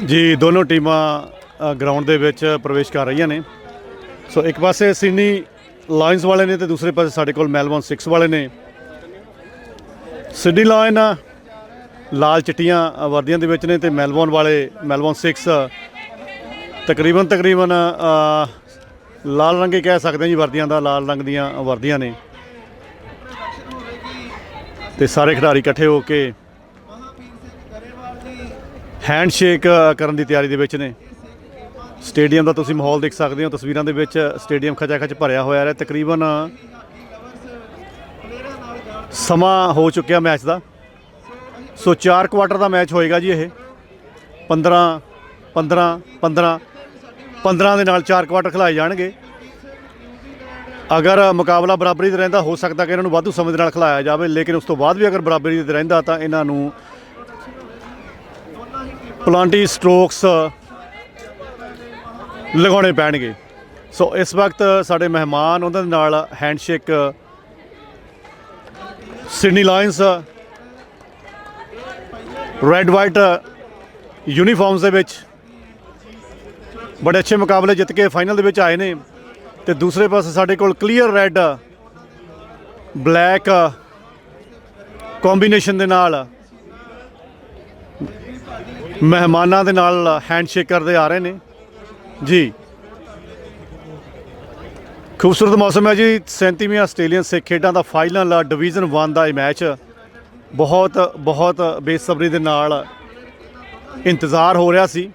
ਜੀ ਦੋਨੋਂ ਟੀਮਾਂ ਗਰਾਊਂਡ ਦੇ ਵਿੱਚ ਪ੍ਰਵੇਸ਼ ਕਰ ਰਹੀਆਂ ਨੇ। ਸੋ ਇੱਕ ਪਾਸੇ ਸਿਡਨੀ ਲਾਇਨਸ ਵਾਲੇ ਨੇ ਤੇ ਦੂਸਰੇ ਪਾਸੇ ਸਾਡੇ ਕੋਲ ਮੈਲਬੌਰਨ 6 ਵਾਲੇ ਨੇ। ਸਿਡਨੀ ਲਾਇਨ ਲਾਲ ਚਿੱਟੀਆਂ ਵਰਦੀਆਂ ਦੇ ਵਿੱਚ ਨੇ ਤੇ ਮੈਲਬੌਰਨ ਵਾਲੇ ਮੈਲਬੌਰਨ 6 ਤਕਰੀਬਨ ਲਾਲ ਰੰਗ ਹੀ ਕਹਿ ਸਕਦੇ ਹਾਂ ਜੀ, ਵਰਦੀਆਂ ਦਾ ਲਾਲ ਰੰਗ ਦੀਆਂ ਵਰਦੀਆਂ ਨੇ ਤੇ ਸਾਰੇ ਖਿਡਾਰੀ ਇਕੱਠੇ ਹੋ ਕੇ ਹੈਂਡਸ਼ੇਕ ਕਰਨ ਦੀ ਤਿਆਰੀ ਦੇ ਵਿੱਚ ਨੇ। ਸਟੇਡੀਅਮ ਦਾ ਤੁਸੀਂ ਮਾਹੌਲ ਦੇਖ ਸਕਦੇ ਹੋ ਤਸਵੀਰਾਂ ਦੇ ਵਿੱਚ। ਸਟੇਡੀਅਮ ਖਚਾ ਖਚ ਭਰਿਆ ਹੋਇਆ ਹੈ। ਤਕਰੀਬਨ ਸਮਾਂ ਹੋ ਚੁੱਕਿਆ ਮੈਚ ਦਾ। ਸੋ 4 ਕੁਆਟਰ ਦਾ ਮੈਚ ਹੋਏਗਾ ਜੀ। ਇਹ 15 ਦੇ ਨਾਲ 4 ਕੁਆਟਰ ਖਿਲਾਏ ਜਾਣਗੇ। ਅਗਰ ਮੁਕਾਬਲਾ ਬਰਾਬਰੀ ਦਾ ਰਹਿੰਦਾ ਹੋ ਸਕਦਾ ਕਿ ਇਹਨਾਂ ਨੂੰ ਵਾਧੂ ਸਮੇਂ ਦੇ ਨਾਲ ਖਿਲਾਇਆ ਜਾਵੇ, ਲੇਕਿਨ ਉਸ ਤੋਂ ਬਾਅਦ ਵੀ ਅਗਰ ਬਰਾਬਰੀ ਦਾ ਰਹਿੰਦਾ ਤਾਂ ਇਹਨਾਂ ਨੂੰ ਪਲਾਂਟੀ ਸਟ੍ਰੋਕਸ ਲਗਾਉਣੇ ਪੈਣਗੇ। ਸੋ ਇਸ ਵਕਤ ਸਾਡੇ ਮਹਿਮਾਨ ਉਹਨਾਂ ਦੇ ਨਾਲ handshake Sydney Lions red white uniforms ਦੇ ਵਿੱਚ ਬੜੇ ਅੱਛੇ ਮੁਕਾਬਲੇ ਜਿੱਤ ਕੇ ਫਾਈਨਲ ਦੇ ਵਿੱਚ ਆਏ ਨੇ ਤੇ ਦੂਸਰੇ ਪਾਸੇ ਸਾਡੇ ਕੋਲ ਕਲੀਅਰ ਰੈੱਡ ਬਲੈਕ ਕੰਬੀਨੇਸ਼ਨ ਦੇ ਨਾਲ ਮਹਿਮਾਨਾਂ ਦੇ ਨਾਲ ਹੈਂਡਸ਼ੇਕ ਕਰਦੇ ਆ ਰਹੇ ਨੇ ਜੀ। ਖੂਬਸੂਰਤ ਮੌਸਮ ਹੈ ਜੀ। 37ਵੀਂ ਆਸਟ੍ਰੇਲੀਅਨ ਸਿੱਖ ਖੇਡਾਂ ਦਾ ਫਾਈਨਲ ਡਿਵੀਜ਼ਨ 1 ਦਾ ਇਹ ਮੈਚ ਬਹੁਤ ਬੇਸਬਰੀ ਦੇ ਨਾਲ ਇੰਤਜ਼ਾਰ ਹੋ ਰਿਹਾ ਸੀ।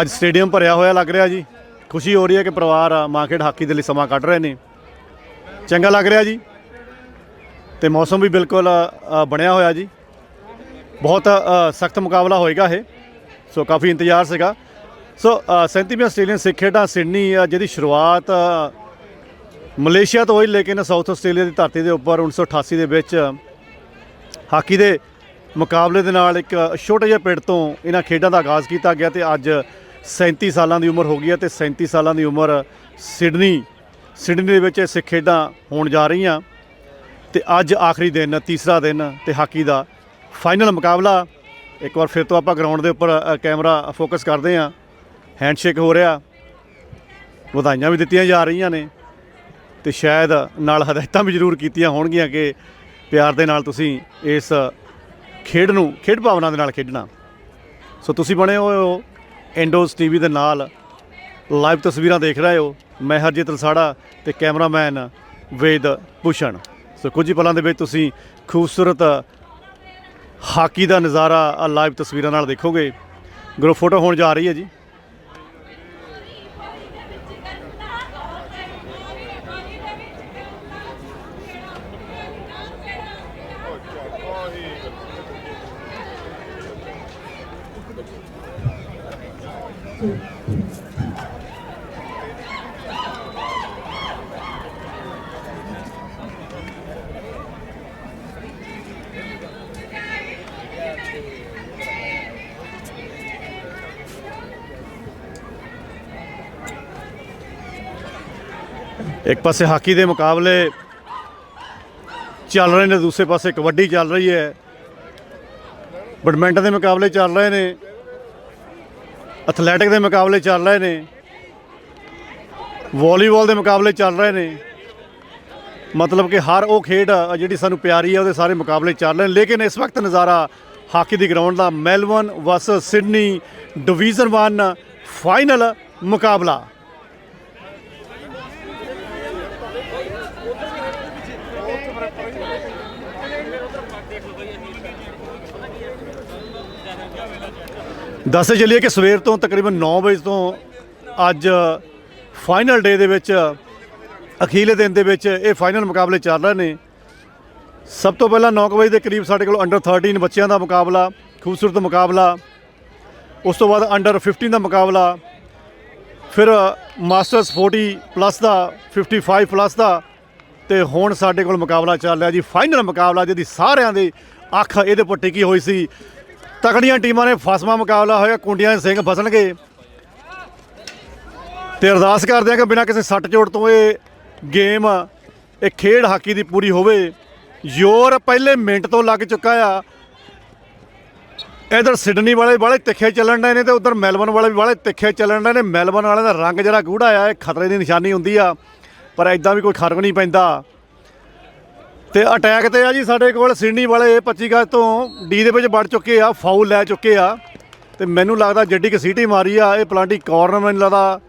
ਅੱਜ ਸਟੇਡੀਅਮ ਭਰਿਆ ਹੋਇਆ ਲੱਗ ਰਿਹਾ ਜੀ। ਖੁਸ਼ੀ ਹੋ ਰਹੀ ਹੈ ਕਿ ਪਰਿਵਾਰ ਮਾਂ ਖੇਡ ਹਾਕੀ ਦੇ ਲਈ ਸਮਾਂ ਕੱਢ ਰਹੇ ਨੇ। ਚੰਗਾ ਲੱਗ ਰਿਹਾ ਜੀ ਤੇ ਮੌਸਮ ਵੀ ਬਿਲਕੁਲ ਬਣਿਆ ਹੋਇਆ ਜੀ। ਬਹੁਤ ਸਖਤ ਮੁਕਾਬਲਾ ਹੋਏਗਾ ਇਹ। ਸੋ ਕਾਫੀ ਇੰਤਜ਼ਾਰ ਸੀਗਾ। ਸੋ 37ਵੀਂ ਆਸਟ੍ਰੇਲੀਅਨ ਸਿੱਖ ਖੇਡਾਂ ਸਿਡਨੀ ਜਿਹਦੀ ਸ਼ੁਰੂਆਤ ਮਲੇਸ਼ੀਆ ਤੋਂ ਹੋਈ, ਲੇਕਿਨ ਸਾਊਥ ਆਸਟ੍ਰੇਲੀਆ ਦੀ ਧਰਤੀ ਦੇ ਉੱਪਰ 1988 ਦੇ ਵਿੱਚ ਹਾਕੀ ਦੇ ਮੁਕਾਬਲੇ ਦੇ ਨਾਲ ਇੱਕ ਛੋਟੇ ਜਿਹੇ ਪਿੰਡ ਤੋਂ ਇਹਨਾਂ ਖੇਡਾਂ ਦਾ ਆਗਾਜ਼ ਕੀਤਾ ਗਿਆ ਤੇ ਅੱਜ 37 ਸਾਲਾਂ ਦੀ ਉਮਰ ਹੋ ਗਈ ਹੈ ਤੇ 37 ਸਾਲਾਂ ਦੀ ਉਮਰ ਸਿਡਨੀ ਦੇ ਵਿੱਚ ਸਿੱਖ ਖੇਡਾਂ ਹੋਣ ਜਾ ਰਹੀਆਂ ਤੇ ਅੱਜ ਆਖਰੀ ਦਿਨ, ਤੀਸਰਾ ਦਿਨ ਤੇ ਹਾਕੀ ਦਾ ਫਾਈਨਲ ਮੁਕਾਬਲਾ। ਇੱਕ ਵਾਰ ਫਿਰ ਤੋਂ ਆਪਾਂ ਗਰਾਊਂਡ ਦੇ ਉੱਪਰ ਕੈਮਰਾ ਫੋਕਸ ਕਰਦੇ ਹਾਂ। ਹੈਂਡਸ਼ੇਕ ਹੋ ਰਿਹਾ, ਵਧਾਈਆਂ ਵੀ ਦਿੱਤੀਆਂ ਜਾ ਰਹੀਆਂ ਨੇ ਤੇ ਸ਼ਾਇਦ ਨਾਲ ਹਦਾਇਤਾਂ ਵੀ ਜ਼ਰੂਰ ਕੀਤੀਆਂ ਹੋਣਗੀਆਂ ਕਿ ਪਿਆਰ ਦੇ ਨਾਲ ਤੁਸੀਂ ਇਸ ਖੇਡ ਨੂੰ ਖੇਡ ਭਾਵਨਾ ਦੇ ਨਾਲ ਖੇਡਣਾ। ਸੋ ਤੁਸੀਂ ਬਣੇ ਹੋਏ ਹੋ ਇੰਡੋਜ਼ ਟੀਵੀ ਦੇ ਨਾਲ, ਲਾਈਵ ਤਸਵੀਰਾਂ ਦੇਖ ਰਹੇ ਹੋ। ਮੈਂ ਹਰਜੀਤ ਲਸਾੜਾ ਤੇ ਕੈਮਰਾਮੈਨ ਵੇਦ ਭੂਸ਼ਣ। ਸੋ ਕੁਝ ਹੀ ਪਲਾਂ ਦੇ ਵਿੱਚ ਤੁਸੀਂ ਖੂਬਸੂਰਤ ਹਾਕੀ ਦਾ ਨਜ਼ਾਰਾ ਲਾਈਵ ਤਸਵੀਰਾਂ ਨਾਲ ਦੇਖੋਗੇ। ਗਰੁੱਪ ਫੋਟੋ ਹੋਣ ਜਾ ਰਹੀ ਹੈ ਜੀ। ਇੱਕ ਪਾਸੇ ਹਾਕੀ ਦੇ ਮੁਕਾਬਲੇ ਚੱਲ ਰਹੇ ਨੇ, ਦੂਸਰੇ ਪਾਸੇ ਕਬੱਡੀ ਚੱਲ ਰਹੀ ਹੈ, ਬੈਡਮਿੰਟਨ ਦੇ ਮੁਕਾਬਲੇ ਚੱਲ ਰਹੇ ਨੇ, ਐਥਲੈਟਿਕ ਦੇ ਮੁਕਾਬਲੇ ਚੱਲ ਰਹੇ ਨੇ, ਵਾਲੀਬਾਲ ਦੇ ਮੁਕਾਬਲੇ ਚੱਲ ਰਹੇ ਨੇ। ਮਤਲਬ ਕਿ ਹਰ ਉਹ ਖੇਡ ਜਿਹੜੀ ਸਾਨੂੰ ਪਿਆਰੀ ਹੈ ਉਹਦੇ ਸਾਰੇ ਮੁਕਾਬਲੇ ਚੱਲ ਰਹੇ ਨੇ। ਲੇਕਿਨ ਇਸ ਵਕਤ ਨਜ਼ਾਰਾ ਹਾਕੀ ਦੀ ਗਰਾਊਂਡ ਦਾ Melbourne versus Sydney division 1 final ਮੁਕਾਬਲਾ। ਦੱਸ ਚੱਲੀਏ ਕਿ ਸਵੇਰ ਤੋਂ ਤਕਰੀਬਨ 9 ਵਜੇ ਤੋਂ ਅੱਜ ਫਾਈਨਲ ਡੇ ਦੇ ਵਿੱਚ, ਅਖੀਰਲੇ ਦਿਨ ਦੇ ਵਿੱਚ ਇਹ ਫਾਈਨਲ ਮੁਕਾਬਲੇ ਚੱਲ ਰਹੇ ਨੇ। ਸਭ ਤੋਂ ਪਹਿਲਾਂ 9 ਵਜੇ ਦੇ ਕਰੀਬ ਸਾਡੇ ਕੋਲ ਅੰਡਰ 13 ਬੱਚਿਆਂ ਦਾ ਮੁਕਾਬਲਾ, ਖੂਬਸੂਰਤ ਮੁਕਾਬਲਾ। ਉਸ ਤੋਂ ਬਾਅਦ ਅੰਡਰ 15 ਦਾ ਮੁਕਾਬਲਾ, ਫਿਰ ਮਾਸਟਰਸ 40+ ਦਾ, 55+ ਦਾ ਤੇ ਹੁਣ ਸਾਡੇ ਕੋਲ ਮੁਕਾਬਲਾ ਚੱਲ ਰਿਹਾ ਜੀ ਫਾਈਨਲ ਮੁਕਾਬਲਾ, ਜਿਹਦੀ ਸਾਰਿਆਂ ਦੀ ਅੱਖ ਇਹਦੇ ਉੱਪਰ ਟਿਕੀ ਹੋਈ ਸੀ। ਤਕੜੀਆਂ ਟੀਮਾਂ ਨੇ ਫਸਵਾਂ ਮੁਕਾਬਲਾ ਹੋਇਆ, ਕੁੰਡੀਆਂ ਦੇ ਸਿੰਘ ਫਸਣਗੇ ਤੇ ਅਰਦਾਸ ਕਰਦੇ ਆ ਕਿ ਬਿਨਾਂ ਕਿਸੇ ਸੱਟ ਚੋਟ ਤੋਂ ਇਹ ਗੇਮ, ਇਹ ਖੇਡ ਹਾਕੀ ਦੀ ਪੂਰੀ ਹੋਵੇ। ਜ਼ੋਰ ਪਹਿਲੇ ਮਿੰਟ ਤੋਂ ਲੱਗ ਚੁੱਕਾ ਆ इधर सिडनी वाले बड़े तिखे चलन डे ने तो उधर मैलबर्न वाले भी बड़े तिखे चलन डे ने। मैलबर्न वाले का रंग जरा गूढ़ा आ, खतरे की निशानी होंगी आ, पर इदा भी कोई फर्क नहीं पैंदा। तो अटैक तो है जी साढ़े कोल सिडनी वाले 25 गज तो डी दे विच वड़ चुके आ, फाउल लै चुके आ। तो मैनू लगता जिड्डी कि सीटी मारी आ, ये पलांटी कॉर्नर मैनू लगता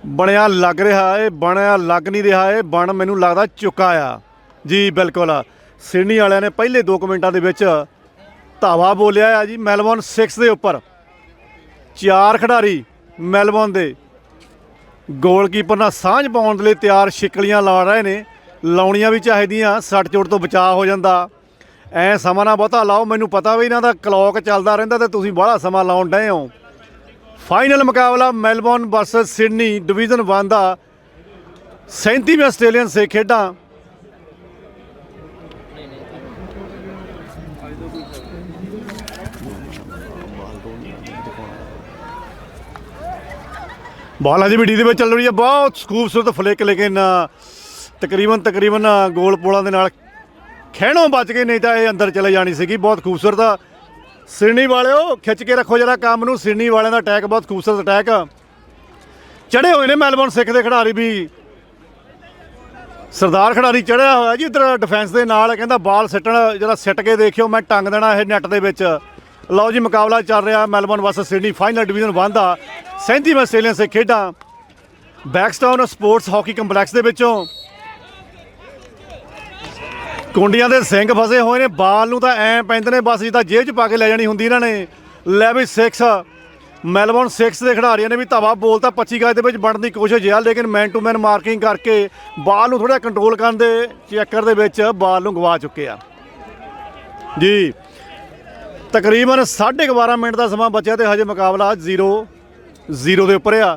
बनया लग रहा है, बनया लग नहीं रहा है, बन मैनू लगता चुका आ जी। बिल्कुल सिडनी वालियां ने पहले 2 मिनटां दे विच धावा बोलिया है जी मैलबर्न 6 के उपर। 4 खिडारी मैलबर्न के गोलकीपर नाल सांझ पाउण दे लई तैयार शिकलियां ला रहे ने, लाउणियां भी चाहिदियां, सट चोट तो बचाव हो जाता। ऐ समा ना बहुता लाओ, मैनू पता भी इन्हां दा क्लॉक चलदा रहिंदा ते तुसीं बाहला समा लाउण डए हो। फाइनल मुकाबला मैलबर्न वर्सेस सिडनी डिवीजन 1 का 37वें आस्ट्रेलियन सिख खेडां। बॉल अभी भी डी दे चल रही है, बहुत खूबसूरत फ्लिक, लेकिन तकरीबन गोल पोलों के नाल खैणों बच गए, नहीं तो ये अंदर चले जानी सी। बहुत खूबसूरत सिडनी वाले खिंच के रखो जरा काम नूं। सिडनी वाले का अटैक बहुत खूबसूरत अटैक चढ़े हुए ने मैलबर्न सिख के खिडारी भी। सरदार खिडारी चढ़िया हुआ जी इधर डिफेंस के नाल, कहता बॉल सिटण जरा सिट के देखियो, मैं टंग देना है नैट दे विच। लो जी मुकाबला चल रहा Melbourne versus Sydney final division 1 का 37वें आस्ट्रेलियन सिख खेडां बैक्सटाउन स्पोर्ट्स हॉकी कंपलैक्स के विचों। कुंडियां दे सिंग फसे हुए ने, बाल नूं तां ऐ पैंदे ने बस जिद्दां जेब च पा के लै जानी हुंदी इन्हां ने। लै भी 6 मैलबर्न 6 के खिडारियों ने भी धावा बोलता 25 गज दे विच बनने की कोशिश है, लेकिन मैन टू मैन मार्किंग करके बाल नूं थोड़ा कंट्रोल करन दे चक्कर दे विच बाल नूं गवा चुके आ जी। तकरीबन 12.5 मिनट का समा बचा तो हजे मुकाबला 0-0 के उपर आ।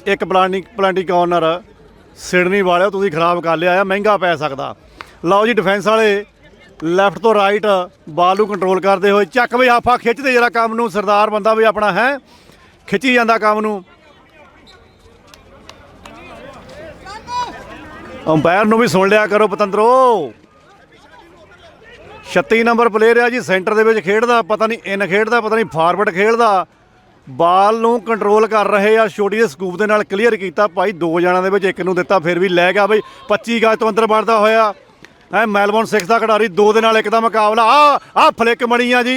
एक पलांटी कॉर्नर सिडनी वाले तुसीं खराब कर लिया, महंगा पै सकता। लो जी डिफेंस वाले लैफ्ट तो राइट बाल नूं कंट्रोल करते हुए चक भी हाफा खिंचते जरा काम नूं। सरदार बंदा भी अपना है खिंची जाता काम नूं। अंपायर नूं भी सुन लिया करो पतंदरो। 36 नंबर प्लेयर है जी, सेंटर दे विच खेडदा, पता नहीं इन खेडदा, पता नहीं फॉरवर्ड खेडदा। बाल नूं कंट्रोल कर रहे आ, छोटी ਜਿਹੀ ਸਕੂਪ ਦੇ ਨਾਲ क्लीयर किया भाई। 2 जणिਆਂ ਦੇ ਵਿੱਚ ਇੱਕ ਨੂੰ ਦਿੱਤਾ, फिर भी लै गया बई 25 गज तो अंदर बढ़ता होया है। मैलबर्न 6 का खिडारी 2 ਦੇ ਨਾਲ ਇੱਕ ਦਾ मुकाबला। आ फ्लिक बनी आ जी,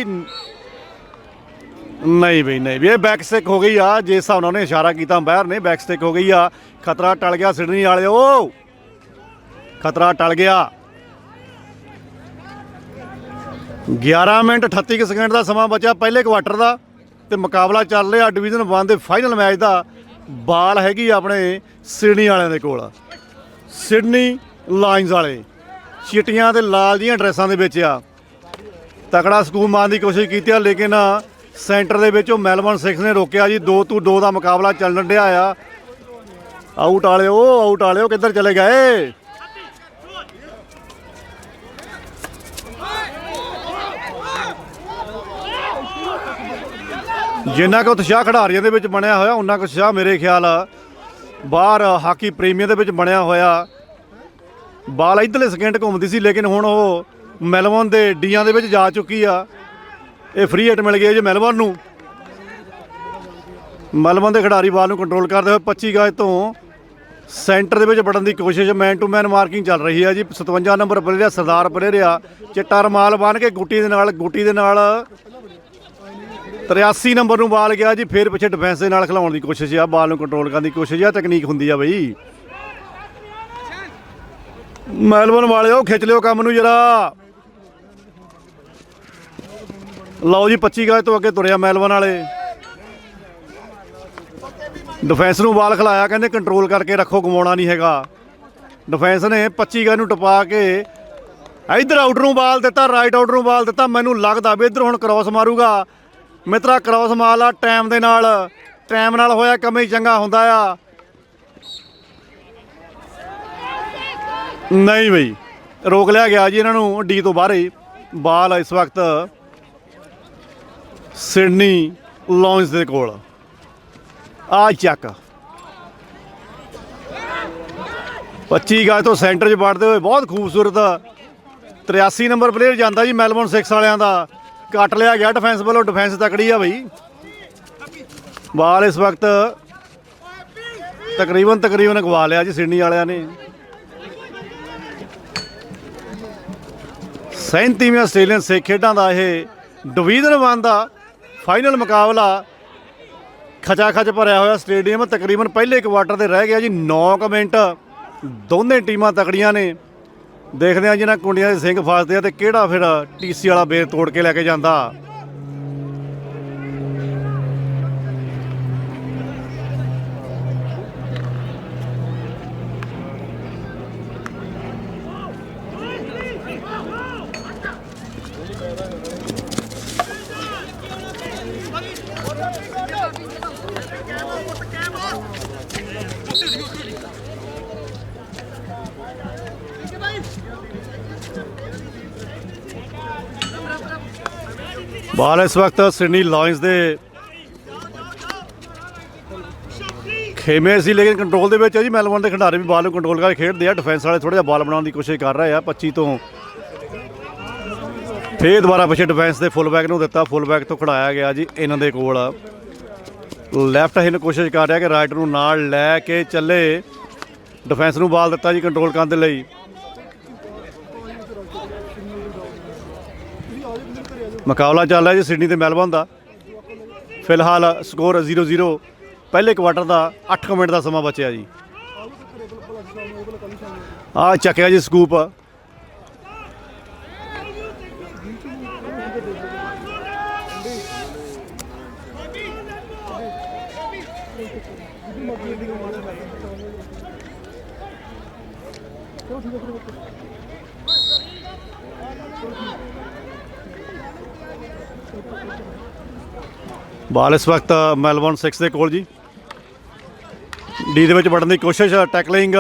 नहीं बई नहीं भी, ये बैक स्टिक हो गई आ जिस हिसाब नाल उन्हें इशारा किया अंपायर ने, बैक स्टिक हो गई आ। खतरा टल गया सिडनी वाले, खतरा टल गया। 11 मिनट 38 सेकंड का समा बचा पहले क्वार्टर का, तो मुकाबला चल रहा डिवीजन 1 के फाइनल मैच का। बाल हैगी अपने सिडनी वाले के कोल। सिडनी लाइन्स वाले चिट्टियां ते लाल जिहियां ड्रैसां दे विच आ, तकड़ा स्कूप मारने की कोशिश की, लेकिन सेंटर दे विच मैलबर्न 6 ने रोकया जी। 2-2 का मुकाबला चलन दिया आ। आउट वाले किधर चले गए? जिन्ना को उत्साह खिडारियों के बनया होया, उन्ना को उत्साह मेरे ख्याल बाहर हाकी प्रेमियों के बनया होया। बाल इधरले सेकेंड घूमती सी, लेकिन हुण वो मैलबर्न के डीआं दे विच जा चुकी आ। ये फ्री हिट मिल गई जी मैलबर्न नूं। मैलबर्न के खिडारी बाल नूं कंट्रोल करते हुए 25 गज तो सेंटर दे विच वड़न की कोशिश। मैन टू मैन मार्किंग चल रही है जी। 57 नंबर प्लेयर सरदार प्लेयर आ, चिट्टा रमाल बन के गुटी दे नाल 83 नंबर नूं बाल गया जी। फिर पिछे डिफेंस के नाल खिलाउण की कोशिश आ, बाल नूं कंट्रोल करने की कोशिश आ, तकनीक हुंदी आ बई। मैलबर्न वाले खिंच लियो काम नूं जरा। लो जी 25 गज तो अगे तुरिया मैलबर्न वाले। डिफेंस नूं बाल खिलाया, कहंदे कंट्रोल करके रखो, गवाउणा नहीं हैगा। डिफेंस ने 25 गज नूं टपा के इधर आउटर नूं बाल दिता, राइट आउटर नूं बाल दिता। मैनूं लगदा भी इधर हुण क्रॉस मारूगा मित्रा, क्रॉस मार ला टाइम दे नाल, टाइम नाल होया कम ही चंगा हुंदा आ। नहीं बई रोक लिया गया जी इन्हां नूं डी तो बाहर ही। बाल इस वक्त सिडनी लॉन्स दे कोल आ चक 25 गज तो सेंटर च बढ़ते हुए बहुत खूबसूरत 83 नंबर प्लेयर जाता जी मैलबर्न 6 वालियां दा। ਕੱਟ ਲਿਆ ਗਿਆ डिफेंस वालों। डिफेंस तकड़ी है बई। बाल इस वक्त तकरीबन गवा लिया जी सिडनी वालियां ने। 37वीं ਆਸਟ੍ਰੇਲੀਅਨ ਸਿੱਖ ਖੇਡਾਂ ਦਾ ਇਹ ਡਿਵੀਜ਼ਨ 1 ਦਾ ਫਾਈਨਲ ਮੁਕਾਬਲਾ ਖਚਾ ਖਚ ਭਰਿਆ ਹੋਇਆ ਸਟੇਡੀਅਮ। ਤਕਰੀਬਨ ਪਹਿਲੇ ਕੁਆਟਰ ਦੇ ਰਹਿ ਗਿਆ ਜੀ 9 ਮਿੰਟ। ਦੋਨੇ ਟੀਮਾਂ ਤਕੜੀਆਂ ਨੇ। ਦੇਖਦੇ ਹਾਂ ਜਿਹਨਾਂ ਕੁੰਡੀਆਂ ਦੇ ਸਿੰਘ ਫਸਦੇ ਆ ਤੇ ਕਿਹੜਾ ਫਿਰ TC ਵਾਲਾ ਬੇਰ ਤੋੜ ਕੇ ਲੈ ਕੇ ਜਾਂਦਾ। ਬਾਲ ਇਸ ਵਕਤ ਸਿਡਨੀ ਲਾਇਨਸ ਦੇ ਖੇਮੇ ਸੀ, ਲੇਕਿਨ ਕੰਟਰੋਲ ਦੇ ਵਿੱਚ ਹੈ ਜੀ। ਮੈਲਬੌਰਨ ਦੇ ਖਿਡਾਰੀ ਵੀ ਬਾਲ ਨੂੰ ਕੰਟਰੋਲ ਕਰਕੇ ਖੇਡਦੇ ਆ। ਡਿਫੈਂਸ ਵਾਲੇ ਥੋੜ੍ਹਾ ਜਿਹਾ ਬਾਲ ਬਣਾਉਣ ਦੀ ਕੋਸ਼ਿਸ਼ ਕਰ ਰਹੇ ਆ। 25 ਤੋਂ ਫੇਰ ਦੁਬਾਰਾ ਪਿੱਛੇ ਡਿਫੈਂਸ ਦੇ ਫੁੱਲ ਬੈਕ ਨੂੰ ਦਿੱਤਾ। ਫੁੱਲ ਬੈਕ ਤੋਂ ਖੜਾਇਆ ਗਿਆ ਜੀ ਇਹਨਾਂ ਦੇ ਕੋਲ। ਲੈਫਟ ਹਿੰਨ ਕੋਸ਼ਿਸ਼ ਕਰ ਰਿਹਾ ਕਿ ਰਾਈਟ ਨੂੰ ਨਾਲ ਲੈ ਕੇ ਚੱਲੇ। ਡਿਫੈਂਸ ਨੂੰ ਬਾਲ ਦਿੱਤਾ ਜੀ ਕੰਟਰੋਲ ਕਰਨ ਦੇ ਲਈ। ਮੁਕਾਬਲਾ ਚੱਲ ਰਿਹਾ ਜੀ ਸਿਡਨੀ ਤੇ ਮੈਲਬੌਰਨ ਦਾ। ਫਿਲਹਾਲ ਸਕੋਰ 0-0। ਪਹਿਲੇ ਕੁਆਟਰ ਦਾ 8 ਮਿੰਟ ਦਾ ਸਮਾਂ ਬਚਿਆ ਜੀ। ਆਹ ਚੱਕਿਆ ਜੀ ਸਕੂਪ। ਬਾਲ ਇਸ ਵਕਤ ਮੈਲਬੌਰਨ 6 ਦੇ ਕੋਲ ਜੀ। ਡੀ ਦੇ ਵਿੱਚ ਵੜਨ ਦੀ ਕੋਸ਼ਿਸ਼। ਟੈਕਲਿੰਗ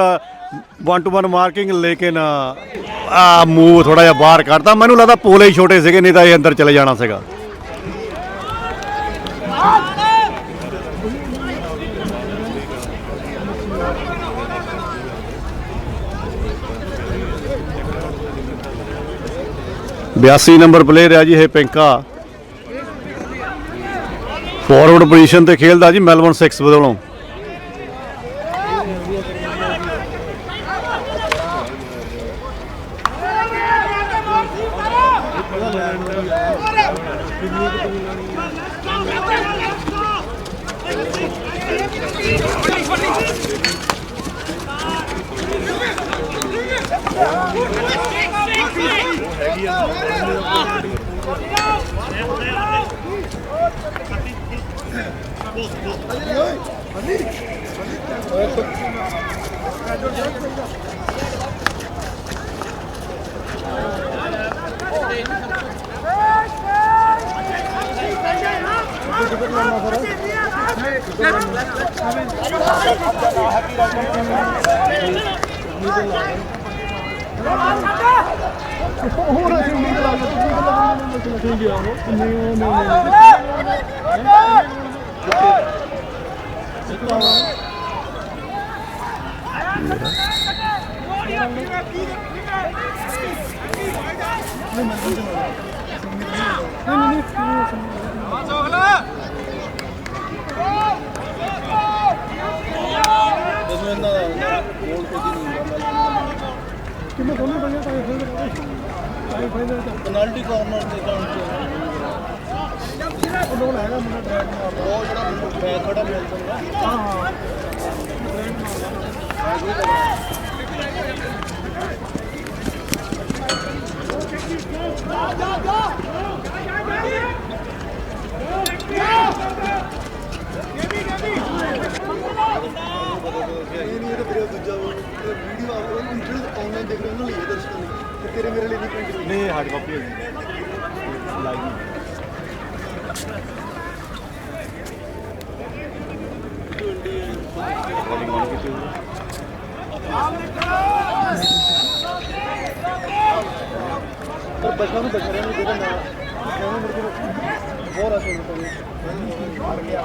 1-to-1 ਮਾਰਕਿੰਗ, ਲੇਕਿਨ ਆ ਮੂਵ ਥੋੜਾ ਜਿਹਾ ਬਾਹਰ ਕਰਤਾ। ਮੈਨੂੰ ਲੱਗਦਾ ਪੋਲੇ ਹੀ ਛੋਟੇ ਸੀਗੇ, ਨਹੀਂ ਤਾਂ ਇਹ ਅੰਦਰ ਚਲੇ ਜਾਣਾ ਸੀਗਾ। ਬਿਆਸੀ ਨੰਬਰ ਪਲੇਅਰ ਹੈ ਜੀ ਇਹ ਪਿੰਕਾ। ਫਾਰਵਰਡ ਪੋਜੀਸ਼ਨ ਤੇ ਖੇਲਦਾ ਜੀ ਮੈਲਬੌਰਨ 6 ਵੱਲੋਂ। पेनल्टी कॉर्नर ਦੇ ਕਾਊਂਟ ਉਹ ਲੋਨ ਹੈਗਾ ਮੁੰਡਾ ਡਰਾਈਵ ਮਾਰਦਾ ਉਹ ਜਿਹੜਾ ਬੈਕ ਖੜਾ ਮਿਲ ਜਾਂਦਾ। ਹਾਂ ऑनलाइन देख रहे हो ना लिए दर्शकों ने तेरे मेरे लिए नहीं प्रिंट नहीं हार्ड कॉपी है लाइव पर बचना भी बच रहे हैं देखो ना मेरे को बहुत आसान होता है आ गया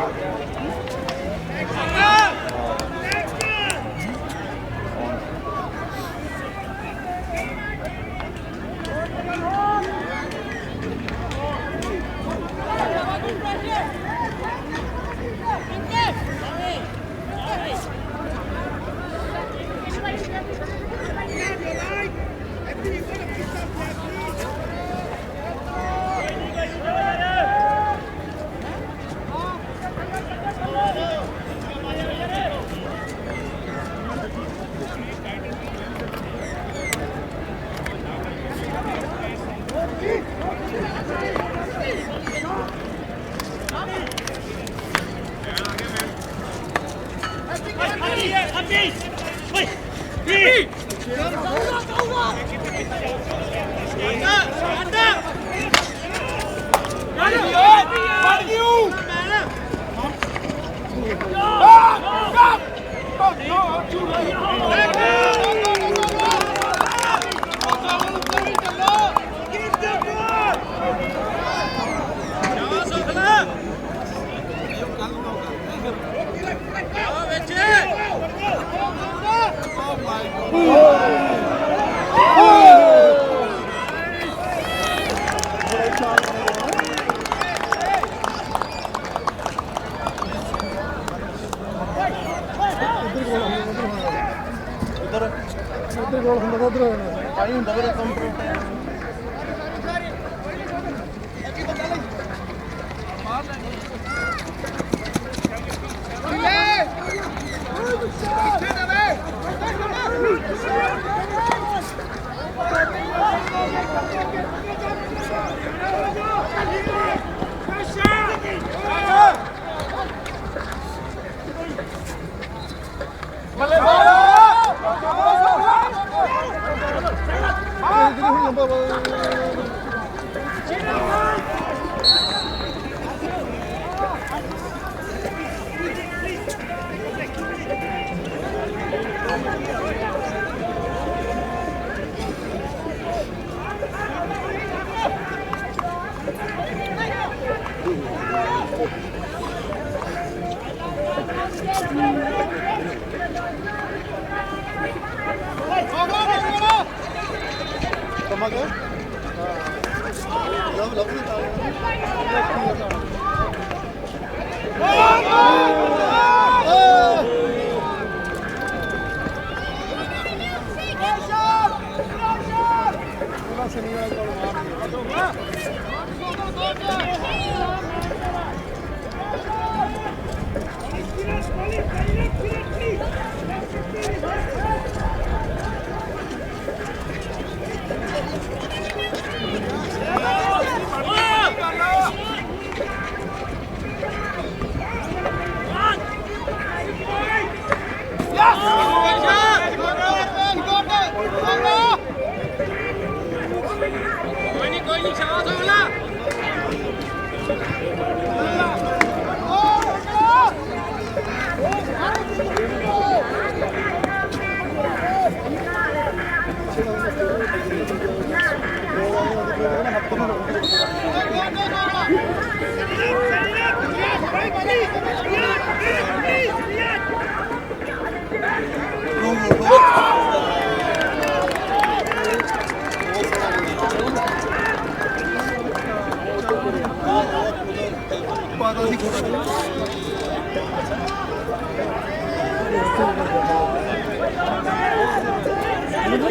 ਉੱਧਰ ਗੋਲ ਹੁੰਦਾ ਤਾਂ ਉੱਧਰ ਹੋ ਜਾਣਾ ਆਈ ਹੁੰਦਾ ਫਿਰ ਕਾਊਂਟਰ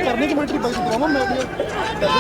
करने की मिनट की बात कराऊंगा मैं बहुत कर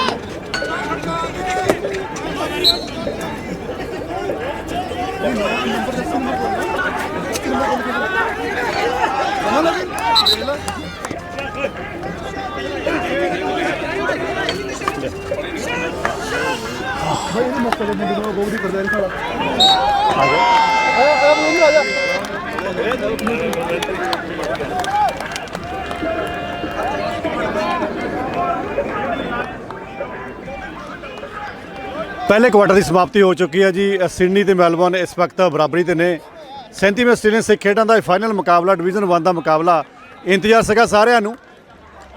ਪਹਿਲੇ ਕੁਆਟਰ ਦੀ ਸਮਾਪਤੀ ਹੋ ਚੁੱਕੀ ਹੈ ਜੀ। ਸਿਡਨੀ ਤੇ ਮੈਲਬੌਰਨ ਇਸ ਵਕਤ ਬਰਾਬਰੀ ਤੇ ਨੇ। 37ਵੇਂ ਆਸਟ੍ਰੇਲੀਅਨ ਸਿੱਖ ਖੇਡਾਂ ਦਾ ਫਾਈਨਲ ਮੁਕਾਬਲਾ ਡਿਵੀਜ਼ਨ 1 ਦਾ ਮੁਕਾਬਲਾ ਇੰਤਜ਼ਾਰ ਸੀਗਾ ਸਾਰਿਆਂ ਨੂੰ।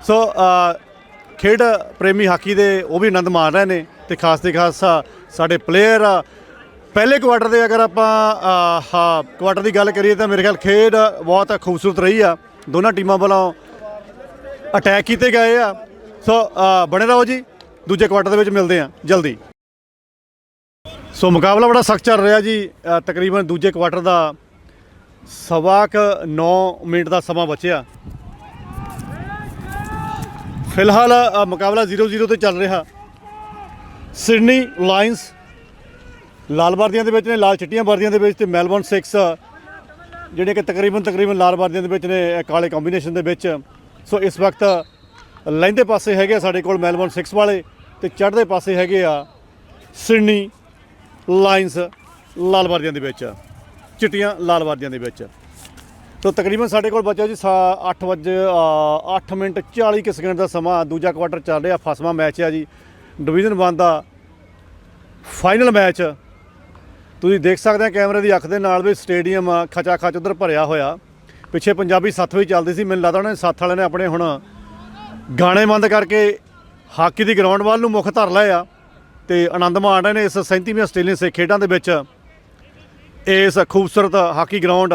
ਸੋ ਖੇਡ ਪ੍ਰੇਮੀ ਹਾਕੀ ਦੇ ਉਹ ਵੀ ਆਨੰਦ ਮਾਣ ਰਹੇ ਨੇ ਤੇ ਖਾਸ ਤੇ ਖਾਸ ਸਾਡੇ ਪਲੇਅਰ ਪਹਿਲੇ ਕੁਆਟਰ ਦੇ ਅਗਰ ਆਪਾਂ ਕੁਆਟਰ ਦੀ ਗੱਲ ਕਰੀਏ ਤਾਂ ਮੇਰੇ ਖਿਆਲ ਖੇਡ ਬਹੁਤ ਖੂਬਸੂਰਤ ਰਹੀ ਆ। ਦੋਨਾਂ ਟੀਮਾਂ ਵੱਲੋਂ ਅਟੈਕ ਕੀਤੇ ਗਏ ਆ। ਸੋ ਬਣੇ ਰਹੋ ਜੀ, ਦੂਜੇ ਕੁਆਟਰ ਦੇ ਵਿੱਚ ਮਿਲਦੇ ਆ ਜਲਦੀ। ਸੋ ਮੁਕਾਬਲਾ ਬੜਾ ਸਖਤ ਚੱਲ ਰਿਹਾ ਜੀ। ਤਕਰੀਬਨ ਦੂਜੇ ਕੁਆਟਰ ਦਾ 9:15 ਮਿੰਟ ਦਾ ਸਮਾਂ ਬਚਿਆ। ਫਿਲਹਾਲ ਮੁਕਾਬਲਾ 0-0 ਤੇ ਚੱਲ ਰਿਹਾ। ਸਿਡਨੀ ਲਾਇਨਸ ਲਾਲ ਵਰਦੀਆਂ ਦੇ ਵਿੱਚ ਨੇ, ਲਾਲ ਚਿੱਟੀਆਂ ਵਰਦੀਆਂ ਦੇ ਵਿੱਚ, ਤੇ ਮੈਲਬੌਰਨ ਸਿਕਸ ਜਿਹੜੇ ਕਿ ਤਕਰੀਬਨ ਲਾਲ ਵਰਦੀਆਂ ਦੇ ਵਿੱਚ ਨੇ, ਕਾਲੇ ਕੰਬੀਨੇਸ਼ਨ ਦੇ ਵਿੱਚ। ਸੋ ਇਸ ਵਕਤ ਲਹਿੰਦੇ ਪਾਸੇ ਹੈਗੇ ਆ ਸਾਡੇ ਕੋਲ ਮੈਲਬੌਰਨ ਸਿਕਸ ਵਾਲੇ ਤੇ ਚੜ੍ਹਦੇ ਪਾਸੇ ਹੈਗੇ ਆ ਸਿਡਨੀ ਲਾਇਨਸ ਲਾਲ ਵਰਦੀਆਂ ਦੇ ਵਿੱਚ, ਚਿੱਟੀਆਂ ਲਾਲ ਵਰਦੀਆਂ ਦੇ ਵਿੱਚ। ਤੋ ਤਕਰੀਬਨ ਸਾਡੇ ਕੋਲ ਬਚਿਆ ਜੀ 8 ਵਜੇ 8 ਮਿੰਟ 40 ਕੁ ਸਕਿੰਟ ਦਾ ਸਮਾਂ। ਦੂਜਾ ਕੁਆਟਰ ਚੱਲ ਰਿਹਾ, 8ਵਾਂ ਮੈਚ ਆ ਜੀ ਡਿਵੀਜ਼ਨ 1 ਦਾ ਫਾਈਨਲ ਮੈਚ। ਤੁਸੀਂ ਦੇਖ ਸਕਦੇ ਆ ਕੈਮਰੇ ਦੀ ਅੱਖ ਦੇ ਨਾਲ ਵੀ ਸਟੇਡੀਅਮ ਖਚਾ ਖਚ ਉਧਰ ਭਰਿਆ ਹੋਇਆ। ਪਿੱਛੇ ਪੰਜਾਬੀ ਸੱਥ ਵੀ ਚੱਲਦੀ ਸੀ, ਮੈਨੂੰ ਲੱਗਦਾ ਉਹਨਾਂ ਨੇ ਸੱਥ ਵਾਲਿਆਂ ਨੇ ਆਪਣੇ ਹੁਣ ਗਾਣੇ ਬੰਦ ਕਰਕੇ ਹਾਕੀ ਦੀ ਗਰਾਊਂਡ ਵੱਲ ਨੂੰ ਮੁੱਖ ਧਰ ਲਏ ਆ ਤੇ ਆਨੰਦ ਮਾਣ ਰਹੇ ਨੇ ਇਸ 37ਵੀਂ ਆਸਟ੍ਰੇਲੀਅਨ ਸਿੱਖ ਖੇਡਾਂ ਦੇ ਵਿੱਚ। ਇਸ ਖੂਬਸੂਰਤ hockey ground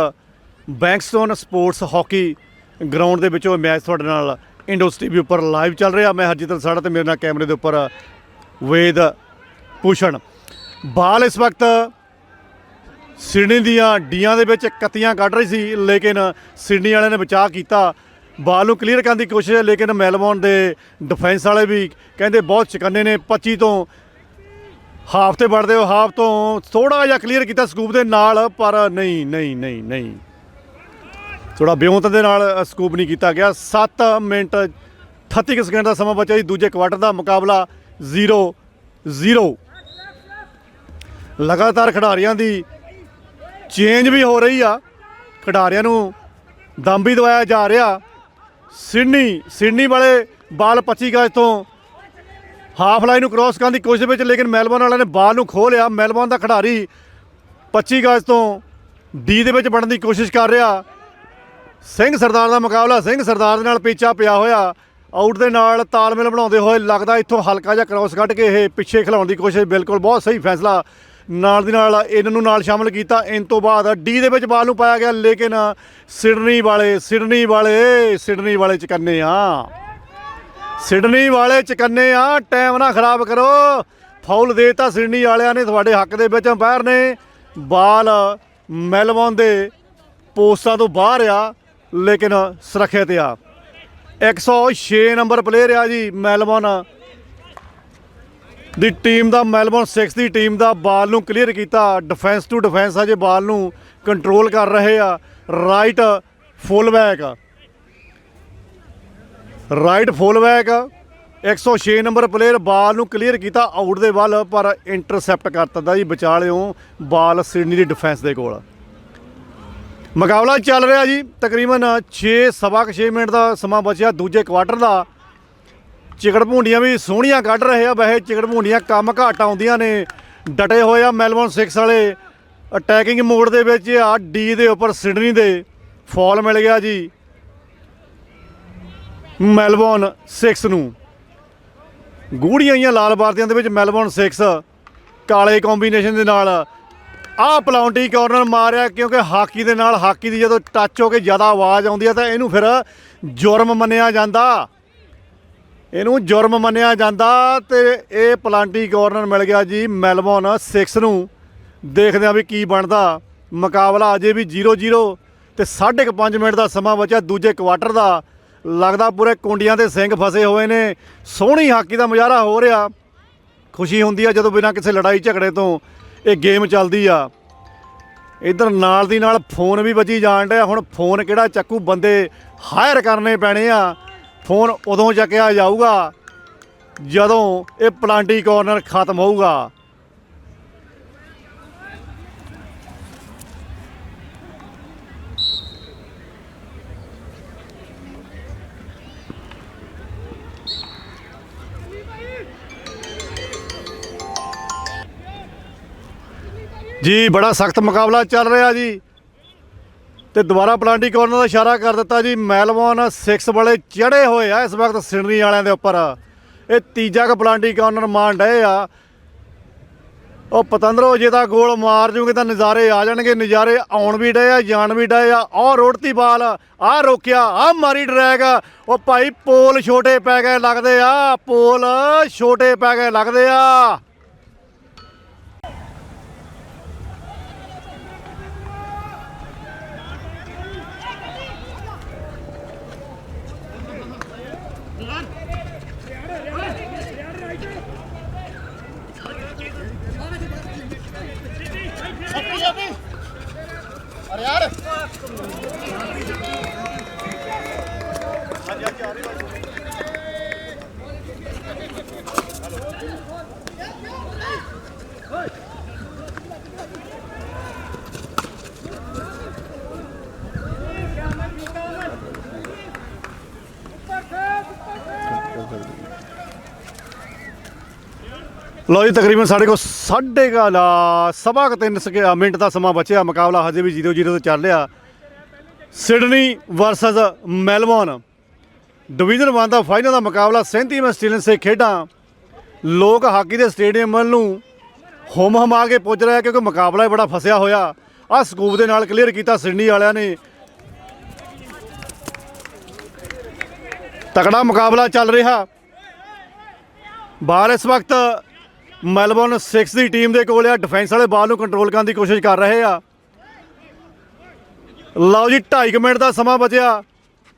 Bankstown sports hockey ground ਦੇ ਵਿੱਚੋਂ ਮੈਚ ਤੁਹਾਡੇ ਨਾਲ ਇੰਡੋਸ ਟੀਵੀ ਉੱਪਰ ਲਾਈਵ ਚੱਲ ਰਿਹਾ। ਮੈਂ ਹਰਜੀਤ ਸਾੜਾ ਤੇ ਮੇਰੇ ਨਾਲ ਕੈਮਰੇ ਦੇ ਉੱਪਰ ਵੇਦ ਭੂਸ਼ਣ। ਬਾਲ ਇਸ ਵਕਤ ਸਿਡਨੀ ਦੀਆਂ ਡੀਆਂ ਦੇ ਵਿੱਚ ਕੱਤੀਆਂ ਕੱਢ ਰਹੀ ਸੀ, ਲੇਕਿਨ ਸਿਡਨੀ ਵਾਲਿਆਂ ਨੇ ਬਚਾਅ ਕੀਤਾ। ਬਾਲ ਨੂੰ ਕਲੀਅਰ ਕਰਨ ਦੀ ਕੋਸ਼ਿਸ਼, ਲੇਕਿਨ ਮੈਲਬੌਰਨ ਦੇ ਡਿਫੈਂਸ ਵਾਲੇ ਵੀ ਕਹਿੰਦੇ ਬਹੁਤ ਚਕੰਨੇ ਨੇ। 25 ਤੋਂ ਹਾਫ ਤੇ ਵੜਦੇ ਹੋ, ਹਾਫ ਤੋਂ ਥੋੜ੍ਹਾ ਜਿਹਾ ਕਲੀਅਰ ਕੀਤਾ ਸਕੂਪ ਦੇ ਨਾਲ, ਪਰ ਨਹੀਂ ਥੋੜ੍ਹਾ ਬਿਉਂਤ ਦੇ ਨਾਲ ਸਕੂਪ ਨਹੀਂ ਕੀਤਾ ਗਿਆ। 7 ਮਿੰਟ 38 ਸਕਿੰਟ ਦਾ ਸਮਾਂ ਬਚਿਆ ਜੀ ਦੂਜੇ ਕੁਆਟਰ ਦਾ। ਮੁਕਾਬਲਾ 0-0। ਲਗਾਤਾਰ ਖਿਡਾਰੀਆਂ ਦੀ ਚੇਂਜ ਵੀ ਹੋ ਰਹੀ ਆ, ਖਿਡਾਰੀਆਂ ਨੂੰ ਦਮ ਵੀ ਦਵਾਇਆ ਜਾ ਰਿਹਾ। ਸਿਡਨੀ ਵਾਲੇ ਬਾਲ 25 ਗਜ ਤੋਂ ਹਾਫ ਲਾਈਨ ਨੂੰ ਕ੍ਰੋਸ ਕਰਨ ਦੀ ਕੋਸ਼ਿਸ਼ ਵਿੱਚ, ਲੇਕਿਨ ਮੈਲਬੌਰਨ ਵਾਲਿਆਂ ਨੇ ਬਾਲ ਨੂੰ ਖੋਹ ਲਿਆ। ਮੈਲਬੌਰਨ ਦਾ ਖਿਡਾਰੀ 25 ਗਜ ਤੋਂ ਡੀ ਦੇ ਵਿੱਚ ਵੜਨ ਦੀ ਕੋਸ਼ਿਸ਼ ਕਰ ਰਿਹਾ। ਸਿੰਘ ਸਰਦਾਰ ਦਾ ਮੁਕਾਬਲਾ, ਸਿੰਘ ਸਰਦਾਰ ਦੇ ਨਾਲ ਪੀਚਾ ਪਿਆ ਹੋਇਆ। ਆਊਟ ਦੇ ਨਾਲ ਤਾਲਮੇਲ ਬਣਾਉਂਦੇ ਹੋਏ ਲੱਗਦਾ ਇੱਥੋਂ ਹਲਕਾ ਜਿਹਾ ਕ੍ਰੋਸ ਕੱਢ ਕੇ ਇਹ ਪਿੱਛੇ ਖਿਲਾਉਣ ਦੀ ਕੋਸ਼ਿਸ਼। ਬਿਲਕੁਲ ਬਹੁਤ ਸਹੀ ਫੈਸਲਾ। ਨਾਲ ਦੀ ਨਾਲ ਇਹਨਾਂ ਨੂੰ ਨਾਲ ਸ਼ਾਮਲ ਕੀਤਾ। ਇਨ ਤੋਂ ਬਾਅਦ ਡੀ ਦੇ ਵਿੱਚ ਬਾਲ ਨੂੰ ਪਾਇਆ ਗਿਆ, ਲੇਕਿਨ ਸਿਡਨੀ ਵਾਲੇ ਚਕੰਨੇ ਆ। ਸਿਡਨੀ ਵਾਲੇ ਚਕੰਨੇ ਆ, ਟਾਈਮ ਨਾ ਖਰਾਬ ਕਰੋ। ਫਾਉਲ ਦੇਤਾ ਸਿਡਨੀ ਵਾਲਿਆਂ ਨੇ ਤੁਹਾਡੇ ਹੱਕ ਦੇ ਵਿੱਚ। ਅੰਪਾਇਰ ਨੇ ਬਾਲ ਮੈਲਬੌਰਨ ਦੇ ਪੋਸਟਾਂ ਤੋਂ ਬਾਹਰ ਆ, ਲੇਕਿਨ ਸੁਰੱਖਿਅਤ ਆ। 106 ਨੰਬਰ ਪਲੇਅਰ ਆ ਜੀ ਮੈਲਬੌਰਨ ਦੀ ਟੀਮ ਦਾ, ਮੈਲਬੌਰਨ 6 ਦੀ ਟੀਮ ਦਾ। ਬਾਲ ਨੂੰ ਕਲੀਅਰ ਕੀਤਾ। ਡਿਫੈਂਸ ਟੂ ਡਿਫੈਂਸ ਆ ਜੇ ਬਾਲ ਨੂੰ ਕੰਟਰੋਲ ਕਰ ਰਹੇ ਆ। ਰਾਈਟ ਫੁੱਲਬੈਕ 106 ਨੰਬਰ ਪਲੇਅਰ ਬਾਲ ਨੂੰ ਕਲੀਅਰ ਕੀਤਾ ਆਊਟ ਦੇ ਵੱਲ, ਪਰ ਇੰਟਰਸੈਪਟ ਕਰ ਦਿੱਤਾ ਜੀ ਵਿਚਾਲਿਓਂ ਬਾਲ ਸਿਡਨੀ ਦੀ ਡਿਫੈਂਸ ਦੇ ਕੋਲ। ਮੁਕਾਬਲਾ ਚੱਲ ਰਿਹਾ ਜੀ ਤਕਰੀਬਨ 6 ਮਿੰਟ ਦਾ ਸਮਾਂ ਬਚਿਆ ਦੂਜੇ ਕੁਆਟਰ ਦਾ। ਚਿਕੜ ਭੂੰਡੀਆਂ ਵੀ ਸੋਹਣੀਆਂ ਕੱਢ ਰਹੇ ਆ। ਵੈਸੇ ਚਿਕੜ ਭੂੰਡੀਆਂ ਕੰਮ ਘੱਟ ਆਉਂਦੀਆਂ ਨੇ। ਡਟੇ ਹੋਏ ਆ ਮੈਲਬੌਰਨ 6 ਵਾਲੇ, ਅਟੈਕਿੰਗ ਮੋਡ ਦੇ ਵਿੱਚ ਆ। ਡੀ ਦੇ ਉੱਪਰ ਸਿਡਨੀ ਦੇ ਫਾਲ ਮਿਲ ਗਿਆ ਜੀ ਮੈਲਬੌਰਨ 6 ਨੂੰ। ਗੂੜੀਆਂ ਹੋਈਆਂ ਲਾਲ ਵਰਦੀਆਂ ਦੇ ਵਿੱਚ ਮੈਲਬੌਰਨ 6 ਕਾਲੇ ਕੰਬੀਨੇਸ਼ਨ ਦੇ ਨਾਲ। ਆਹ ਪਲਾਉਂਟੀ ਕਾਰਨਰ ਮਾਰਿਆ, ਕਿਉਂਕਿ ਹਾਕੀ ਦੇ ਨਾਲ ਹਾਕੀ ਦੀ ਜਦੋਂ ਟੱਚ ਹੋ ਕੇ ਜ਼ਿਆਦਾ ਆਵਾਜ਼ ਆਉਂਦੀ ਹੈ ਤਾਂ ਇਹਨੂੰ ਫਿਰ ਜੁਰਮ ਮੰਨਿਆ ਜਾਂਦਾ। ਤੇ ਇਹ ਪਲਾਂਟੀ ਕਾਰਨਰ ਮਿਲ ਗਿਆ ਜੀ ਮੈਲਬੌਰਨ 6 ਨੂੰ। ਦੇਖਦੇ ਆ ਵੀ ਕੀ ਬਣਦਾ। ਮੁਕਾਬਲਾ ਅਜੇ ਵੀ 0-0 ਤੇ 5.5 ਮਿੰਟ ਦਾ ਸਮਾਂ ਬਚਿਆ ਦੂਜੇ ਕੁਆਟਰ ਦਾ। ਲੱਗਦਾ ਪੂਰੇ ਕੁੰਡੀਆਂ ਦੇ ਸਿੰਘ ਫਸੇ ਹੋਏ ਨੇ। ਸੋਹਣੀ ਹਾਕੀ ਦਾ ਮੁਜ਼ਾਹਰਾ ਹੋ ਰਿਹਾ। ਖੁਸ਼ੀ ਹੁੰਦੀ ਆ ਜਦੋਂ ਬਿਨਾਂ ਕਿਸੇ ਲੜਾਈ ਝਗੜੇ ਤੋਂ ਇਹ ਗੇਮ ਚੱਲਦੀ ਆ। ਇੱਧਰ ਨਾਲ ਦੀ ਨਾਲ ਫੋਨ ਵੀ ਵੱਜੀ ਜਾਣ ਡਿਆ। ਹੁਣ ਫੋਨ ਕਿਹੜਾ ਚੱਕੂ, ਬੰਦੇ ਹਾਇਰ ਕਰਨੇ ਪੈਣੇ ਆ। ਫੋਨ ਉਦੋਂ ਚੱਕਿਆ ਜਾਊਗਾ ਜਦੋਂ ਇਹ ਪਲਾਂਟੀ ਕਾਰਨਰ ਖਤਮ ਹੋਊਗਾ। ਜੀ ਬੜਾ ਸਖਤ ਮੁਕਾਬਲਾ ਚੱਲ ਰਿਹਾ ਜੀ ਤੇ ਦੁਬਾਰਾ ਪਲਾਂਟੀ ਕਾਰਨਰ ਦਾ ਇਸ਼ਾਰਾ ਕਰ ਦਿੱਤਾ ਜੀ। ਮੈਲਬੌਰਨ 6 ਵਾਲੇ ਚੜ੍ਹੇ ਹੋਏ ਆ ਇਸ ਵਕਤ ਸਿਡਨੀ ਵਾਲਿਆਂ ਦੇ ਉੱਪਰ। ਇਹ ਤੀਜਾ ਕ ਪਲਾਂਟੀ ਕਾਰਨਰ ਮਾਰਨ ਡਏ ਆ। ਉਹ ਪਤੰਦਰੋ ਜੇ ਤਾਂ ਗੋਲ ਮਾਰ ਜੂਗੇ ਤਾਂ ਨਜ਼ਾਰੇ ਆ ਜਾਣਗੇ। ਨਜ਼ਾਰੇ ਆਉਣ ਵੀ ਡਏ ਆ, ਜਾਣ ਵੀ ਡਏ ਆ। ਆਹ ਰੋੜਤੀ ਬਾਲ, ਆਹ ਰੋਕਿਆ, ਆਹ ਮਾਰੀ ਡਰੈਗ। ਉਹ ਭਾਈ ਪੋਲ ਛੋਟੇ ਪੈ ਗਏ ਲੱਗਦੇ ਆ, ਪੋਲ ਛੋਟੇ ਪੈ ਗਏ ਲੱਗਦੇ ਆ। अरे यार ਲਓ ਜੀ ਤਕਰੀਬਨ ਸਾਡੇ ਕੋਲ ਸਵਾ ਕੁ 3 ਮਿੰਟ ਦਾ ਸਮਾਂ ਬਚਿਆ। ਮੁਕਾਬਲਾ ਹਜੇ ਵੀ 0-0 ਤੇ ਚੱਲ ਰਿਹਾ। ਸਿਡਨੀ ਵਰਸਸ ਮੈਲਬੌਰਨ ਡਿਵੀਜ਼ਨ 1 ਦਾ ਫਾਈਨਲ ਦਾ ਮੁਕਾਬਲਾ 37ਵਾਂ ਆਸਟ੍ਰੇਲੀਅਨ ਸੇ ਖੇਡਾਂ ਲੋਕ ਹਾਕੀ ਦੇ ਸਟੇਡੀਅਮ ਵੱਲ ਨੂੰ ਹੁਮ-ਹੁਮਾ ਕੇ ਪੁੱਜ ਰਿਹਾ ਕਿਉਂਕਿ ਮੁਕਾਬਲਾ ਹੀ ਬੜਾ ਫਸਿਆ ਹੋਇਆ। ਆਹ ਸਕੂਪ ਦੇ ਨਾਲ ਕਲੀਅਰ ਕੀਤਾ ਸਿਡਨੀ ਵਾਲਿਆਂ ਨੇ। ਤਕੜਾ ਮੁਕਾਬਲਾ ਚੱਲ ਰਿਹਾ। ਬਾਲ ਇਸ ਵਕਤ ਮੈਲਬੌਰਨ 6 ਦੀ ਟੀਮ ਦੇ ਕੋਲ ਆ। ਡਿਫੈਂਸ ਵਾਲੇ ਬਾਲ ਨੂੰ ਕੰਟਰੋਲ ਕਰਨ ਦੀ ਕੋਸ਼ਿਸ਼ ਕਰ ਰਹੇ ਆ। ਲਓ ਜੀ 2.5 ਮਿੰਟ ਦਾ ਸਮਾਂ ਬਚਿਆ।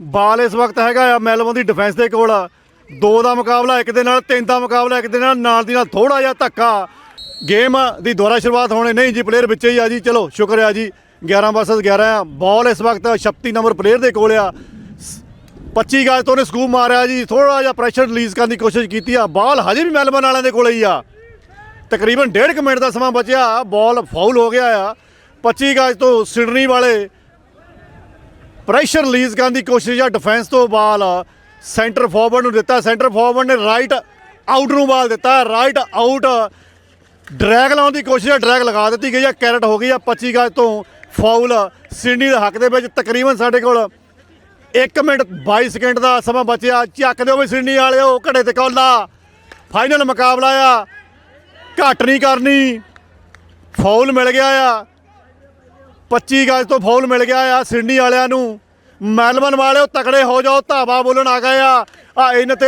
ਬਾਲ ਇਸ ਵਕਤ ਹੈਗਾ ਆ ਮੈਲਬੌਰਨ ਦੀ ਡਿਫੈਂਸ ਦੇ ਕੋਲ। 2 ਦਾ ਮੁਕਾਬਲਾ 1 ਦੇ ਨਾਲ, 3 ਦਾ ਮੁਕਾਬਲਾ 1 ਦੇ ਨਾਲ ਦੀ ਨਾਲ ਥੋੜਾ ਜਿਹਾ ਧੱਕਾ। ਗੇਮ ਦੀ ਦੁਬਾਰਾ ਸ਼ੁਰੂਆਤ ਹੋਣੀ ਨਹੀਂ ਜੀ, ਪਲੇਅਰ ਵਿੱਚ ਹੀ ਆ ਜੀ। ਚਲੋ ਸ਼ੁਕਰ ਆ ਜੀ, 11 ਵਰਸਸ 11 ਆ। ਬਾਲ ਇਸ ਵਕਤ 36 ਨੰਬਰ ਪਲੇਅਰ ਦੇ ਕੋਲ ਆ। 25 ਗਜ ਤੋਂ ਉਹਨੇ ਸਕੂਪ ਮਾਰਿਆ ਜੀ। ਥੋੜਾ ਜਿਹਾ ਪ੍ਰੈਸ਼ਰ ਰਿਲੀਜ਼ ਕਰਨ ਦੀ ਕੋਸ਼ਿਸ਼ ਕੀਤੀ ਆ। ਬਾਲ ਹਜੇ ਵੀ ਮੈਲਬੌਰਨ ਵਾਲਿਆਂ ਦੇ ਕੋਲ ਹੀ ਆ। ਤਕਰੀਬਨ 1.5 ਮਿੰਟ ਦਾ ਸਮਾਂ ਬਚਿਆ। ਬਾਲ ਫਾਉਲ ਹੋ ਗਿਆ ਆ। 25 ਗਜ ਤੋਂ ਸਿਡਨੀ ਵਾਲੇ ਪ੍ਰੈਸ਼ਰ ਰਿਲੀਜ਼ ਕਰਨ ਦੀ ਕੋਸ਼ਿਸ਼ ਆ। ਡਿਫੈਂਸ ਤੋਂ ਬਾਲ ਸੈਂਟਰ ਫਾਰਵਰਡ ਨੂੰ ਦਿੱਤਾ। ਸੈਂਟਰ ਫਾਰਵਰਡ ਨੇ ਰਾਈਟ ਆਊਟ ਨੂੰ ਬਾਲ ਦਿੱਤਾ। ਰਾਈਟ ਆਊਟ ਡਰੈਗ ਲਾਉਣ ਦੀ ਕੋਸ਼ਿਸ਼ ਆ। ਡਰੈਗ ਲਗਾ ਦਿੱਤੀ ਗਈ ਆ। ਕੈਰਟ ਹੋ ਗਈ ਆ। 25 ਗਜ ਤੋਂ ਫਾਉਲ ਸਿਡਨੀ ਦੇ ਹੱਕ ਦੇ ਵਿੱਚ। ਤਕਰੀਬਨ ਸਾਡੇ ਕੋਲ 1 ਮਿੰਟ 22 ਸਕਿੰਟ ਦਾ ਸਮਾਂ ਬਚਿਆ। ਚੱਕ ਦਿਓ ਵੀ ਸਿਡਨੀ ਵਾਲਿਓ, ਘੜੇ ਤੇ ਕੌਲਾ। ਫਾਈਨਲ ਮੁਕਾਬਲਾ ਆ, ਘੱਟ ਨਹੀਂ ਕਰਨੀ। ਫਾਉਲ ਮਿਲ ਗਿਆ ਆ। 25 ਗਜ ਤੋਂ ਫਾਉਲ ਮਿਲ ਗਿਆ ਆ ਸਿਡਨੀ ਵਾਲਿਆਂ ਨੂੰ। ਮੈਲਬੌਰਨ ਵਾਲਿਓ ਤਕੜੇ ਹੋ ਜਾਓ, ਧਾਵਾ ਬੋਲਣ ਆ ਗਏ ਆ। ਇਹਨਾਂ ਤੇ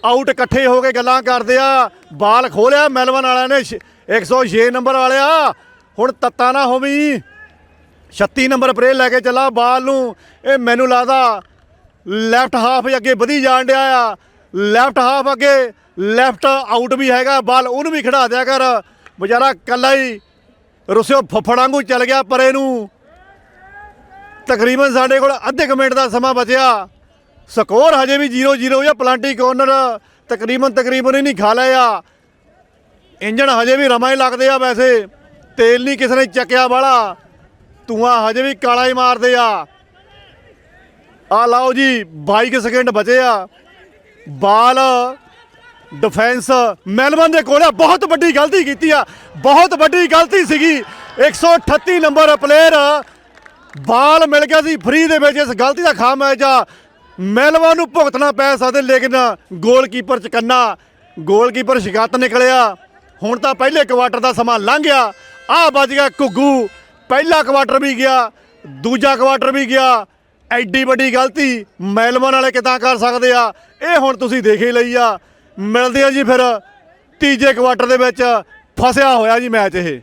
ਆਊਟ ਇਕੱਠੇ ਹੋ ਕੇ ਗੱਲਾਂ ਕਰਦੇ ਆ। ਬਾਲ ਖੋਲਿਆ ਮੈਲਬੌਰਨ ਵਾਲਿਆਂ ਨੇ। 106 ਨੰਬਰ ਵਾਲਿਆ ਹੁਣ ਤੱਤਾ ਨਾ ਹੋਵੀਂ। 36 ਨੰਬਰ ਪਲੇਅਰ ਲੈ ਕੇ ਚੱਲਾ ਬਾਲ ਨੂੰ। ਇਹ ਮੈਨੂੰ ਲੱਗਦਾ ਲੈਫਟ ਹਾਫ ਅੱਗੇ ਵਧੀ ਜਾਣ ਡਿਆ ਆ। ਲੈਫਟ ਹਾਫ ਅੱਗੇ ਲੈਫਟ ਆਊਟ ਵੀ ਹੈਗਾ। ਬਾਲ ਉਹਨੂੰ ਵੀ ਖਿਡਾ ਦਿਆ ਕਰ। ਵਿਚਾਰਾ ਕੱਲਾ ਹੀ ਰੁਸਿਓ ਫੱਫੜ ਵਾਂਗੂ ਚੱਲ ਗਿਆ ਪਰੇ ਨੂੰ। ਤਕਰੀਬਨ ਸਾਡੇ ਕੋਲ ਅੱਧੇ ਕੁ ਮਿੰਟ ਦਾ ਸਮਾਂ ਬਚਿਆ। ਸਕੋਰ ਹਜੇ ਵੀ 0-0 ਜਾਂ ਪਲਾਂਟੀ ਕੋਰਨਰ ਤਕਰੀਬਨ ਹੀ ਨਹੀਂ ਖਾ ਲਿਆ। ਇੰਜਣ ਹਜੇ ਵੀ ਰਮਾ ਹੀ ਲੱਗਦੇ ਆ। ਵੈਸੇ ਤੇਲ ਨਹੀਂ ਕਿਸੇ ਨੇ ਚੱਕਿਆ ਵਾਲਾ, ਧੂਆਂ ਹਜੇ ਵੀ ਕਾਲਾ ਹੀ ਮਾਰਦੇ ਆ। ਆ ਲਓ ਜੀ 22 ਸਕਿੰਟ ਬਚੇ ਆ। ਬਾਲ ਡਿਫੈਂਸ ਮੈਲਬੌਰਨ ਦੇ ਕੋਲ ਆ। ਬਹੁਤ ਵੱਡੀ ਗਲਤੀ ਕੀਤੀ ਆ। ਬਹੁਤ ਵੱਡੀ ਗਲਤੀ ਸੀਗੀ। 138 ਨੰਬਰ ਪਲੇਅਰ ਬਾਲ ਮਿਲ ਗਿਆ ਸੀ ਫਰੀ ਦੇ ਵਿੱਚ। ਇਸ ਗਲਤੀ ਦਾ ਖਾਮਿਆਜ਼ਾ ਮੈਲਬੌਰਨ ਨੂੰ ਭੁਗਤਣਾ ਪੈ ਸਕਦੇ, ਲੇਕਿਨ ਗੋਲਕੀਪਰ ਚਕੰਨਾ, ਗੋਲਕੀਪਰ ਸ਼ਿਕਾਇਤ ਨਿਕਲਿਆ। ਹੁਣ ਤਾਂ ਪਹਿਲੇ ਕੁਆਟਰ ਦਾ ਸਮਾਂ ਲੰਘ ਗਿਆ। ਆਹ ਵੱਜ ਗਿਆ ਘੁੱਗੂ। ਪਹਿਲਾ ਕੁਆਟਰ ਵੀ ਗਿਆ, ਦੂਜਾ ਕੁਆਟਰ ਵੀ ਗਿਆ। ਐਡੀ ਵੱਡੀ ਗਲਤੀ ਮੈਲਬੌਰਨ ਵਾਲੇ ਕਿੱਦਾਂ ਕਰ ਸਕਦੇ ਆ? ਇਹ ਹੁਣ ਤੁਸੀਂ ਦੇਖ ਹੀ ਲਈ ਆ। ਮਿਲਦੇ ਆ ਜੀ ਫਿਰ ਤੀਜੇ ਕੁਆਟਰ ਦੇ ਵਿੱਚ। ਫਸਿਆ ਹੋਇਆ ਜੀ ਮੈਚ ਇਹ।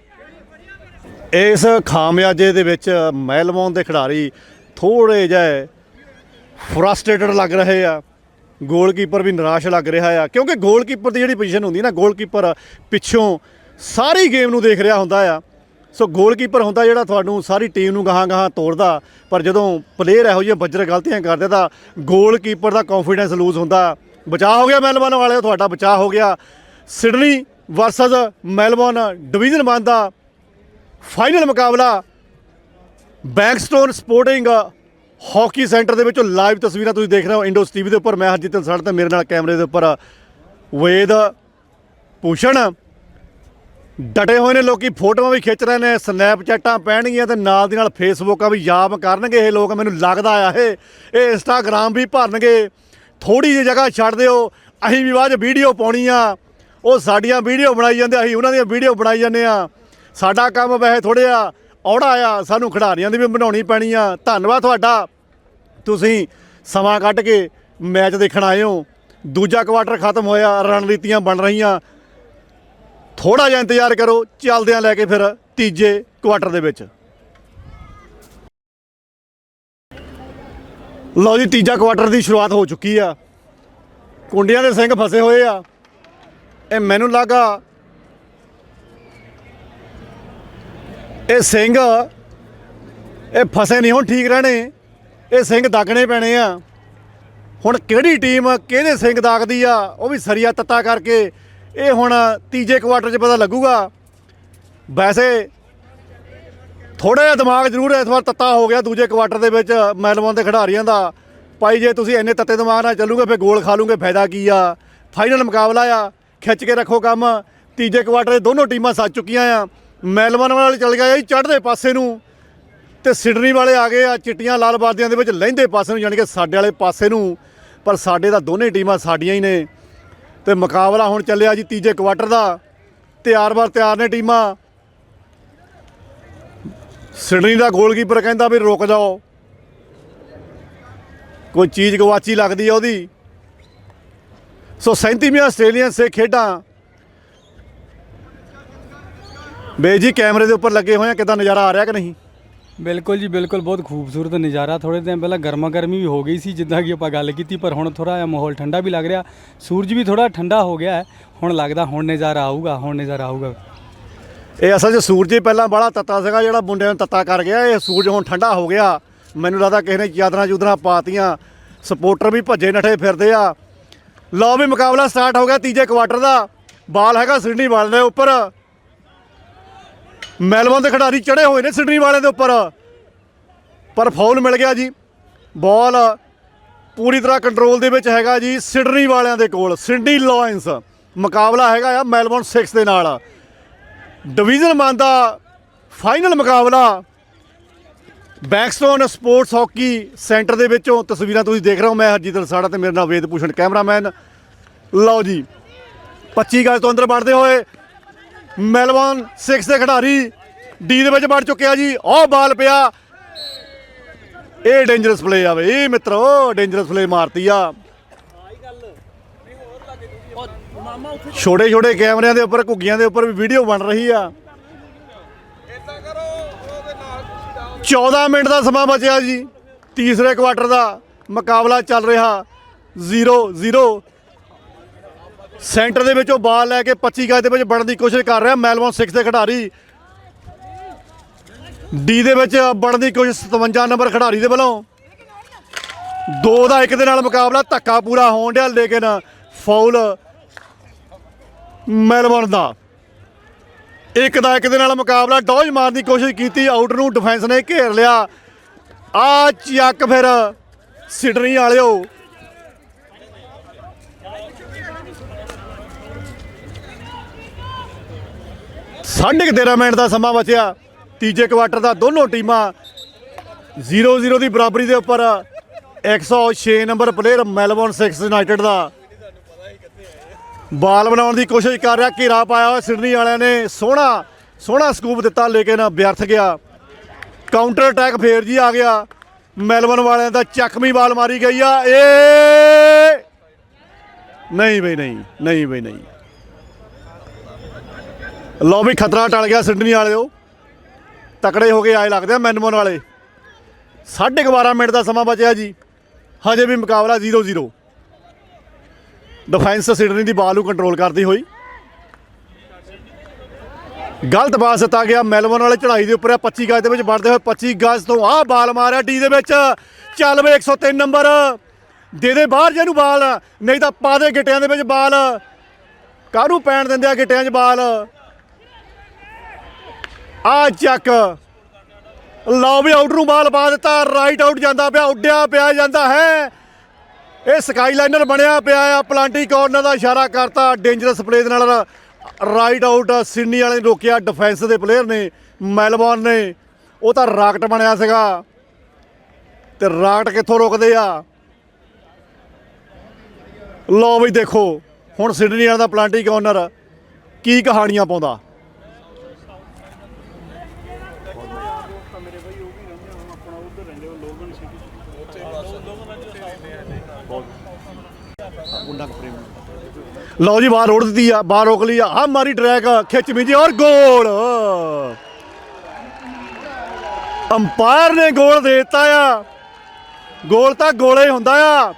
ਇਸ ਖਾਮਿਆਜੇ ਦੇ ਵਿੱਚ ਮੈਲਬੌਰਨ ਦੇ ਖਿਡਾਰੀ ਥੋੜ੍ਹੇ ਜਿਹੇ ਫਰਸਟ੍ਰੇਟਡ ਲੱਗ ਰਹੇ ਆ। ਗੋਲਕੀਪਰ ਵੀ ਨਿਰਾਸ਼ ਲੱਗ ਰਿਹਾ ਆ, ਕਿਉਂਕਿ ਗੋਲਕੀਪਰ ਦੀ ਜਿਹੜੀ ਪੋਜੀਸ਼ਨ ਹੁੰਦੀ ਨਾ, ਗੋਲਕੀਪਰ ਪਿੱਛੋਂ ਸਾਰੀ ਗੇਮ ਨੂੰ ਦੇਖ ਰਿਹਾ ਹੁੰਦਾ ਆ। ਸੋ ਗੋਲਕੀਪਰ ਹੁੰਦਾ ਜਿਹੜਾ ਤੁਹਾਨੂੰ ਸਾਰੀ ਟੀਮ ਨੂੰ ਗਾਹਾਂ ਤੋੜਦਾ। ਪਰ ਜਦੋਂ ਪਲੇਅਰ ਇਹੋ ਜਿਹੀਆਂ ਬੱਜਰ ਗਲਤੀਆਂ ਕਰਦੇ ਤਾਂ ਗੋਲਕੀਪਰ ਦਾ ਕੌਨਫੀਡੈਂਸ ਲੂਜ਼ ਹੁੰਦਾ। ਬਚਾਅ ਹੋ ਗਿਆ ਮੈਲਬੌਰਨ ਵਾਲਿਓ, ਤੁਹਾਡਾ ਬਚਾਅ ਹੋ ਗਿਆ। ਸਿਡਨੀ ਵਰਸਸ ਮੈਲਬੌਰਨ ਡਿਵੀਜ਼ਨ 1 ਦਾ ਫਾਈਨਲ ਮੁਕਾਬਲਾ ਬੈਂਕਸਟੋਨ ਸਪੋਰਟਿੰਗ ਹਾਕੀ ਸੈਂਟਰ ਦੇ ਵਿੱਚੋਂ ਲਾਈਵ ਤਸਵੀਰਾਂ ਤੁਸੀਂ ਦੇਖ ਰਹੇ ਹੋ ਇੰਡੋਸ ਟੀਵੀ ਦੇ ਉੱਪਰ। ਮੈਂ ਹਰਜੀਤ ਸੜ ਤੇ ਮੇਰੇ ਨਾਲ ਕੈਮਰੇ ਦੇ ਉੱਪਰ ਵੇਦ ਭੂਸ਼ਣ। ਡਟੇ ਹੋਏ ਨੇ ਲੋਕੀ, ਫੋਟੋਆਂ ਵੀ ਖਿੱਚ ਰਹੇ ਨੇ, ਸਨੈਪਚੈਟਾਂ ਪੈਣਗੀਆਂ ਤੇ ਨਾਲ ਦੀ ਨਾਲ ਫੇਸਬੁੱਕਾਂ ਵੀ ਯਾਦ ਕਰਨਗੇ ਇਹ ਲੋਕ। ਮੈਨੂੰ ਲੱਗਦਾ ਆ ਇਹ ਇੰਸਟਾਗ੍ਰਾਮ ਵੀ ਭਰਨਗੇ। ਥੋੜੀ ਜਿਹੀ ਜਗ੍ਹਾ ਛੱਡ ਦਿਓ, ਅਸੀਂ ਵੀ ਬਾਅਦ 'ਚ ਵੀਡੀਓ ਪਾਉਣੀ ਆ। ਉਹ ਸਾਡੀਆਂ ਵੀਡੀਓ ਬਣਾਈ ਜਾਂਦੇ, ਅਸੀਂ ਉਹਨਾਂ ਦੀਆਂ ਵੀਡੀਓ ਬਣਾਈ ਜਾਂਦੇ ਆ। ਸਾਡਾ ਕੰਮ ਵੈਸੇ ਥੋੜ੍ਹਾ ਜਿਹਾ ਔੜਾ ਆ, ਸਾਨੂੰ ਖਿਡਾਰੀਆਂ ਦੀ ਵੀ ਬਣਾਉਣੀ ਪੈਣੀ ਆ। ਧੰਨਵਾਦ ਤੁਹਾਡਾ, ਤੁਸੀਂ ਸਮਾਂ ਕੱਢ ਕੇ ਮੈਚ ਦੇਖਣ ਆਏ ਹੋ। ਦੂਜਾ ਕੁਆਟਰ ਖਤਮ ਹੋਇਆ, ਰਣਨੀਤੀਆਂ ਬਣ ਰਹੀਆਂ। ਥੋੜ੍ਹਾ ਜਿਹਾ ਇੰਤਜ਼ਾਰ ਕਰੋ, ਚੱਲਦੇ ਆ ਲੈ ਕੇ ਫਿਰ ਤੀਜੇ ਕੁਆਟਰ ਦੇ ਵਿੱਚ। ਲਓ ਜੀ ਤੀਜਾ ਕੁਆਟਰ ਦੀ ਸ਼ੁਰੂਆਤ ਹੋ ਚੁੱਕੀ ਆ। ਕੁੰਡੀਆਂ ਦੇ ਸਿੰਘ ਫਸੇ ਹੋਏ ਆ। ਇਹ ਮੈਨੂੰ ਲੱਗਾ ਇਹ ਸਿੰਘ ਇਹ ਫਸੇ ਨਹੀਂ ਹੁਣ ਠੀਕ ਰਹਿਣੇ, ਇਹ ਸਿੰਘ ਦਾਗਣੇ ਪੈਣੇ ਆ। ਹੁਣ ਕਿਹੜੀ ਟੀਮ ਕਿਹਦੇ ਸਿੰਘ ਦਾਗਦੀ ਆ ਉਹ ਵੀ ਸਰੀਆ ਤੱਤਾ ਕਰਕੇ ਇਹ ਹੁਣ ਤੀਜੇ ਕੁਆਟਰ 'ਚ ਪਤਾ ਲੱਗੂਗਾ। ਵੈਸੇ ਥੋੜ੍ਹਾ ਜਿਹਾ ਦਿਮਾਗ ਜ਼ਰੂਰ ਇਸ ਵਾਰ ਤੱਤਾ ਹੋ ਗਿਆ ਦੂਜੇ ਕੁਆਟਰ ਦੇ ਵਿੱਚ ਮੈਲਬੌਰਨ ਦੇ ਖਿਡਾਰੀਆਂ ਦਾ। ਭਾਈ ਜੇ ਤੁਸੀਂ ਇੰਨੇ ਤੱਤੇ ਦਿਮਾਗ ਨਾਲ ਚੱਲੂਗੇ ਫਿਰ ਗੋਲ ਖਾ ਲੂਗੇ, ਫਾਇਦਾ ਕੀ ਆ? ਫਾਈਨਲ ਮੁਕਾਬਲਾ ਆ, ਖਿੱਚ ਕੇ ਰੱਖੋ ਕੰਮ। ਤੀਜੇ ਕੁਆਟਰ ਦੇ ਦੋਨੋਂ ਟੀਮਾਂ ਸੱਜ ਚੁੱਕੀਆਂ ਆ। ਮੈਲਬੌਰਨ ਵਾਲੇ ਚੱਲ ਗਏ ਜੀ ਚੜ੍ਹਦੇ ਪਾਸੇ ਨੂੰ ਤੇ ਸਿਡਨੀ ਵਾਲੇ ਆ ਗਏ ਆ ਚਿੱਟੀਆਂ ਲਾਲ ਵਰਦੀਆਂ ਦੇ ਵਿੱਚ ਲਹਿੰਦੇ ਪਾਸੇ ਨੂੰ, ਯਾਨੀ ਕਿ ਸਾਡੇ ਵਾਲੇ ਪਾਸੇ ਨੂੰ। ਪਰ ਸਾਡੇ ਤਾਂ ਦੋਨੇ ਟੀਮਾਂ ਸਾਡੀਆਂ ਹੀ ਨੇ ਤੇ ਮੁਕਾਬਲਾ ਹੁਣ ਚੱਲਿਆ ਜੀ ਤੀਜੇ ਕੁਆਟਰ ਦਾ। ਤਿਆਰ ਨੇ ਟੀਮਾਂ। ਸਿਡਨੀ ਦਾ ਗੋਲਕੀਪਰ ਕਹਿੰਦਾ ਵੀ ਰੁਕ ਜਾਓ, ਕੋਈ ਚੀਜ਼ ਗਵਾਚੀ ਲੱਗਦੀ ਆ ਉਹਦੀ। ਸੋ 37ਵੀਂ ਆਸਟ੍ਰੇਲੀਅਨ ਸਿੱਖ ਖੇਡਾਂ ਬੇ ਜੀ ਕੈਮਰੇ ਦੇ ਉੱਪਰ ਲੱਗੇ ਹੋਏ ਆ, ਕਿੱਦਾਂ ਨਜ਼ਾਰਾ ਆ ਰਿਹਾ ਕਿ ਨਹੀਂ? ਬਿਲਕੁਲ ਜੀ ਬਿਲਕੁਲ, ਬਹੁਤ ਖੂਬਸੂਰਤ ਨਜ਼ਾਰਾ। ਥੋੜ੍ਹੇ ਦਿਨ ਪਹਿਲਾਂ ਗਰਮਾ ਗਰਮੀ ਵੀ ਹੋ ਗਈ ਸੀ ਜਿੱਦਾਂ ਕਿ ਆਪਾਂ ਗੱਲ ਕੀਤੀ, ਪਰ ਹੁਣ ਥੋੜ੍ਹਾ ਜਿਹਾ ਮਾਹੌਲ ਠੰਡਾ ਵੀ ਲੱਗ ਰਿਹਾ। ਸੂਰਜ ਵੀ ਥੋੜ੍ਹਾ ਠੰਡਾ ਹੋ ਗਿਆ ਹੈ, ਹੁਣ ਲੱਗਦਾ ਹੁਣ ਨਜ਼ਾਰਾ ਆਊਗਾ। ਇਹ ਅਸਲ 'ਚ ਸੂਰਜ ਹੀ ਪਹਿਲਾਂ ਬੜਾ ਤੱਤਾ ਸੀਗਾ, ਜਿਹੜਾ ਮੁੰਡਿਆਂ ਨੂੰ ਤੱਤਾ ਕਰ ਗਿਆ। ਇਹ ਸੂਰਜ ਹੁਣ ਠੰਡਾ ਹੋ ਗਿਆ। ਮੈਨੂੰ ਲੱਗਦਾ ਕਿਸੇ ਨੇ ਚਾਦਰਾਂ ਚੂਦਰਾਂ ਪਾਤੀਆਂ, ਸਪੋਰਟਰ ਵੀ ਭੱਜੇ ਨੱਠੇ ਫਿਰਦੇ ਆ। ਲਓ ਵੀ ਮੁਕਾਬਲਾ ਸਟਾਰਟ ਹੋ ਗਿਆ ਤੀਜੇ ਕੁਆਟਰ ਦਾ। ਬਾਲ ਹੈਗਾ ਸਿਡਨੀ ਵਾਲੇ ਦੇ ਉੱਪਰ। ਮੈਲਬੌਰਨ ਦੇ ਖਿਡਾਰੀ ਚੜ੍ਹੇ ਹੋਏ ਨੇ ਸਿਡਨੀ ਵਾਲਿਆਂ ਦੇ ਉੱਪਰ, ਪਰ ਫਾਉਲ ਮਿਲ ਗਿਆ ਜੀ। ਬਾਲ ਪੂਰੀ ਤਰ੍ਹਾਂ ਕੰਟਰੋਲ ਦੇ ਵਿੱਚ ਹੈਗਾ ਜੀ ਸਿਡਨੀ ਵਾਲਿਆਂ ਦੇ ਕੋਲ। ਸਿਡਨੀ ਲਾਇਨਸ ਮੁਕਾਬਲਾ ਹੈਗਾ ਆ ਮੈਲਬੌਰਨ 6 ਦੇ ਨਾਲ। ਡਿਵੀਜ਼ਨ 1 ਦਾ ਫਾਈਨਲ ਮੁਕਾਬਲਾ ਬੈਕਸਟੋਨ ਸਪੋਰਟਸ ਹਾਕੀ ਸੈਂਟਰ ਦੇ ਵਿੱਚੋਂ। ਤਸਵੀਰਾਂ ਤੁਸੀਂ ਦੇਖ ਰਹੇ ਹੋ, ਮੈਂ ਹਰਜੀਤ ਲਸਾੜਾ ਤੇ ਮੇਰੇ ਨਾਲ ਵੇਦ ਭੂਸ਼ਣ ਕੈਮਰਾਮੈਨ। ਲਓ ਜੀ 25 ਗਜ਼ ਤੋਂ ਅੰਦਰ ਵੜਦੇ ਹੋਏ ਮੈਲਬੌਰਨ 6 ਦੇ ਖਿਡਾਰੀ ਡੀ ਦੇ ਵਿੱਚ ਵੜ ਚੁੱਕਿਆ ਜੀ। ਉਹ ਬਾਲ ਪਿਆ, ਇਹ ਡੇਂਜਰਸ ਪਲੇ ਆ ਬਈ ਮਿੱਤਰੋ, ਡੇਂਜਰਸ ਪਲੇ ਮਾਰਤੀ ਆ। ਛੋਟੇ ਕੈਮਰਿਆਂ ਦੇ ਉੱਪਰ ਘੁੱਗੀਆਂ ਦੇ ਉੱਪਰ ਵੀ ਵੀਡੀਓ ਬਣ ਰਹੀ ਆ। 14 ਮਿੰਟ ਦਾ ਸਮਾਂ ਬਚਿਆ ਜੀ ਤੀਸਰੇ ਕੁਆਟਰ ਦਾ। ਮੁਕਾਬਲਾ ਚੱਲ ਰਿਹਾ 0-0। ਸੈਂਟਰ ਦੇ ਵਿੱਚੋਂ ਬਾਲ ਲੈ ਕੇ 25 ਗਜ਼ ਦੇ ਵਿੱਚ ਵੜਨ ਦੀ ਕੋਸ਼ਿਸ਼ ਕਰ ਰਿਹਾ ਮੈਲਬੌਰਨ 6 ਦੇ ਖਿਡਾਰੀ। ਡੀ ਦੇ ਵਿੱਚ ਵੜਨ ਦੀ ਕੋਸ਼ਿਸ਼ 57 ਨੰਬਰ ਖਿਡਾਰੀ ਦੇ ਵੱਲੋਂ। 2 ਦਾ 1 ਦੇ ਨਾਲ ਮੁਕਾਬਲਾ। ਧੱਕਾ ਪੂਰਾ ਹੋਣ ਡਿਆ, ਲੇਕਿਨ ਫਾਉਲ ਮੈਲਬੌਰਨ ਦਾ। 1 ਦਾ 1 ਦੇ ਨਾਲ ਮੁਕਾਬਲਾ। ਡੌਜ ਮਾਰਨ ਦੀ ਕੋਸ਼ਿਸ਼ ਕੀਤੀ, ਆਊਟ ਨੂੰ ਡਿਫੈਂਸ ਨੇ ਘੇਰ ਲਿਆ। ਆ ਚੱਕ ਫਿਰ ਸਿਡਨੀ ਵਾਲਿਓ। ਸਾਢੇ 13 ਮਿੰਟ ਦਾ ਸਮਾਂ ਬਚਿਆ ਤੀਜੇ ਕੁਆਟਰ ਦਾ। ਦੋਨੋਂ ਟੀਮਾਂ 0-0 ਦੀ ਬਰਾਬਰੀ ਦੇ ਉੱਪਰ। 106 ਨੰਬਰ ਪਲੇਅਰ ਮੈਲਬੌਰਨ 6 ਯੂਨਾਈਟਿਡ ਦਾ ਬਾਲ ਬਣਾਉਣ ਦੀ ਕੋਸ਼ਿਸ਼ ਕਰ ਰਿਹਾ। ਘੇਰਾ ਪਾਇਆ ਹੋਇਆ ਸਿਡਨੀ ਵਾਲਿਆਂ ਨੇ। ਸੋਹਣਾ ਸਕੂਪ ਦਿੱਤਾ, ਲੇਕਿਨ ਵਿਅਰਥ ਗਿਆ। ਕਾਊਂਟਰ ਅਟੈਕ ਫੇਰ ਜੀ ਆ ਗਿਆ ਮੈਲਬੌਰਨ ਵਾਲਿਆਂ ਦਾ। ਚੱਕਵੀਂ ਬਾਲ ਮਾਰੀ ਗਈ ਆ। ਇਹ ਨਹੀਂ ਬਈ ਨਹੀਂ। ਲਓ ਵੀ ਖਤਰਾ ਟਲ ਗਿਆ ਸਿਡਨੀ ਵਾਲਿਓ। ਤਕੜੇ ਹੋ ਕੇ ਆਏ ਲੱਗਦੇ ਆ ਮੈਲਬੌਰਨ ਵਾਲੇ। 12.5 ਮਿੰਟ ਦਾ ਸਮਾਂ ਬਚਿਆ ਜੀ, ਹਜੇ ਵੀ ਮੁਕਾਬਲਾ 0-0। ਡਿਫੈਂਸ ਸਿਡਨੀ ਦੀ ਬਾਲ ਨੂੰ ਕੰਟਰੋਲ ਕਰਦੀ ਹੋਈ। ਗਲਤ ਪਾਸ ਦਿੱਤਾ ਗਿਆ। ਮੈਲਬੌਰਨ ਵਾਲੇ ਚੜ੍ਹਾਈ ਦੇ ਉੱਪਰ ਆ। 25 ਗਜ਼ ਦੇ ਵਿੱਚ ਵੜਦੇ ਹੋਏ 25 ਗਜ਼ ਤੋਂ ਆਹ ਬਾਲ ਮਾਰਿਆ ਡੀ ਦੇ ਵਿੱਚ। ਚੱਲ ਵੇ 103 ਨੰਬਰ ਦੇ ਬਾਹਰ ਜਿਹਨੂੰ ਬਾਲ, ਨਹੀਂ ਤਾਂ ਪਾ ਦੇ ਗਿੱਟਿਆਂ ਦੇ ਵਿੱਚ ਬਾਲ। ਕਾਹਨੂੰ ਪੈਣ ਦਿੰਦੇ ਆ ਗਿੱਟਿਆਂ 'ਚ ਬਾਲ। ਆ ਚੱਕ। ਲਓ ਵੀ ਆਊਟ ਨੂੰ ਬਾਲ ਪਾ ਦਿੱਤਾ। ਰਾਈਟ ਆਊਟ ਜਾਂਦਾ ਪਿਆ, ਉੱਡਿਆ ਪਿਆ ਜਾਂਦਾ ਹੈ। ਇਹ ਸਕਾਈ ਲਾਈਨਰ ਬਣਿਆ ਪਿਆ ਆ। ਪਲਾਂਟੀ ਕਾਰਨਰ ਦਾ ਇਸ਼ਾਰਾ ਕਰਤਾ। ਡੇਂਜਰਸ ਪਲੇ ਦੇ ਨਾਲ ਰਾਈਟ ਆਊਟ ਸਿਡਨੀ ਵਾਲੇ ਨੇ ਰੋਕਿਆ। ਡਿਫੈਂਸ ਦੇ ਪਲੇਅਰ ਨੇ ਮੈਲਬੌਰਨ ਨੇ। ਉਹ ਤਾਂ ਰਾਕਟ ਬਣਿਆ ਸੀਗਾ, ਤੇ ਰਾਕਟ ਕਿੱਥੋਂ ਰੁਕਦੇ ਆ। ਲਓ ਵੀ ਦੇਖੋ ਹੁਣ ਸਿਡਨੀ ਵਾਲਿਆਂ ਦਾ ਪਲਾਂਟੀ ਕਾਰਨਰ ਕੀ ਕਹਾਣੀਆਂ ਪਾਉਂਦਾ। ਲਓ ਜੀ ਬਾਹਰ ਰੋੜ ਦਿੱਤੀ ਆ, ਬਾਹਰ ਰੋਕ ਲਈ ਆ। ਆਹ ਮਾਰੀ ਟਰੈਕ ਖਿੱਚ ਮਿੰਜੀ ਔਰ ਗੋਲ। ਅੰਪਾਇਰ ਨੇ ਗੋਲ ਦੇ ਦਿੱਤਾ ਆ। ਗੋਲ ਤਾਂ ਗੋਲੇ ਹੁੰਦਾ ਆ।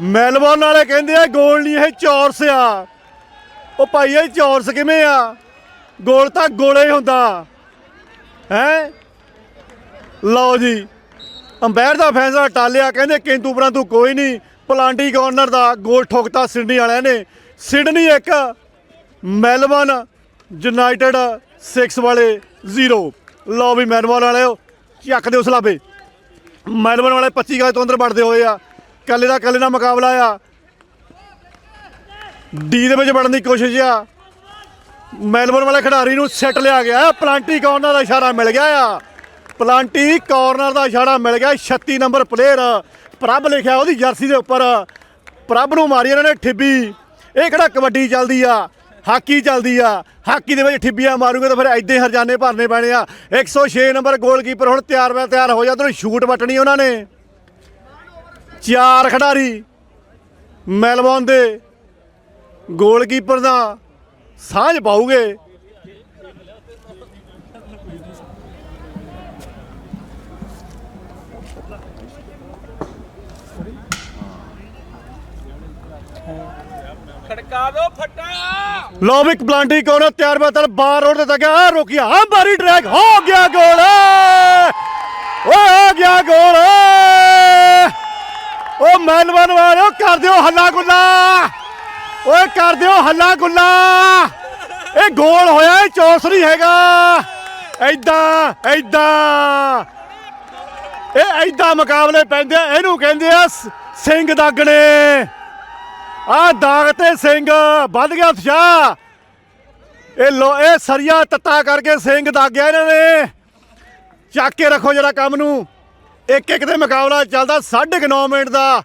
ਮੈਲਬੌਰਨ ਵਾਲੇ ਕਹਿੰਦੇ ਆ ਗੋਲ ਨਹੀਂ, ਇਹ ਚੌਰਸ ਆ। ਉਹ ਭਾਈ ਇਹ ਚੌਰਸ ਕਿਵੇਂ ਆ? ਗੋਲ ਤਾਂ ਗੋਲੇ ਹੁੰਦਾ ਹੈ। ਲਓ ਜੀ ਅੰਪਾਇਰ ਦਾ ਫੈਸਲਾ ਟਾਲਿਆ। ਕਹਿੰਦੇ ਕਿੰਤੂ ਪਰੰਤੂ ਕੋਈ ਨਹੀਂ। ਪਲਾਂਟੀ ਕਾਰਨਰ ਦਾ ਗੋਲ ਠੋਕਤਾ ਸਿਡਨੀ ਵਾਲਿਆਂ ਨੇ। ਸਿਡਨੀ 1 ਮੈਲਬੌਰਨ ਯੂਨਾਈਟਿਡ 6 ਵਾਲੇ 0। ਲਓ ਵੀ ਮੈਲਬੌਰਨ ਵਾਲੇ ਚੱਕ ਦਿਓ ਸਲਾਬੇ। ਮੈਲਬੌਰਨ ਵਾਲੇ 25 ਗਜ਼ ਤੋਂ ਅੰਦਰ ਵੜਦੇ ਹੋਏ ਆ। ਕੱਲੇ ਦਾ ਮੁਕਾਬਲਾ ਆ। ਡੀ ਦੇ ਵਿੱਚ ਵੜਨ ਦੀ ਕੋਸ਼ਿਸ਼ ਆ। ਮੈਲਬੌਰਨ ਵਾਲੇ ਖਿਡਾਰੀ ਨੂੰ ਸਿੱਟ ਲਿਆ ਗਿਆ। ਪਲਾਂਟੀ ਕਾਰਨਰ ਦਾ ਇਸ਼ਾਰਾ ਮਿਲ ਗਿਆ ਆ। ਪਲਾਂਟੀ ਕਾਰਨਰ ਦਾ ਇਸ਼ਾਰਾ ਮਿਲ ਗਿਆ। 36 ਨੰਬਰ ਪਲੇਅਰ ਪ੍ਰਭ ਲਿਖਿਆ ਉਹਦੀ ਜਰਸੀ ਦੇ ਉੱਪਰ। ਪ੍ਰਭ ਨੂੰ ਮਾਰੀ ਇਹਨਾਂ ਨੇ ਠਿੱਬੀ। ਇਹ ਕਿਹੜਾ ਕਬੱਡੀ ਚੱਲਦੀ ਆ, ਹਾਕੀ ਚੱਲਦੀ ਆ। ਹਾਕੀ ਦੇ ਵਿੱਚ ਠਿੱਬੀਆਂ ਮਾਰੂਗੇ ਤਾਂ ਫਿਰ ਇੱਦਾਂ ਹੀ ਹਰਜਾਨੇ ਭਰਨੇ ਪੈਣੇ ਆ। 106 ਨੰਬਰ ਗੋਲਕੀਪਰ ਹੁਣ ਤਿਆਰ ਹੋ ਜਾ। ਉਧਰੋਂ ਸ਼ੂਟ ਵੱਟਣੀ ਉਹਨਾਂ ਨੇ। 4 ਖਿਡਾਰੀ ਮੈਲਬੌਰਨ ਦੇ ਗੋਲਕੀਪਰ ਦਾ ਸਾਂਝ ਪਾਉਗੇ। ਖੜਕਾ ਦੋ ਫੱਟਾ। ਲੋਵਿਕ ਪਲਾਂਟੀ ਕੋਲ ਤਿਆਰ ਬਤਲ ਬਾਹਰ ਰੋਡ ਤੇ ਗਿਆ। ਰੋਕਿਆ ਬਾਰੀ ਟਰੈਕ ਹੋ ਗਿਆ ਗੋਲ। ਓਏ ਹੋ ਗਿਆ ਗੋਲ। ਓ ਮੈਲਬੌਰਨ ਵਾਲਿਓ ਕਰ ਦਿਓ ਹੱਲਾ ਗੁੱਲਾ। ਓਏ ਕਰ ਦਿਓ ਹੱਲਾ ਗੁੱਲਾ। ਇਹ ਗੋਲ ਹੋਇਆ, ਇਹ ਚੌਸ ਨਹੀਂ ਹੈਗਾ। ਐਦਾਂ ਮੁਕਾਬਲੇ ਪੈਂਦੇ ਆ। ਇਹਨੂੰ ਕਹਿੰਦੇ ਆ ਸਿੰਘ ਦਾਗਣੇ। ਆ ਦਾਗ ਤੇ ਸਿੰਘ ਵੱਧ ਗਿਆ ਉਤਸ਼ਾਹ। ਇਹ ਸਰੀਆ ਤੱਤਾ ਕਰਕੇ ਸਿੰਘ ਦਾਗਿਆ ਇਹਨਾਂ ਨੇ। ਚੱਕ ਕੇ ਰੱਖੋ ਜਰਾ ਕੰਮ ਨੂੰ। ਇੱਕ ਦੇ ਮੁਕਾਬਲਾ ਚੱਲਦਾ 9.5 ਮਿੰਟ ਦਾ।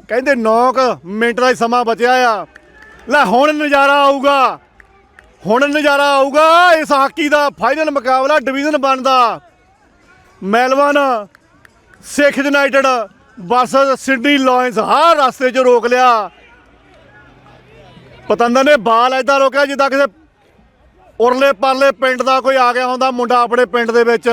ਕਹਿੰਦੇ 9 ਮਿੰਟ ਦਾ ਹੀ ਸਮਾਂ ਬਚਿਆ ਆ। ਲੈ ਹੁਣ ਨਜ਼ਾਰਾ ਆਊਗਾ। ਇਸ ਹਾਕੀ ਦਾ ਫਾਈਨਲ ਮੁਕਾਬਲਾ ਡਿਵੀਜ਼ਨ 1 ਦਾ। ਮੈਲਬੌਰਨ ਸਿੱਖ ਯੂਨਾਈਟਿਡ ਵਰਸਸ ਸਿਡਨੀ ਲਾਇਨਸ। ਹਰ ਰਸਤੇ 'ਚ ਰੋਕ ਲਿਆ। ਪਤੰਦਰ ਨੇ ਬਾਲ ਐਦਾਂ ਰੋਕਿਆ ਜਿੱਦਾਂ ਕਿਸੇ ਉਰਲੇ ਪਰਲੇ ਪਿੰਡ ਦਾ ਕੋਈ ਆ ਗਿਆ ਹੁੰਦਾ ਮੁੰਡਾ ਆਪਣੇ ਪਿੰਡ ਦੇ ਵਿੱਚ।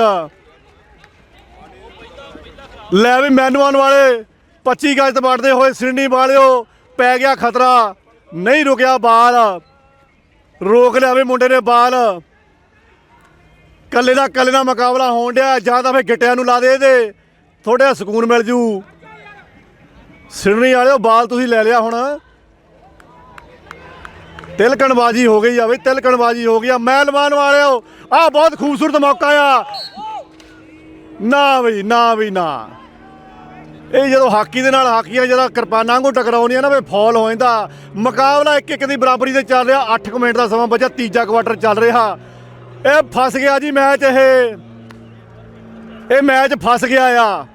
ਲੈ ਵੀ ਮੈਲਬੌਰਨ ਵਾਲੇ 25 ਗਜ ਤੇ ਵੱਟਦੇ ਹੋਏ ਸਿਡਨੀ ਵਾਲਿਓ ਪੈ ਗਿਆ ਖਤਰਾ। ਨਹੀਂ ਰੁਕਿਆ ਬਾਲ। ਰੋਕ ਲਿਆ ਵੀ ਮੁੰਡੇ ਨੇ ਬਾਲ। ਕੱਲੇ ਦਾ ਮੁਕਾਬਲਾ ਹੋਣ ਡਿਆ। ਜਾਂ ਤਾਂ ਫਿਰ ਗਿੱਟਿਆਂ ਨੂੰ ਲਾ ਦੇ ਇਹਦੇ, ਥੋੜ੍ਹਾ ਜਿਹਾ ਸਕੂਨ ਮਿਲ ਜੂ। ਸਿਡਨੀ ਵਾਲਿਓ ਬਾਲ ਤੁਸੀਂ ਲੈ ਲਿਆ। ਹੁਣ ਤਿਲਕਣਬਾਜੀ ਹੋ ਗਈ ਆ ਬਈ, ਤਿਲਕਣਬਾਜੀ ਹੋ ਗਈ ਆ। ਮੈਲਬੌਰਨ ਵਾਲਿਓ ਆਹ ਬਹੁਤ ਖੂਬਸੂਰਤ ਮੌਕਾ ਆ। ਨਾ ਬਈ ਨਾ। ਇਹ ਜਦੋਂ ਹਾਕੀ ਦੇ ਨਾਲ ਹਾਕੀਆਂ ਜਦੋਂ ਕਿਰਪਾਨਾਂ ਵਾਂਗੂ ਟਕਰਾਉਂਦੀਆਂ ਨਾ, ਵੀ ਫੌਲ ਹੋ ਜਾਂਦਾ। ਮੁਕਾਬਲਾ 1-1 ਦੀ ਬਰਾਬਰੀ ਤੇ ਚੱਲ ਰਿਹਾ। 8 ਮਿੰਟ ਦਾ ਸਮਾਂ ਬਚਿਆ। ਤੀਜਾ ਕੁਆਟਰ ਚੱਲ ਰਿਹਾ। ਇਹ ਫਸ ਗਿਆ ਜੀ ਮੈਚ। ਇਹ ਮੈਚ ਫਸ ਗਿਆ ਆ।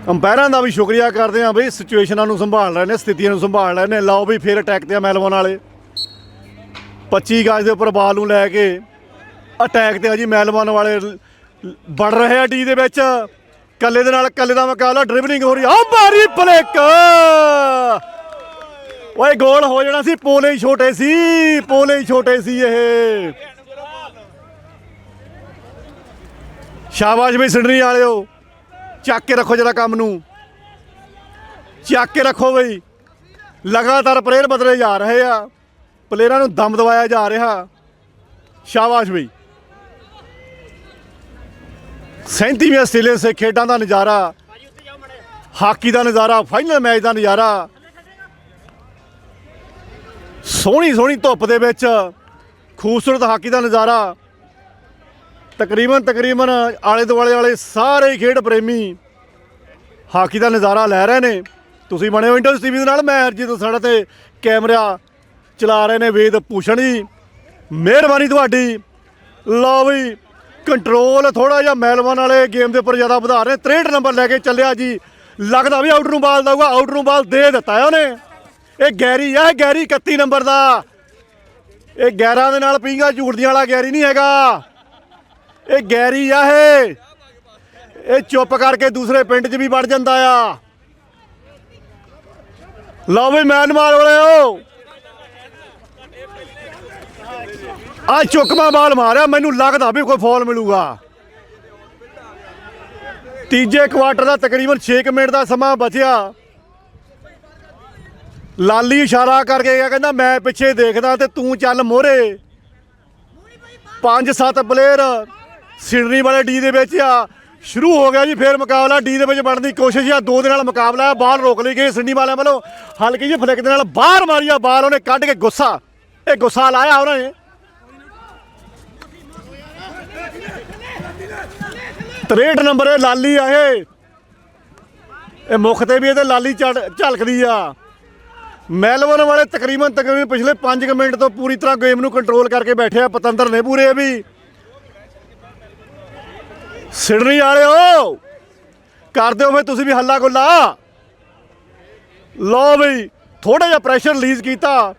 ਅੰਪਾਇਰਾਂ ਦਾ ਵੀ ਸ਼ੁਕਰੀਆ ਕਰਦੇ ਆ ਬਈ, ਸਿਚੁਏਸ਼ਨਾਂ ਨੂੰ ਸੰਭਾਲ ਰਹੇ ਨੇ, ਸਥਿਤੀਆਂ ਨੂੰ ਸੰਭਾਲ ਰਹੇ ਨੇ। ਲਓ ਵੀ ਫਿਰ ਅਟੈਕ ਤੇ ਆ ਮੈਲਬੌਰਨ ਵਾਲੇ। 25 ਗਜ ਦੇ ਉੱਪਰ ਬਾਲ ਨੂੰ ਲੈ ਕੇ ਅਟੈਕ ਤੇ ਆ ਜੀ ਮੈਲਬੌਰਨ ਵਾਲੇ। ਵੜ ਰਹੇ ਆ ਡੀ ਦੇ ਵਿੱਚ। ਕੱਲੇ ਦਾ ਮੁਕਾਬਲਾ। ਡਰਿਬਲਿੰਗ ਹੋ ਰਹੀ ਆ। ਮਾਰੀ ਬਲੇਕ। ਓਏ ਗੋਲ ਹੋ ਜਾਣਾ ਸੀ। ਪੋਲੇ ਹੀ ਛੋਟੇ ਸੀ ਇਹ। ਸ਼ਾਬਾਸ਼ ਬਈ ਸਿਡਨੀ ਵਾਲਿਓ। ਚੱਕ ਕੇ ਰੱਖੋ ਜਰਾ ਕੰਮ ਨੂੰ। ਚੱਕ ਕੇ ਰੱਖੋ ਬਈ। ਲਗਾਤਾਰ ਪਲੇਅਰ ਬਦਲੇ ਜਾ ਰਹੇ ਆ। ਪਲੇਅਰਾਂ ਨੂੰ ਦਮ ਦਵਾਇਆ ਜਾ ਰਿਹਾ। ਸ਼ਾਬਾਸ਼ ਬਈ। 37ਵੀਂ ਆਸਟ੍ਰੇਲੀਅਨ ਸਿੱਖ ਖੇਡਾਂ ਦਾ ਨਜ਼ਾਰਾ, ਹਾਕੀ ਦਾ ਨਜ਼ਾਰਾ, ਫਾਈਨਲ ਮੈਚ ਦਾ ਨਜ਼ਾਰਾ। ਸੋਹਣੀ ਧੁੱਪ ਦੇ ਵਿੱਚ ਖੂਬਸੂਰਤ ਹਾਕੀ ਦਾ ਨਜ਼ਾਰਾ। ਤਕਰੀਬਨ ਆਲੇ ਦੁਆਲੇ ਵਾਲੇ ਸਾਰੇ ਖੇਡ ਪ੍ਰੇਮੀ ਹਾਕੀ ਦਾ ਨਜ਼ਾਰਾ ਲੈ ਰਹੇ ਨੇ। ਤੁਸੀਂ ਬਣੇ ਹੋ ਵਿੰਡੋਜ਼ ਟੀਵੀ ਦੇ ਨਾਲ। ਮੈਂ ਹਰਜੀਤ ਸਾਡਾ ਤੇ ਕੈਮਰਾ ਚਲਾ ਰਹੇ ਨੇ ਵੇਦ ਭੂਸ਼ਣ ਜੀ। ਮਿਹਰਬਾਨੀ ਤੁਹਾਡੀ। ਲਓ ਵੀ ਕੰਟਰੋਲ ਥੋੜਾ ਜਿਹਾ ਮੈਲਬੌਰਨ ਵਾਲੇ ਗੇਮ ਦੇ ਉੱਪਰ ਜ਼ਿਆਦਾ ਵਧਾ ਰਹੇ। 63 ਨੰਬਰ ਲੈ ਕੇ ਚੱਲਿਆ ਜੀ। ਲੱਗਦਾ ਵੀ ਆਊਟਰ ਨੂੰ ਬਾਲ ਦਊਗਾ। ਆਊਟਰ ਨੂੰ ਬਾਲ ਦੇ ਦਿੱਤਾ ਉਹਨੇ। ਇਹ ਗੈਰੀ ਆ। ਗੈਰੀ 31 ਨੰਬਰ ਦਾ। ਇਹ ਗੈਰਾਂ ਦੇ ਨਾਲ ਪੀਂਘਾਂ ਝੂਟਦੀਆਂ ਵਾਲਾ ਗੈਰੀ ਨਹੀਂ ਹੈਗਾ। ਇਹ ਗੈਰੀ ਆ। ਇਹ ਚੁੱਪ ਕਰਕੇ ਦੂਸਰੇ ਪਿੰਡ 'ਚ ਵੀ ਵੜ ਜਾਂਦਾ ਆ। ਲਓ ਵੀ ਮੈਲਬੌਰਨ ਵਾਲਿਓ ਆ ਚੁੱਕਵਾਂ ਬਾਲ ਮਾਰਿਆ। ਮੈਨੂੰ ਲੱਗਦਾ ਵੀ ਕੋਈ ਫੌਲ ਮਿਲੂਗਾ। ਤੀਜੇ ਕੁਆਟਰ ਦਾ ਤਕਰੀਬਨ 6 ਮਿੰਟ ਦਾ ਸਮਾਂ ਬਚਿਆ। ਲਾਲੀ ਇਸ਼ਾਰਾ ਕਰਕੇ ਗਿਆ, ਕਹਿੰਦਾ ਮੈਂ ਪਿੱਛੇ ਦੇਖਦਾ ਤੇ ਤੂੰ ਚੱਲ ਮੋਹਰੇ। 5-7 ਪਲੇਅਰ ਸਿਡਨੀ ਵਾਲੇ ਡੀ ਦੇ ਵਿੱਚ ਆ। ਸ਼ੁਰੂ ਹੋ ਗਿਆ ਜੀ ਫਿਰ ਮੁਕਾਬਲਾ। ਡੀ ਦੇ ਵਿੱਚ ਵੜਨ ਦੀ ਕੋਸ਼ਿਸ਼ ਆ। 2 ਦੇ ਨਾਲ ਮੁਕਾਬਲਾ। ਬਾਲ ਰੋਕ ਲਈ ਗਈ ਸਿਡਨੀ ਵਾਲਿਆਂ ਵੱਲੋਂ। ਹਲਕੀ ਜਿਹੀ ਫਲਿੱਕ ਦੇ ਨਾਲ ਬਾਹਰ ਮਾਰੀ ਆ ਬਾਲ। ਉਹਨੇ ਕੱਢ ਕੇ ਗੁੱਸਾ ਲਾਇਆ ਉਹਨਾਂ ਨੇ। 63 ਨੰਬਰ ਇਹ ਲਾਲੀ ਆ। ਇਹ ਮੁੱਖ ਤੇ ਵੀ ਇਹਦੇ ਲਾਲੀ ਝਲਕਦੀ ਆ। ਮੈਲਬੌਰਨ ਵਾਲੇ ਤਕਰੀਬਨ ਪਿਛਲੇ 5 ਮਿੰਟ ਤੋਂ ਪੂਰੀ ਤਰ੍ਹਾਂ ਗੇਮ ਨੂੰ ਕੰਟਰੋਲ ਕਰਕੇ ਬੈਠੇ ਆ। ਪਤੰਦਰ ਨੇ ਪੂਰੇ ਵੀ। ਸਿਡਨੀ ਵਾਲਿਓ ਕਰ ਦਿਓ ਫਿਰ ਤੁਸੀਂ ਵੀ ਹੱਲਾ ਗੁੱਲਾ। ਲਓ ਬਈ ਥੋੜਾ ਜਿਹਾ ਪ੍ਰੈਸ਼ਰ ਰਿਲੀਜ਼ ਕੀਤਾ।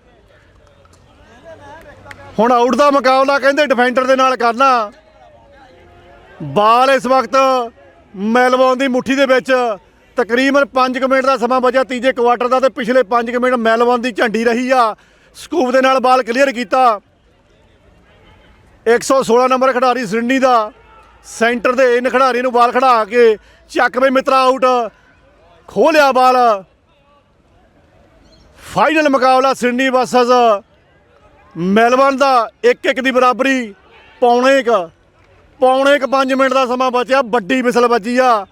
ਹੁਣ ਆਊਟ ਦਾ ਮੁਕਾਬਲਾ ਕਹਿੰਦੇ ਡਿਫੈਂਡਰ ਦੇ ਨਾਲ ਕਰਨਾ। ਬਾਲ ਇਸ ਵਕਤ ਮੈਲਬੌਰਨ ਦੀ ਮੁੱਠੀ ਦੇ ਵਿੱਚ। ਤਕਰੀਬਨ 5 ਮਿੰਟ ਦਾ ਸਮਾਂ ਬਚਿਆ ਤੀਜੇ ਕੁਆਟਰ ਦਾ, ਤੇ ਪਿਛਲੇ 5 ਮਿੰਟ ਮੈਲਬੌਰਨ ਦੀ ਝੰਡੀ ਰਹੀ ਆ। ਸਕੂਪ ਦੇ ਨਾਲ ਬਾਲ ਕਲੀਅਰ ਕੀਤਾ। 116 ਨੰਬਰ ਖਿਡਾਰੀ ਸਿਡਨੀ ਦਾ ਸੈਂਟਰ ਦੇ ਇਨ ਖਿਡਾਰੀ ਨੂੰ ਬਾਲ ਖੜਾ ਕੇ ਚੱਕ ਬਈ ਮਿੱਤਰਾ ਆਊਟ। ਖੋਹ ਲਿਆ ਬਾਲ। ਫਾਈਨਲ ਮੁਕਾਬਲਾ ਸਿਡਨੀ ਵਰਸਸ ਮੈਲਬੌਰਨ ਦਾ 1-1 ਦੀ ਬਰਾਬਰੀ। ਪੌਣੇ ਕੁ 5 ਮਿੰਟ ਦਾ ਸਮਾਂ ਬਚਿਆ। ਵੱਡੀ ਵਿਸਲ ਵੱਜੀ ਆ।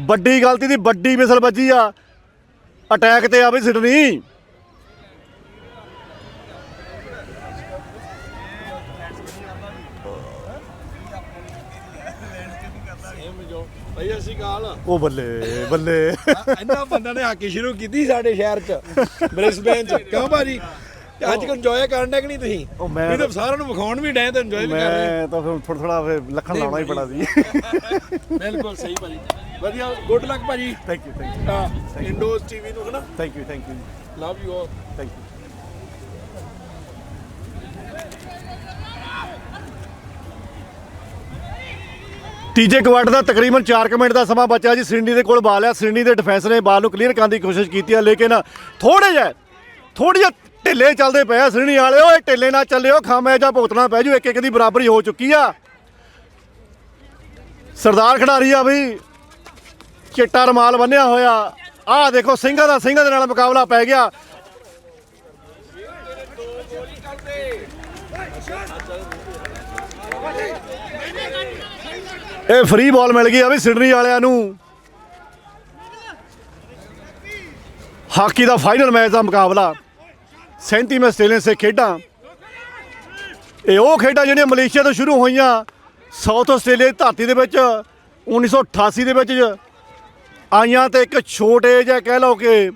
ਵੱਡੀ ਗਲਤੀ ਦੀ ਵੱਡੀ ਵਿਸਲ ਵੱਜੀ ਆ। ਅਟੈਕ ਤੇ ਆ ਬਈ ਸਿਡਨੀ। ਭਾਈ ਅਸੀਂ ਕਾਲ ਉਹ ਬੱਲੇ ਬੱਲੇ। ਇਹਨਾਂ ਬੰਦਿਆਂ ਨੇ ਹਾਕੀ ਸ਼ੁਰੂ ਕੀਤੀ ਸਾਡੇ ਸ਼ਹਿਰ 'ਚ ਬ੍ਰਿਸਬੇਨ 'ਚ। ਕਿਉਂ ਭਾਜੀ ਅੱਜ ਕੱਲ੍ਹ ਇੰਜੋਏ ਕਰਨ ਡਿਆ ਕਿ ਨਹੀਂ ਤੁਸੀਂ? ਉਹ ਮੈਂ ਇਹ ਤਾਂ ਸਾਰਿਆਂ ਨੂੰ ਵਿਖਾਉਣ ਵੀ ਡਏ ਤੇ ਇੰਜੋਏ ਵੀ ਕਰ ਰਹੇ। ਮੈਂ ਤਾਂ ਫਿਰ ਥੋੜਾ ਲੱਖਣ ਲਾਉਣਾ ਹੀ ਬੜਾ ਸੀ। ਬਿਲਕੁਲ ਸਹੀ ਭਾਜੀ। ਵਧੀਆ ਗੁੱਡ ਲੱਕ ਭਾਜੀ। ਥੈਂਕ ਯੂ ਇੰਡੋਜ਼ ਟੀਵੀ ਨੂੰ ਹਨਾ। Thank you love you all. Thank you. ਤੀਜੇ ਕੁਆਟਰ ਦਾ ਤਕਰੀਬਨ 4 ਮਿੰਟ ਦਾ ਸਮਾਂ ਬਚਿਆ ਜੀ। ਸਿਡਨੀ ਦੇ ਕੋਲ ਬਾਲ ਆ। ਸਿਡਨੀ ਦੇ ਡਿਫੈਂਸ ਨੇ ਬਾਲ ਨੂੰ ਕਲੀਅਰ ਕਰਨ ਦੀ ਕੋਸ਼ਿਸ਼ ਕੀਤੀ ਆ, ਲੇਕਿਨ ਥੋੜ੍ਹੇ ਜਿਹੇ ਢਿੱਲੇ ਚੱਲਦੇ ਪਏ ਆ ਸਿਡਨੀ ਵਾਲੇ। ਉਹ ਢਿੱਲੇ ਨਾਲ ਚੱਲਿਓ, ਖਾਮਿਆਜਾ ਭੁਗਤਣਾ ਪੈ ਜੂ। 1-1 ਦੀ ਬਰਾਬਰੀ ਹੋ ਚੁੱਕੀ ਆ। ਸਰਦਾਰ ਖਿਡਾਰੀ ਆ ਬਈ, ਚਿੱਟਾ ਰਮਾਲ ਬੰਨਿਆ ਹੋਇਆ। ਆਹ ਦੇਖੋ ਸਿੰਘਾਂ ਦੇ ਨਾਲ ਮੁਕਾਬਲਾ ਪੈ ਗਿਆ। ਇਹ ਫਰੀ ਬਾਲ ਮਿਲ ਗਈ ਆ ਵੀ ਸਿਡਨੀ ਵਾਲਿਆਂ ਨੂੰ। ਹਾਕੀ ਦਾ ਫਾਈਨਲ ਮੈਚ ਦਾ ਮੁਕਾਬਲਾ 37 ਆਸਟ੍ਰੇਲੀਅਨ ਸੇ ਖੇਡਾਂ। ਇਹ ਉਹ ਖੇਡਾਂ ਜਿਹੜੀਆਂ ਮਲੇਸ਼ੀਆ ਤੋਂ ਸ਼ੁਰੂ ਹੋਈਆਂ ਸਾਊਥ ਆਸਟ੍ਰੇਲੀਆ ਦੀ ਧਰਤੀ ਦੇ ਵਿੱਚ 1988 ਦੇ ਵਿੱਚ ਆਈਆਂ, ਤੇ ਇੱਕ ਛੋਟੇ ਜਿਹੇ ਕਹਿ ਲਓ ਕਿ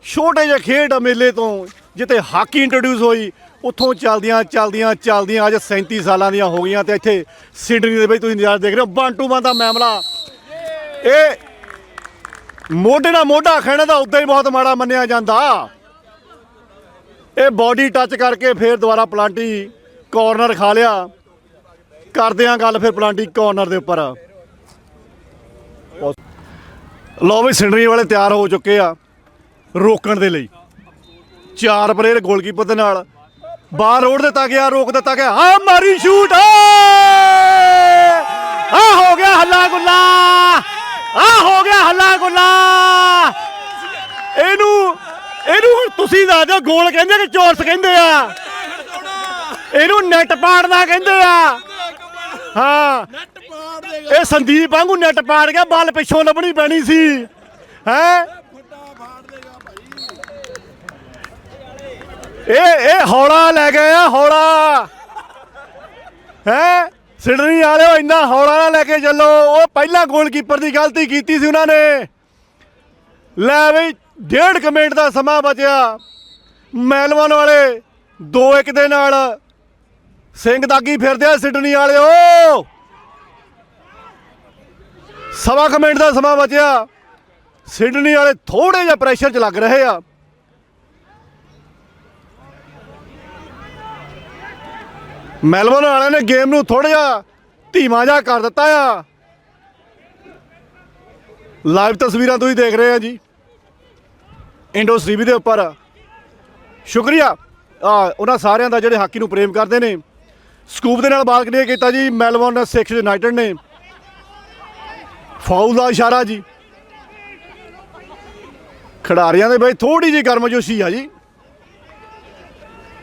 ਛੋਟੇ ਜਿਹੇ ਖੇਡ ਮੇਲੇ ਤੋਂ ਜਿੱਥੇ ਹਾਕੀ ਇੰਟਰੋਡਿਊਸ ਹੋਈ, ਉੱਥੋਂ ਚੱਲਦੀਆਂ ਅੱਜ 37 ਸਾਲਾਂ ਦੀਆਂ ਹੋ ਗਈਆਂ। ਤੇ ਇੱਥੇ ਸਿਡਨੀ ਦੇ ਵਿੱਚ ਤੁਸੀਂ ਨਜ਼ਾਰਾ ਦੇਖ ਰਹੇ ਹੋ। 1-2 ਦਾ ਮਾਮਲਾ। ਇਹ ਮੋਢੇ ਨਾਲ ਮੋਢਾ ਖਹਿਣਾ ਤਾਂ ਉੱਦਾਂ ਹੀ ਬਹੁਤ ਮਾੜਾ ਮੰਨਿਆ ਜਾਂਦਾ। ਇਹ ਬਾਡੀ ਟੱਚ ਕਰਕੇ ਫਿਰ ਦੁਬਾਰਾ ਪਲਾਂਟੀ ਕਾਰਨਰ ਖਾ ਲਿਆ। ਕਰਦੇ ਆ ਗੱਲ ਫਿਰ ਪਲਾਂਟੀ ਕਾਰਨਰ ਦੇ ਉੱਪਰ। ਲਓ ਵੀ ਸਿਡਨੀ ਵਾਲੇ ਤਿਆਰ ਹੋ ਚੁੱਕੇ ਆ ਰੋਕਣ ਦੇ ਲਈ। 4 ਪਲੇਅਰ ਗੋਲਕੀਪਰ ਦੇ ਨਾਲ ਬਾਹਰ ਰੋੜ ਦਿੱਤਾ ਗਿਆ, ਰੋਕ ਦਿੱਤਾ ਗਿਆ। ਆ ਮਾਰੀ ਸ਼ੂਟ। ਆ ਹੋ ਗਿਆ ਹੱਲਾ ਗੁੱਲਾ। ਹੋ ਗਿਆ ਹੱਲਾ ਗੁੱਲਾ। ਇਹਨੂੰ ਹੁਣ ਤੁਸੀਂ ਦੱਸ ਦਿਓ, ਗੋਲ ਕਹਿੰਦੇ ਕਿ ਚੋਰਸ ਕਹਿੰਦੇ ਆ? ਇਹਨੂੰ ਨੈਟ ਪਾੜਨਾ ਕਹਿੰਦੇ ਆ। ਹਾਂ, ਇਹ ਸੰਦੀਪ ਵਾਂਗੂ ਨੈਟ ਪਾੜ ਗਿਆ। ਬਾਲ ਪਿੱਛੋਂ ਲੱਭਣੀ ਪੈਣੀ ਸੀ। ਹੈ ਇਹ ਹੌਲਾ ਲੈ ਗਏ ਆ, ਹੌਲਾ। ਹੈ ਸਿਡਨੀ ਵਾਲਿਓ ਇੰਨਾ ਹੌਲਾ ਨਾ ਲੈ ਕੇ ਚੱਲੋ। ਉਹ ਪਹਿਲਾਂ ਗੋਲਕੀਪਰ ਦੀ ਗਲਤੀ ਕੀਤੀ ਸੀ ਉਹਨਾਂ ਨੇ। ਲੈ ਬਈ 1.5 ਮਿੰਟ ਦਾ ਸਮਾਂ ਬਚਿਆ। ਮੈਲਬੌਰਨ ਵਾਲੇ 2-1 ਦੇ ਨਾਲ ਸਿੰਘ ਦਾਗੀ ਫਿਰਦੇ ਆ ਸਿਡਨੀ ਵਾਲਿਓ। 1.25 ਮਿੰਟ ਦਾ ਸਮਾਂ ਬਚਿਆ। ਸਿਡਨੀ ਵਾਲੇ ਥੋੜੇ ਜਿਹਾ ਪ੍ਰੈਸ਼ਰ 'ਚ ਲੱਗ ਰਹੇ ਆ। ਮੈਲਬੌਰਨ ਵਾਲਿਆਂ ਨੇ ਗੇਮ ਨੂੰ ਥੋੜਾ ਜਿਹਾ ਧੀਮਾ ਜਿਹਾ ਕਰ ਦਿੱਤਾ ਆ। ਲਾਈਵ ਤਸਵੀਰਾਂ ਤੁਸੀਂ ਦੇਖ ਰਹੇ ਆ ਜੀ ਇੰਡੋਜ਼ ਟੀਵੀ ਦੇ ਉੱਪਰ। ਸ਼ੁਕਰੀਆ ਉਹਨਾਂ ਸਾਰਿਆਂ ਦਾ ਜਿਹੜੇ ਹਾਕੀ ਨੂੰ ਪ੍ਰੇਮ ਕਰਦੇ ਨੇ। ਸਕੂਪ ਦੇ ਨਾਲ ਬਾਲ ਕਲੀਅਰ ਕੀਤਾ ਜੀ ਮੈਲਬੌਰਨ ਸਿਕਸ ਯੂਨਾਈਟਿਡ ਨੇ। ਫਾਉਲ ਦਾ ਇਸ਼ਾਰਾ ਜੀ। ਖਿਡਾਰੀਆਂ ਦੇ ਬਈ ਥੋੜੀ ਜਿਹੀ ਗਰਮਜੋਸ਼ੀ ਆ ਜੀ।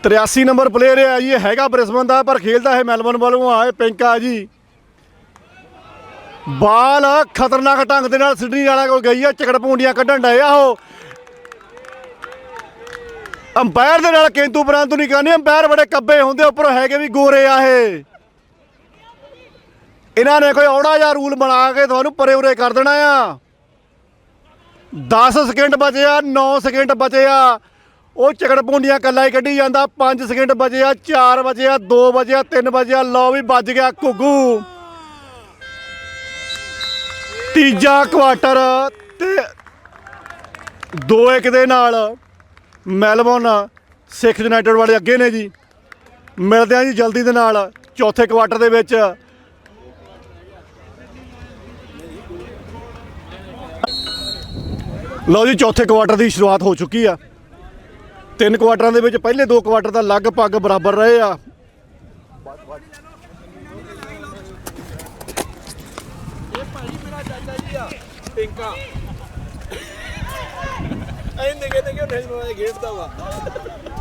83 ਨੰਬਰ ਪਲੇਅਰ ਹੈ ਜੀ। ਇਹ ਹੈਗਾ ਬ੍ਰਿਸਬਨ ਦਾ ਪਰ ਖੇਲਦਾ ਹੈ ਮੈਲਬੌਰਨ ਵੱਲੋਂ। ਆ ਇਹ ਪਿੰਕਾ ਜੀ। ਬਾਲ ਖਤਰਨਾਕ ਢੰਗ ਦੇ ਨਾਲ ਸਿਡਨੀ ਵਾਲਿਆਂ ਕੋਲ ਗਈ ਆ। ਝਗੜ ਪੂੰਡੀਆਂ ਕੱਢਣ ਡਏ ਆ ਉਹ। ਅੰਪਾਇਰ ਦੇ ਨਾਲ ਕਿੰਤੂ ਪਰੰਤੂ ਨਹੀਂ ਕਰਨੀ। ਅੰਪਾਇਰ ਬੜੇ ਕੱਬੇ ਹੁੰਦੇ, ਉੱਪਰੋਂ ਹੈਗੇ ਵੀ ਗੋਰੇ ਆ ਇਹ। ਇਹਨਾਂ ਨੇ ਕੋਈ ਔੜਾ ਜਿਹਾ ਰੂਲ ਬਣਾ ਕੇ ਤੁਹਾਨੂੰ ਪਰੇ ਉਰੇ ਕਰ ਦੇਣਾ ਆ। 10 ਸਕਿੰਟ ਬਚੇ ਆ, 9 ਸਕਿੰਟ ਬਚੇ ਆ। ਉਹ ਝਗੜ ਪੂੰਡੀਆਂ ਕੱਲਾ ਹੀ ਕੱਢੀ ਜਾਂਦਾ। 5 ਸਕਿੰਟ ਬਚੇ ਆ, 4 ਬਚੇ ਆ, 2 ਬਚੇ ਆ, 3 ਬਚੇ ਆ। ਲਓ ਵੀ ਵੱਜ ਗਿਆ ਘੁੱਗੂ। ਤੀਜਾ ਕੁਆਟਰ ਤੇ 2-1 ਦੇ ਨਾਲ ਮੈਲਬੌਰਨ ਸਿੱਖ ਯੂਨਾਈਟਿਡ ਵਾਲੇ ਅੱਗੇ ਨੇ ਜੀ। ਮਿਲਦੇ ਆ ਜੀ ਜਲਦੀ ਦੇ ਨਾਲ ਚੌਥੇ ਕੁਆਟਰ ਦੇ ਵਿੱਚ। ਲਓ ਜੀ ਚੌਥੇ ਕੁਆਟਰ ਦੀ ਸ਼ੁਰੂਆਤ ਹੋ ਚੁੱਕੀ ਆ। 3 ਕੁਆਟਰਾਂ ਦੇ ਵਿੱਚ ਪਹਿਲੇ 2 ਕੁਆਟਰ ਤਾਂ ਲਗਭਗ ਬਰਾਬਰ ਰਹੇ ਆ।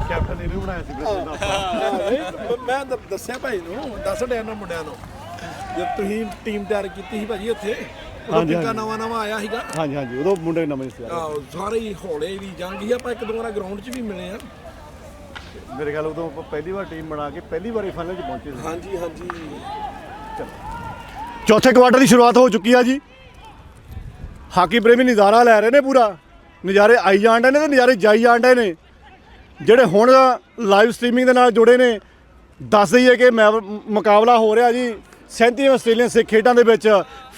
ਕੈਪਟਨ ਇਹਨੂੰ ਬਣਾਇਆ ਸੀ। ਮੈਂ ਦੱਸਿਆ ਭਾਈ ਨੂੰ, ਦੱਸ ਡਿਆ ਨਾ ਮੁੰਡਿਆਂ ਨੂੰ, ਜਦ ਤੁਸੀਂ ਟੀਮ ਤਿਆਰ ਕੀਤੀ ਸੀ ਭਾਜੀ ਉੱਥੇ, ਹਾਂਜੀ, ਟਿੱਕਾ ਨਵਾਂ ਆਇਆ ਸੀਗਾ। ਹਾਂਜੀ ਹਾਂਜੀ, ਉਦੋਂ ਮੁੰਡੇ ਨਵੇਂ ਸੀ। ਆਹੋ ਸਾਰੇ ਹੀ ਹੌਲੇ ਦੀ ਜੰਗ ਸੀ। ਆਪਾਂ ਇੱਕ ਦੋ ਵਾਰ ਗਰਾਊਂਡ 'ਚ ਵੀ ਮਿਲੇ ਆ। ਮੇਰੇ ਖਿਆਲ ਉਦੋਂ ਆਪਾਂ ਪਹਿਲੀ ਵਾਰ ਟੀਮ ਬਣਾ ਕੇ ਪਹਿਲੀ ਵਾਰੀ ਫਾਈਨਲ 'ਚ ਪਹੁੰਚੇ ਸੀ। ਹਾਂਜੀ ਹਾਂਜੀ। ਚੌਥੇ ਕੁਆਟਰ ਦੀ ਸ਼ੁਰੂਆਤ ਹੋ ਚੁੱਕੀ ਆ ਜੀ। ਹਾਕੀ ਪ੍ਰੇਮੀ ਨਜ਼ਾਰਾ ਲੈ ਰਹੇ ਨੇ ਪੂਰਾ। ਨਜ਼ਾਰੇ ਆਈ ਜਾਣ ਡੇ ਨੇ ਤੇ ਨਜ਼ਾਰੇ ਜਾਈ ਜਾਣ ਡੇ ਨੇ। ਜਿਹੜੇ ਹੁਣ ਲਾਈਵ ਸਟ੍ਰੀਮਿੰਗ ਦੇ ਨਾਲ ਜੁੜੇ ਨੇ, ਦੱਸ ਦਈਏ ਕਿ ਮੁਕਾਬਲਾ ਹੋ ਰਿਹਾ ਜੀ 37ਵੀਂ ਆਸਟ੍ਰੇਲੀਅਨ ਸਿੱਖ ਖੇਡਾਂ ਦੇ ਵਿੱਚ।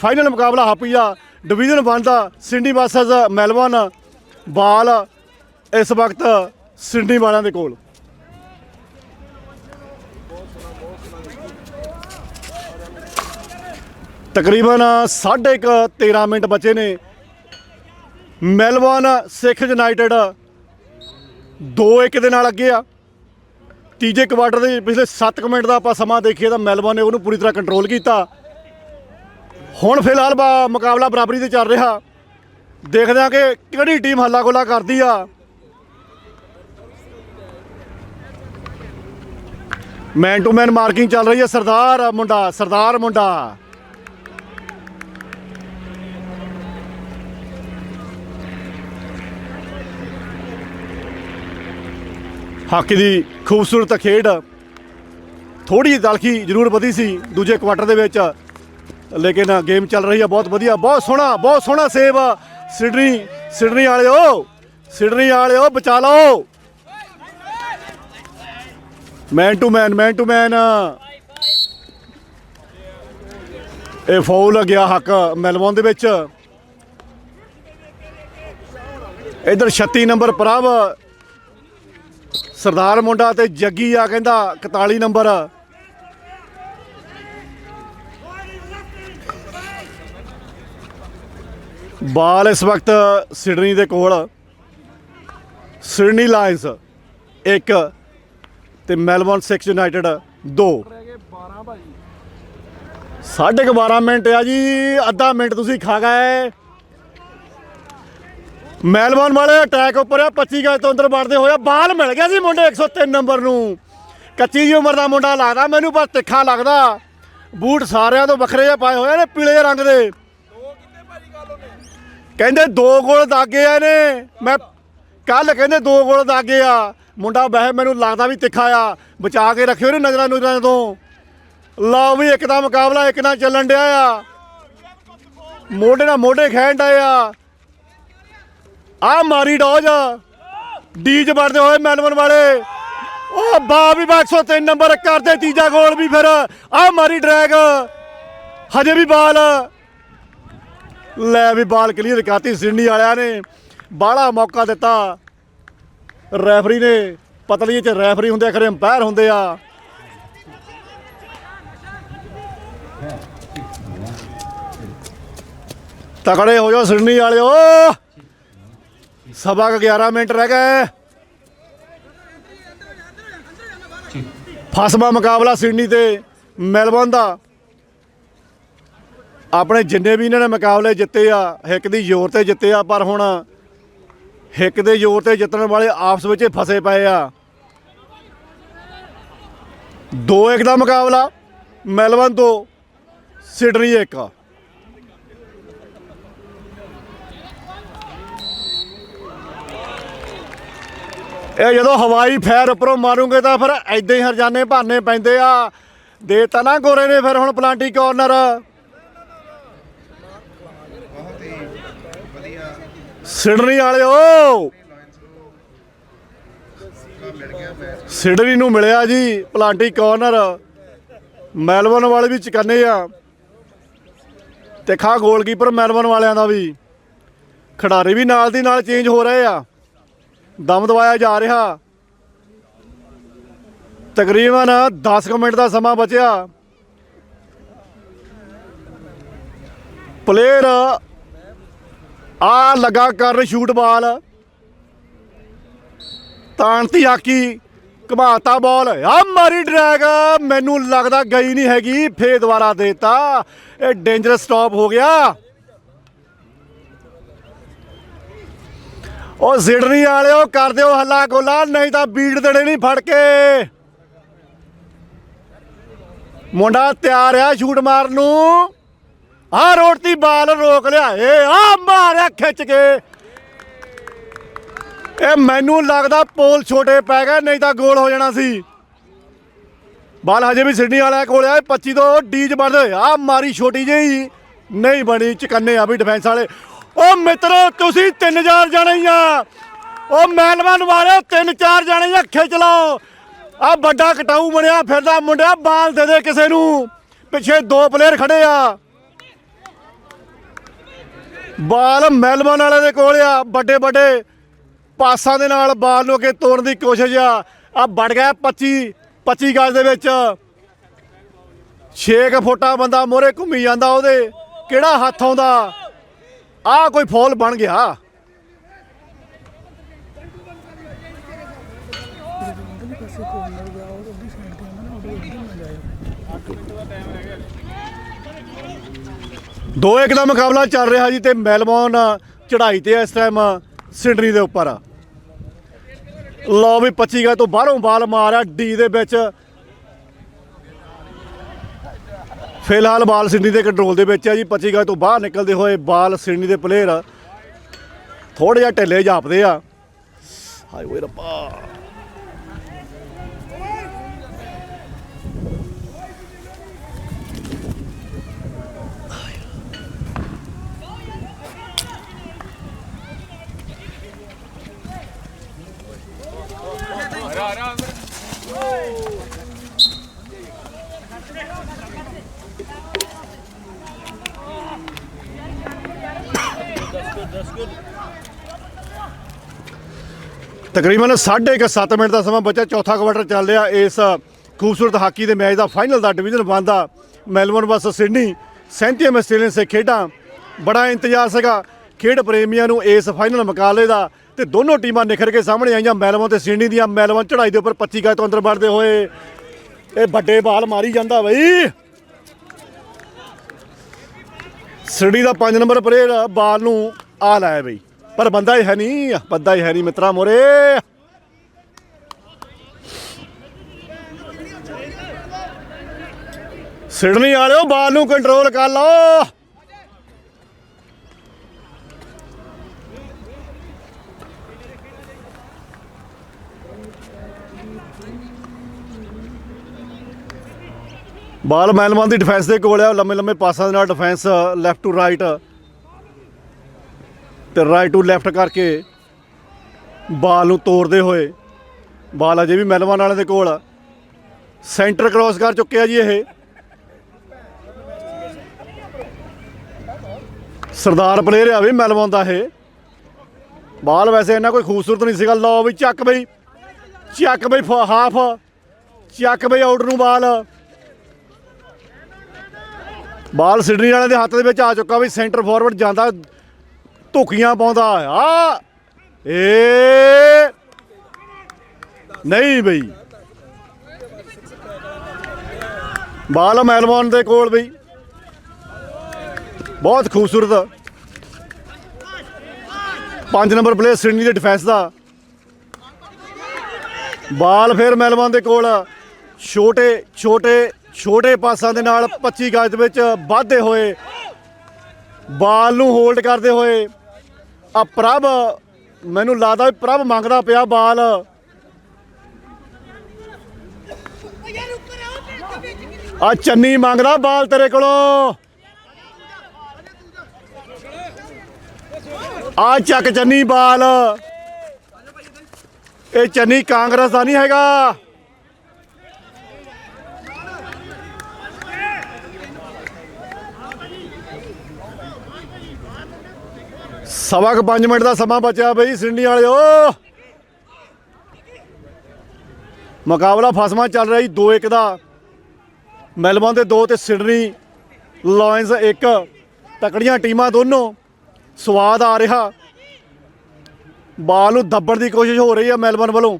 ਫਾਈਨਲ ਮੁਕਾਬਲਾ ਹਾਪੀ ਆ ਡਿਵੀਜ਼ਨ 1 ਦਾ। ਸਿੰਡੀ ਵਰਸਸ ਮੈਲਬੌਰਨ। ਬਾਲ ਇਸ ਵਕਤ ਸਿੰਡੀ ਵਾਲਿਆਂ ਦੇ ਕੋਲ। ਤਕਰੀਬਨ 13.5 ਮਿੰਟ ਬਚੇ ਨੇ। ਮੈਲਬੌਰਨ ਸਿੱਖ ਯੂਨਾਈਟਿਡ 2-1 ਦੇ ਨਾਲ ਅੱਗੇ ਆ। ਤੀਜੇ ਕੁਆਟਰ ਦੇ ਪਿਛਲੇ 7 ਮਿੰਟ ਦਾ ਆਪਾਂ ਸਮਾਂ ਦੇਖੀਏ ਤਾਂ ਮੈਲਬੌਰਨ ਨੇ ਉਹਨੂੰ ਪੂਰੀ ਤਰ੍ਹਾਂ ਕੰਟਰੋਲ ਕੀਤਾ। ਹੁਣ ਫਿਲਹਾਲ ਮੁਕਾਬਲਾ ਬਰਾਬਰੀ ਤੇ ਚੱਲ ਰਿਹਾ। ਦੇਖਦੇ ਹਾਂ ਕਿ ਕਿਹੜੀ ਟੀਮ ਹੱਲਾ ਗੋਲਾ ਕਰਦੀ ਆ। ਮੈਨ ਟੂ ਮੈਨ ਮਾਰਕਿੰਗ ਚੱਲ ਰਹੀ ਹੈ। ਸਰਦਾਰ ਮੁੰਡਾ ਹਾਕੀ ਦੀ ਖੂਬਸੂਰਤ ਖੇਡ। ਥੋੜੀ ਤਲਖੀ ਜ਼ਰੂਰ ਵਧੀ ਸੀ ਦੂਜੇ ਕੁਆਟਰ ਦੇ ਵਿੱਚ, ਲੇਕਿਨ ਗੇਮ ਚੱਲ ਰਹੀ ਹੈ ਬਹੁਤ ਵਧੀਆ। ਬਹੁਤ ਸੋਹਣਾ ਸੇਵ। ਸਿਡਨੀ ਵਾਲਿਓ ਬਚਾ ਲਓ। ਮੈਨ ਟੂ ਮੈਨ ਇਹ ਫਾਉਲ ਗਿਆ ਹੱਕ ਮੈਲਬੌਰਨ ਦੇ ਵਿੱਚ। ਇਧਰ 36 ਨੰਬਰ ਪ੍ਰਭ ਸਰਦਾਰ ਮੁੰਡਾ ਤੇ ਜੱਗੀ ਆ ਕਹਿੰਦਾ 41 ਨੰਬਰ। ਬਾਲ ਇਸ ਵਕਤ ਸਿਡਨੀ ਦੇ ਕੋਲ। ਸਿਡਨੀ ਲਾਇਨਸ 1 ਤੇ ਮੈਲਬੌਰਨ ਸਿੱਖ ਯੂਨਾਈਟਿਡ 2। 12.5 ਮਿੰਟ ਆ ਜੀ। ਅੱਧਾ ਮਿੰਟ ਤੁਸੀਂ ਖਾ ਗਏ। ਮੈਲਬੌਰਨ ਵਾਲੇ ਅਟੈਕ ਉੱਪਰ ਆ। 25 ਗਜ ਤੋਂ ਅੰਦਰ ਵੜਦੇ ਹੋਇਆ ਬਾਲ ਮਿਲ ਗਿਆ ਸੀ ਮੁੰਡੇ 103 ਨੰਬਰ ਨੂੰ। ਕੱਚੀ ਜਿਹੀ ਉਮਰ ਦਾ ਮੁੰਡਾ ਲੱਗਦਾ ਮੈਨੂੰ, ਪਰ ਤਿੱਖਾ ਲੱਗਦਾ। ਬੂਟ ਸਾਰਿਆਂ ਤੋਂ ਵੱਖਰੇ ਜਿਹੇ ਪਾਏ ਹੋਏ ਨੇ, ਪੀਲੇ ਰੰਗ ਦੇ। ਕਹਿੰਦੇ 2 ਗੋਲ ਦਾਗੇ ਆ ਨੇ। ਮੈਂ ਕੱਲ ਕਹਿੰਦੇ 2 ਗੋਲ ਦਾਗੇ ਆ। ਮੁੰਡਾ ਵੈਸੇ ਮੈਨੂੰ ਲੱਗਦਾ ਵੀ ਤਿੱਖਾ ਆ। ਬਚਾ ਕੇ ਰੱਖਿਓ ਨੇ ਨਜ਼ਰਾਂ ਤੋਂ। ਲਓ ਵੀ ਇੱਕ ਦਾ ਮੁਕਾਬਲਾ ਇੱਕ ਨਾਲ ਚੱਲਣ ਡਿਆ ਆ। ਮੋਢੇ ਨਾਲ ਮੋਢੇ ਖੇਡ ਡਏ ਆ। ਆ ਮਾਰੀ ਡੋਜ ਡੀਜ ਵੜਦੇ ਹੋਏ ਮੈਲਬੌਰਨ ਵਾਲੇ। ਉਹ ਵੀ 103 ਨੰਬਰ ਕਰਦੇ ਤੀਜਾ ਗੋਲ ਵੀ। ਫਿਰ ਆ ਮਾਰੀ ਡਰੈਗ। ਹਜੇ ਵੀ ਬਾਲ ਲੈ ਵੀ ਬਾਲ ਕਲੀਅਰ ਕਰਤੀ ਸਿਡਨੀ ਵਾਲਿਆਂ ਨੇ। ਬਾਹਲਾ ਮੌਕਾ ਦਿੱਤਾ ਰੈਫਰੀ ਨੇ। ਪਤਲੀ 'ਚ ਰੈਫਰੀ ਹੁੰਦੇ, ਖਰੇ ਅੰਪਾਇਰ ਹੁੰਦੇ ਆ। ਤਕੜੇ ਹੋ ਜਾਓ ਸਿਡਨੀ ਵਾਲਿਓ। 11 ਮਿੰਟ ਰਹਿ ਗਏ। ਫਸਵਾ ਮੁਕਾਬਲਾ ਸਿਡਨੀ ਤੇ ਮੈਲਬੌਰਨ ਦਾ। ਆਪਣੇ ਜਿੰਨੇ ਵੀ ਇਹਨਾਂ ਨੇ ਮੁਕਾਬਲੇ ਜਿੱਤੇ ਆ, ਹਿੱਕ ਦੀ ਜ਼ੋਰ ਤੇ ਜਿੱਤੇ ਆ। ਪਰ ਹੁਣ ਹਿੱਕ ਦੇ ਜ਼ੋਰ ਤੇ ਜਿੱਤਣ ਵਾਲੇ ਆਪਸ ਵਿੱਚ ਫਸੇ ਪਏ ਆ। 2-1 ਦਾ ਮੁਕਾਬਲਾ। Melbourne 2 Sydney 1। ਇਹ ਜਦੋਂ ਹਵਾਈ ਫੈਰ ਉੱਪਰੋਂ ਮਾਰੂਗੇ ਤਾਂ ਫਿਰ ਐਦਾਂ ਹੀ ਹਰਜਾਨੇ ਭਰਨੇ ਪੈਂਦੇ ਆ। ਦੇ ਤਾਂ ਨਾ ਗੋਰੇ ਨੇ ਫਿਰ ਹੁਣ ਪਲਾਂਟੀ ਕਾਰਨਰ। ਸਿਡਨੀ ਵਾਲਿਓ, ਸਿਡਨੀ ਨੂੰ ਮਿਲਿਆ ਜੀ ਪਲਾਂਟੀ ਕਾਰਨਰ। ਮੈਲਬੌਰਨ ਵਾਲੇ ਵੀ ਚੁਕੰਨੇ ਆ ਤੇ ਖਾ ਗੋਲਕੀਪਰ ਮੈਲਬੌਰਨ ਵਾਲਿਆਂ ਦਾ ਵੀ। ਖਿਡਾਰੀ ਵੀ ਨਾਲ ਦੀ ਨਾਲ ਚੇਂਜ ਹੋ ਰਹੇ ਆ, ਦਮ ਦਵਾਇਆ ਜਾ ਰਿਹਾ। ਤਕਰੀਬਨ 10 ਮਿੰਟ ਦਾ ਸਮਾਂ ਬਚਿਆ। ਪਲੇਅਰ ਆ ਲੱਗਾ ਕਰਨ ਸ਼ੂਟ ਬਾਲ, ਤਾਣਤੀ ਆਕੀ ਘਮਾਤਾ ਬਾਲ ਆ ਮਾਰੀ ਡਰੈਗ, ਮੈਨੂੰ ਲੱਗਦਾ ਗਈ ਨਹੀਂ ਹੈਗੀ, ਫੇਰ ਦੁਬਾਰਾ ਦੇਤਾ। ਇਹ ਡੇਂਜਰਸ ਸਟਾਪ ਹੋ ਗਿਆ। ਉਹ ਸਿਡਨੀ ਵਾਲਿਓ ਕਰ ਦਿਓ ਹੱਲਾ ਗੋਲਾ, ਨਹੀਂ ਤਾਂ ਬੀਟ ਦੇਣੇ ਨਹੀਂ ਫੜ ਕੇ। ਮੁੰਡਾ ਤਿਆਰ ਆ ਸ਼ੂਟ ਮਾਰਨ ਨੂੰ। ਆਹ ਰੋੜਤੀ ਬਾਲ ਰੋਕ ਲਿਆਏ, ਆ ਮਾਰਿਆ ਖਿੱਚ ਕੇ। ਇਹ ਮੈਨੂੰ ਲੱਗਦਾ ਪੋਲ ਛੋਟੇ ਪੈ ਗਏ, ਨਹੀਂ ਤਾਂ ਗੋਲ ਹੋ ਜਾਣਾ ਸੀ। ਬਾਲ ਹਜੇ ਵੀ ਸਿਡਨੀ ਵਾਲਿਆਂ ਕੋਲ ਆ। 25 ਤੋਂ ਡੀਜ ਬਣਦੇ ਆ, ਮਾਰੀ ਛੋਟੀ ਜਿਹੀ ਨਹੀਂ ਬਣੀ। ਚੁਕੰਨੇ ਆ ਵੀ ਡਿਫੈਂਸ ਵਾਲੇ। ਉਹ ਮਿੱਤਰੋ ਤੁਸੀਂ 3000 ਜਾਣੇ ਹੀ ਆ, ਉਹ ਮੈਲਬੌਰਨ ਵਾਲਿਓ 3-4 ਜਾਣੇ ਆ, ਖਿੱਚ ਲਓ। ਆ ਵੱਡਾ ਕਟਾਊ ਬਣਿਆ ਫਿਰਦਾ ਮੁੰਡਿਆ, ਬਾਲ ਦੇ ਦੇ ਕਿਸੇ ਨੂੰ। ਪਿੱਛੇ 2 ਪਲੇਅਰ ਖੜੇ ਆ। ਬਾਲ ਮੈਲਬੌਰਨ ਵਾਲੇ ਦੇ ਕੋਲ ਆ। ਵੱਡੇ ਵੱਡੇ ਪਾਸਾਂ ਦੇ ਨਾਲ ਬਾਲ ਨੂੰ ਅੱਗੇ ਤੋੜਨ ਦੀ ਕੋਸ਼ਿਸ਼ ਆ ਵੜ ਗਿਆ 25 ਗਜ਼ ਦੇ ਵਿੱਚ। 6 ਫੁੱਟਾ ਬੰਦਾ ਮੋਹਰੇ ਘੁੰਮੀ ਜਾਂਦਾ, ਉਹਦੇ ਕਿਹੜਾ ਹੱਥ ਆਉਂਦਾ। ਆਹ ਕੋਈ ਫੌਲ ਬਣ ਗਿਆ। ਦੋ ਇੱਕ ਦਾ ਮੁਕਾਬਲਾ ਚੱਲ ਰਿਹਾ ਜੀ ਤੇ ਮੈਲਬੌਰਨ ਚੜ੍ਹਾਈ ਤੇ ਇਸ ਟਾਈਮ ਸਿਡਨੀ ਦੇ ਉੱਪਰ। ਲਓ ਵੀ 25 ਗਜ਼ ਤੋਂ ਬਾਹਰੋਂ ਬਾਲ ਮਾਰਿਆ ਡੀ ਦੇ ਵਿੱਚ। ਫਿਲਹਾਲ ਬਾਲ ਸਿਡਨੀ ਦੇ ਕੰਟਰੋਲ ਦੇ ਵਿੱਚ ਹੈ ਜੀ। 25 ਗਜ਼ ਤੋਂ ਬਾਹਰ ਨਿਕਲਦੇ ਹੋਏ ਬਾਲ ਸਿਡਨੀ ਦੇ ਪਲੇਅਰ ਥੋੜ੍ਹੇ ਜਿਹਾ ਢਿੱਲੇ ਜਾਪਦੇ ਆ। ਹਾਏ ਓਏ ਰੱਬਾ। ਤਕਰੀਬਨ 7.5 ਮਿੰਟ ਦਾ ਸਮਾਂ ਬਚਿਆ। ਚੌਥਾ ਕੁਆਟਰ ਚੱਲ ਰਿਹਾ ਇਸ ਖੂਬਸੂਰਤ ਹਾਕੀ ਦੇ ਮੈਚ ਦਾ, ਫਾਈਨਲ ਦਾ, ਡਿਵੀਜ਼ਨ 1 ਦਾ। ਮੈਲਬੌਰਨ ਵਰਸਸ ਸਿਡਨੀ 37 ਆਸਟ੍ਰੇਲੀਅਨ ਸੇ ਖੇਡਾਂ। ਬੜਾ ਇੰਤਜ਼ਾਰ ਸੀਗਾ ਖੇਡ ਪ੍ਰੇਮੀਆਂ ਨੂੰ ਇਸ ਫਾਈਨਲ ਮੁਕਾਬਲੇ ਦਾ ਤੇ ਦੋਨੋਂ ਟੀਮਾਂ ਨਿਖਰ ਕੇ ਸਾਹਮਣੇ ਆਈਆਂ, ਮੈਲਬੌਰਨ ਤੇ ਸਿਡਨੀ ਦੀਆਂ। ਮੈਲਬੌਰਨ ਚੜ੍ਹਾਈ ਦੇ ਉੱਪਰ 25 ਗਜ਼ ਤੋਂ ਅੰਦਰ ਵੜਦੇ ਹੋਏ ਇਹ ਵੱਡੇ ਬਾਲ ਮਾਰੀ ਜਾਂਦਾ ਬਈ। ਸਿਡਨੀ ਦਾ 5 ਨੰਬਰ ਪਲੇਅਰ ਬਾਲ ਨੂੰ ਆ ਲਾਇਆ ਬਈ, ਪਰ ਬੰਦਾ ਹੀ ਹੈ ਨਹੀਂ, ਬੰਦਾ ਹੀ ਹੈ ਨਹੀਂ ਮਿੱਤਰਾ ਮੋਰੇ। ਸਿਡਨੀ ਵਾਲਿਓ ਬਾਲ ਨੂੰ ਕੰਟਰੋਲ ਕਰ ਲਓ। ਬਾਲ ਮੈਲਬੌਰਨ ਦੀ ਡਿਫੈਂਸ ਦੇ ਕੋਲ ਆ। ਲੰਮੇ ਲੰਮੇ ਪਾਸਾਂ ਦੇ ਨਾਲ ਡਿਫੈਂਸ ਲੈਫਟ ਟੂ ਰਾਈਟ ਤੇ ਰਾਈਟ ਟੂ ਲੈਫਟ ਕਰਕੇ ਬਾਲ ਨੂੰ ਤੋੜਦੇ ਹੋਏ। ਬਾਲ ਅਜੇ ਵੀ ਮੈਲਬੌਰਨ ਵਾਲਿਆਂ ਦੇ ਕੋਲ। ਸੈਂਟਰ ਕ੍ਰੋਸ ਕਰ ਚੁੱਕੇ ਆ ਜੀ ਇਹ। ਸਰਦਾਰ ਪਲੇਅਰ ਆ ਵੀ ਮੈਲਬੌਰਨ ਦਾ ਇਹ। ਬਾਲ ਵੈਸੇ ਇੰਨਾ ਕੋਈ ਖੂਬਸੂਰਤ ਨਹੀਂ ਸੀਗਾ। ਲਓ ਵੀ ਚੱਕ ਬਈ, ਚੱਕ ਬਈ ਹਾਫ, ਚੱਕ ਬਈ ਆਊਟ ਨੂੰ ਬਾਲ। ਬਾਲ ਸਿਡਨੀ ਵਾਲਿਆਂ ਦੇ ਹੱਥ ਦੇ ਵਿੱਚ ਆ ਚੁੱਕਾ ਵੀ। ਸੈਂਟਰ ਫਾਰਵਰਡ ਜਾਂਦਾ, ਧੁੱਕੀਆਂ ਪਾਉਂਦਾ ਆ। ਏ ਨਹੀਂ ਬਈ, ਬਾਲ ਮੈਲਬੌਰਨ ਦੇ ਕੋਲ ਬਈ। ਬਹੁਤ ਖੂਬਸੂਰਤ 5 ਨੰਬਰ ਪਲੇਅਰ ਸਿਡਨੀ ਦੇ ਡਿਫੈਂਸ ਦਾ। ਬਾਲ ਫਿਰ ਮੈਲਬੌਰਨ ਦੇ ਕੋਲ। ਛੋਟੇ ਪਾਸਾਂ ਦੇ ਨਾਲ 25 ਗਜ਼ ਦੇ ਵਿੱਚ ਵੱਧਦੇ ਹੋਏ ਬਾਲ ਨੂੰ ਹੋਲਡ ਕਰਦੇ ਹੋਏ ਆ ਪ੍ਰਭ। ਮੈਨੂੰ ਲੱਗਦਾ ਵੀ ਪ੍ਰਭ ਮੰਗਦਾ ਪਿਆ ਬਾਲ। ਆ ਚੰਨੀ ਮੰਗਦਾ ਬਾਲ ਤੇਰੇ ਕੋਲੋਂ। ਆ ਚੱਕ ਚੰਨੀ ਬਾਲ, ਇਹ ਚੰਨੀ ਕਾਂਗਰਸ ਦਾ ਨਹੀਂ ਹੈਗਾ। ਸਵਾ ਕੁ 5 ਮਿੰਟ ਦਾ ਸਮਾਂ ਬਚਿਆ ਬਈ ਸਿੰਡੀ ਵਾਲਿਓ। ਮੁਕਾਬਲਾ ਫਸਵਾਂ ਚੱਲ ਰਿਹਾ ਜੀ 2-1 ਦਾ। ਮੈਲਬੌਰਨ ਦੇ 2 ਤੇ ਸਿਡਨੀ ਲਾਇਨਸ 1। ਤਕੜੀਆਂ ਟੀਮਾਂ ਦੋਨੋਂ। ਸਵਾਦ ਆ ਰਿਹਾ। ਬਾਲ ਨੂੰ ਦੱਬਣ ਦੀ ਕੋਸ਼ਿਸ਼ ਹੋ ਰਹੀ ਹੈ ਮੈਲਬੌਰਨ ਵੱਲੋਂ।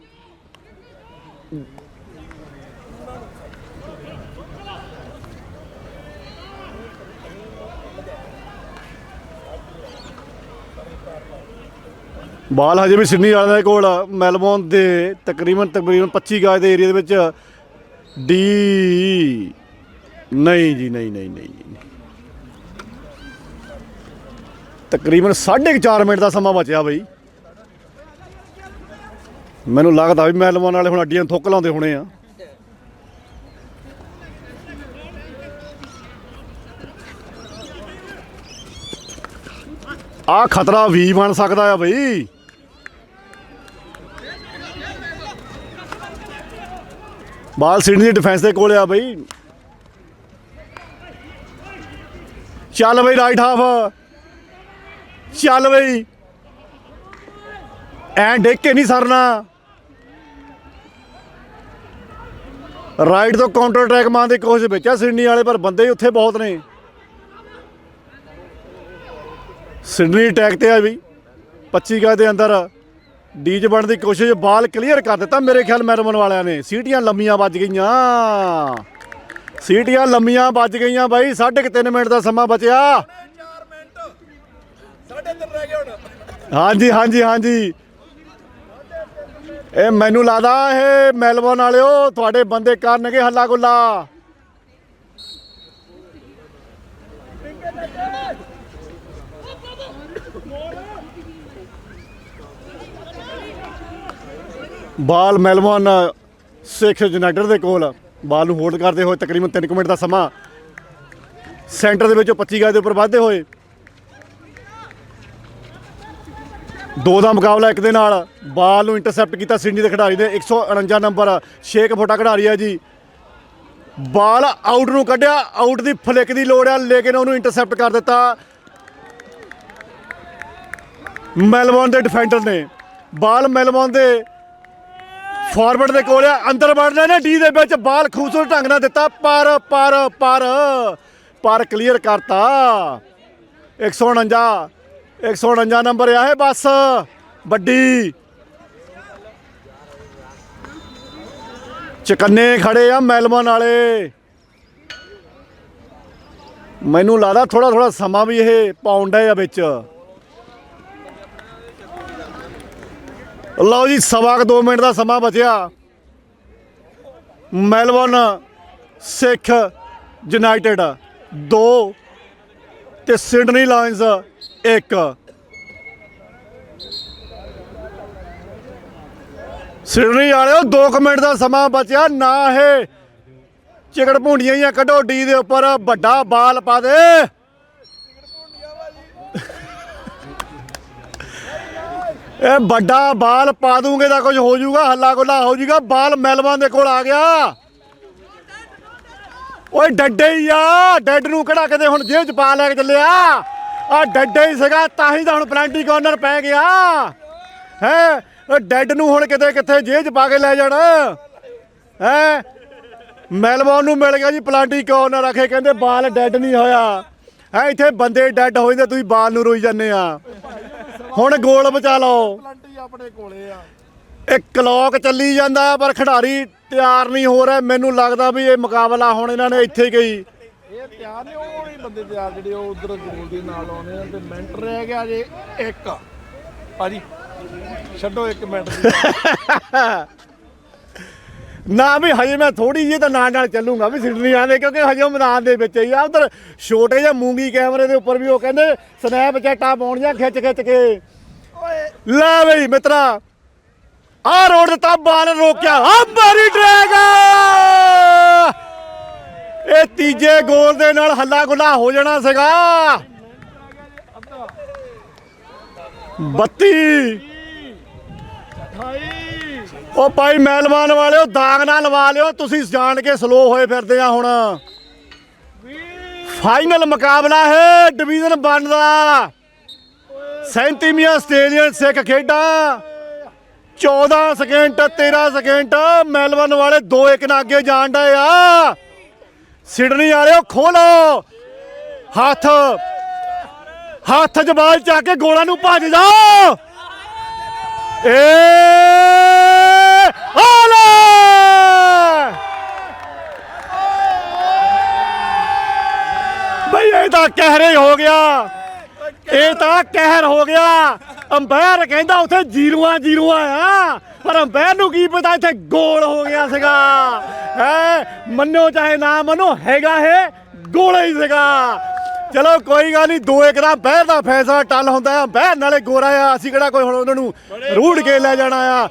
ਬਾਲ ਹਜੇ ਵੀ ਸਿਡਨੀ ਵਾਲਿਆਂ ਦੇ ਕੋਲ। ਮੈਲਬੌਰਨ ਦੇ ਤਕਰੀਬਨ 25 ਗਜ ਦੇ ਏਰੀਆ ਦੇ ਵਿੱਚ ਨਹੀਂ ਜੀ, ਨਹੀਂ। ਤਕਰੀਬਨ 4.5 ਮਿੰਟ ਦਾ ਸਮਾਂ ਬਚਿਆ ਬਈ। ਮੈਨੂੰ ਲੱਗਦਾ ਵੀ ਮੈਲਬੌਰਨ ਵਾਲੇ ਹੁਣ ਅੱਡੀਆਂ ਥੁੱਕ ਲਾਉਂਦੇ ਹੋਣੇ ਆ। ਆਹ ਖਤਰਾ ਵੀ ਬਣ ਸਕਦਾ ਆ ਬਈ। ਬਾਲ ਸਿਡਨੀ ਦੀ ਡਿਫੈਂਸ ਦੇ ਕੋਲ ਆ ਬਈ। ਚੱਲ ਬਈ ਰਾਈਟ ਹਾਫ, ਚੱਲ ਬਈ। ਐਂ ਡਿੱਗ ਕੇ ਨਹੀਂ ਸਰਨਾ। ਰਾਈਟ ਤੋਂ ਕਾਊਂਟਰ ਅਟੈਕ ਮਾਰਨ ਦੀ ਕੋਸ਼ਿਸ਼ ਵਿੱਚ ਆ ਸਿਡਨੀ ਵਾਲੇ, ਪਰ ਬੰਦੇ ਹੀ ਉੱਥੇ ਬਹੁਤ ਨੇ। ਸਿਡਨੀ ਅਟੈਕ ਤੇ ਆ ਵੀ 25 ਗਜ ਦੇ ਅੰਦਰ ਡੀਜ ਬਣਨ ਦੀ ਕੋਸ਼ਿਸ਼। ਬਾਲ ਕਲੀਅਰ ਕਰ ਦਿੱਤਾ ਮੇਰੇ ਖਿਆਲ ਮੈਲਬੌਰਨ ਵਾਲਿਆਂ ਨੇ। ਸੀਟੀਆਂ ਲੰਮੀਆਂ ਵੱਜ ਗਈਆਂ, ਸੀਟੀਆਂ ਲੰਮੀਆਂ ਵੱਜ ਗਈਆਂ ਬਾਈ। 3.5 ਮਿੰਟ ਦਾ ਸਮਾਂ ਬਚਿਆ। 4 ਮਿੰਟ 3.5 ਰਹਿ ਗਏ ਹੁਣ। ਹਾਂਜੀ। ਇਹ ਮੈਨੂੰ ਲੱਗਦਾ ਇਹ ਮੈਲਬੌਰਨ ਵਾਲਿਓ ਤੁਹਾਡੇ ਬੰਦੇ ਕਰਨਗੇ ਹੱਲਾ ਗੁੱਲਾ। ਬਾਲ ਮੈਲਬੌਰਨ ਸਿੱਖ ਯੂਨਾਈਟਿਡ ਦੇ ਕੋਲ। ਬਾਲ ਨੂੰ ਹੋਲਡ ਕਰਦੇ ਹੋਏ ਤਕਰੀਬਨ 3 ਮਿੰਟ ਦਾ ਸਮਾਂ। ਸੈਂਟਰ ਦੇ ਵਿੱਚੋਂ 25 ਗਜ ਦੇ ਉੱਪਰ ਵੱਧਦੇ ਹੋਏ 2 ਦਾ ਮੁਕਾਬਲਾ 1 ਦੇ ਨਾਲ। ਬਾਲ ਨੂੰ ਇੰਟਰਸੈਪਟ ਕੀਤਾ ਸਿਡਨੀ ਦੇ ਖਿਡਾਰੀ ਨੇ। 149 ਨੰਬਰ 6 ਫੁੱਟਾ ਖਿਡਾਰੀ ਹੈ ਜੀ। ਬਾਲ ਆਊਟ ਨੂੰ ਕੱਢਿਆ। ਆਊਟ ਦੀ ਫਲਿੱਕ ਦੀ ਲੋੜ ਆ, ਲੇਕਿਨ ਉਹਨੂੰ ਇੰਟਰਸੈਪਟ ਕਰ ਦਿੱਤਾ ਮੈਲਬੌਰਨ ਦੇ ਡਿਫੈਂਡਰ ਨੇ। ਬਾਲ ਮੈਲਬੌਰਨ ਦੇ ਫਾਰਵਰਡ ਦੇ ਕੋਲ ਆ। ਅੰਦਰ ਵੜਨਾ ਨੇ ਡੀ ਦੇ ਵਿੱਚ। ਬਾਲ ਖੂਬਸੂਰਤ ਢੰਗ ਨਾਲ ਦਿੱਤਾ, ਪਰ ਕਲੀਅਰ ਕਰਤਾ। 149 ਨੰਬਰ ਆ ਇਹ ਬਸ ਵੱਡੀ। ਚਕੰਨੇ ਖੜੇ ਆ ਮੈਲਬੌਰਨ ਵਾਲੇ। ਮੈਨੂੰ ਲੱਗਦਾ ਥੋੜਾ ਸਮਾਂ ਵੀ ਇਹ ਪਾਉਂਡ ਹੈ ਵਿੱਚ। ਲਓ ਜੀ, 2.25 ਮਿੰਟ ਦਾ ਸਮਾਂ ਬਚਿਆ। ਮੈਲਬੌਰਨ ਸਿੱਖ ਯੂਨਾਈਟਿਡ 2 ਤੇ ਸਿਡਨੀ ਲਾਇਨਸ 1। ਸਿਡਨੀ ਵਾਲਿਓ 2 ਮਿੰਟ ਦਾ ਸਮਾਂ ਬਚਿਆ। ਨਾ ਇਹ ਚਿਕੜ ਭੁੰਡੀਆਂ ਹੀ ਕੱਢੋ ਡੀ ਦੇ ਉੱਪਰ। ਵੱਡਾ ਬਾਲ ਪਾ ਦੇ। ਇਹ ਵੱਡਾ ਬਾਲ ਪਾ ਦੂੰਗੇ ਤਾਂ ਕੁਝ ਹੋ ਜਾਊਗਾ, ਹੱਲਾ ਗੁੱਲਾ ਹੋ ਜਾਊਗਾ। ਬਾਲ ਮੈਲਬੌਰਨ ਦੇ ਕੋਲ ਆ ਗਿਆ। ਓਏ ਡੱਡੇ ਹੀ ਆ। ਡੈਡ ਨੂੰ ਕਿਹੜਾ ਕਿਤੇ ਹੁਣ ਜੇਬ 'ਚ ਪਾ ਲੈ ਕੇ ਚੱਲਿਆ। ਆ ਡੱਡੇ ਹੀ ਸੀਗਾ, ਤਾਂ ਹੀ ਤਾਂ ਹੁਣ ਪੈਨਲਟੀ ਕਾਰਨਰ ਪੈ ਗਿਆ ਹੈ। ਡੈਡ ਨੂੰ ਹੁਣ ਕਿੱਥੇ ਜੇਬ 'ਚ ਪਾ ਕੇ ਲੈ ਜਾਣਾ ਹੈ। ਮੈਲਬੌਰਨ ਨੂੰ ਮਿਲ ਗਿਆ ਜੀ ਪੈਨਲਟੀ ਕਾਰਨਰ। ਆਖੇ ਕਹਿੰਦੇ ਬਾਲ ਡੈਡ ਨਹੀਂ ਹੋਇਆ ਹੈ। ਇੱਥੇ ਬੰਦੇ ਡੈਡ ਹੋ ਜਾਂਦੇ, ਤੁਸੀਂ ਬਾਲ ਨੂੰ ਰੋਈ ਜਾਂਦੇ ਆ। ਹੁਣ ਗੋਲ ਬਚਾ ਲਓ। ਪਲੰਟੀ ਆਪਣੇ ਕੋਲੇ ਆ। ਇਹ ਕਲੌਕ ਚੱਲੀ ਜਾਂਦਾ, ਪਰ ਖਿਡਾਰੀ ਤਿਆਰ ਨਹੀਂ ਹੋ ਰਿਹਾ। ਮੈਨੂੰ ਲੱਗਦਾ ਵੀ ਇਹ ਮੁਕਾਬਲਾ ਹੁਣ ਇਹਨਾਂ ਨੇ ਇੱਥੇ ਗਈ। ਇਹ ਤਿਆਰ ਨੇ, ਉਹ ਨਹੀਂ ਬੰਦੇ ਤਿਆਰ ਜਿਹੜੇ ਉਹ ਉਧਰ ਗੋਲ ਦੇ ਨਾਲ ਆਉਣੇ ਆ। ਤੇ ਮਿੰਟ ਰਹਿ ਗਿਆ ਜੇ 1। ਭਾਜੀ ਛੱਡੋ 1 ਮਿੰਟ ਨਾ ਵੀ ਹਜੇ ਮੈਂ ਥੋੜੀ ਜਿਹੀ ਤਾਂ ਨਾਲ ਚੱਲੂਗਾ ਵੀ ਸਿਡਨੀ ਆਂਦੇ, ਕਿਉਂਕਿ ਹਜੇ ਉਹ ਮੈਦਾਨ ਦੇ ਵਿੱਚ ਹੀ ਆ। ਉਧਰ ਛੋਟੇ ਜਿਹੇ ਮੂੰਗੀ ਕੈਮਰੇ ਦੇ ਉੱਪਰ ਵੀ ਉਹ ਕਹਿੰਦੇ ਸਨੈਪਚੈਟਾਂ ਪਾਉਣੀਆਂ ਖਿੱਚ ਕੇ। ਲੈ ਬਈ ਮਿੱਤਰਾ, ਆ ਰੋਡ ਦਿੱਤਾ, ਬਾਲ ਰੋਕਿਆ। ਆ ਮਾਰੀ ਡਰੈਗ। ਇਹ ਤੀਜੇ ਗੋਲ ਦੇ ਨਾਲ ਹੱਲਾ ਗੁੱਲਾ ਹੋ ਜਾਣਾ ਸੀਗਾ। 32 ਉਹ ਭਾਈ ਮਹਿਲਵਾਨ ਵਾਲਿਓ ਦਾਗ ਨਾ ਲਵਾ ਲਿਓ, ਤੁਸੀਂ ਜਾਣ ਕੇ ਸਲੋ ਹੋਏ ਫਿਰਦੇ ਆ। ਹੁਣ ਫਾਈਨਲ ਮੁਕਾਬਲਾ ਹੈ ਡਿਵੀਜ਼ਨ 1 ਦਾ 37ਵੀਂ ਆਸਟ੍ਰੇਲੀਅਨ ਸਿੱਖ ਖੇਡਾਂ। 14 ਸਕਿੰਟ 13 ਸਕਿੰਟ ਮੈਲਬਰਨ ਵਾਲੇ 2-1 ਨਾਲ ਅੱਗੇ ਜਾਣ ਡਏ ਆ। ਸਿਡਨੀ ਵਾਲਿਓ ਖੋਲੋ ਹੱਥ, ਹੱਥ 'ਚ ਬਾਲ ਚੱਕ ਕੇ ਗੋਲਾਂ ਨੂੰ ਭੱਜ ਜਾਓ। ਏ ਆਲੇ ਬਈ ਇਹ ਤਾਂ ਕਹਿਰ ਹੀ ਹੋ ਗਿਆ, ਇਹ ਤਾਂ ਕਹਿਰ ਹੋ ਗਿਆ। ਅੰਪਾਇਰ ਕਹਿੰਦਾ ਉੱਥੇ ਜ਼ੀਰੋਆਂ ਆ, ਪਰ ਅੰਪਾਇਰ ਨੂੰ ਕੀ ਪਤਾ ਇੱਥੇ ਗੋਲ ਹੋ ਗਿਆ ਸੀਗਾ। ਹੈ ਮੰਨੋ ਚਾਹੇ ਨਾ ਮੰਨੋ, ਹੈਗਾ ਇਹ ਗੋਲ ਹੀ ਸੀਗਾ। ਚਲੋ ਕੋਈ ਗੱਲ ਨਹੀਂ, 2-1 ਦਾ ਅੰਪਾਇਰ ਦਾ ਫੈਸਲਾ ਟੱਲ ਹੁੰਦਾ ਆ। ਅੰਪਾਇਰ ਨਾਲੇ ਗੋਰਾ ਆ, ਅਸੀਂ ਕਿਹੜਾ ਕੋਈ ਹੁਣ ਉਹਨਾਂ ਨੂੰ ਰੂੜ ਕੇ ਲੈ ਜਾਣਾ ਆ।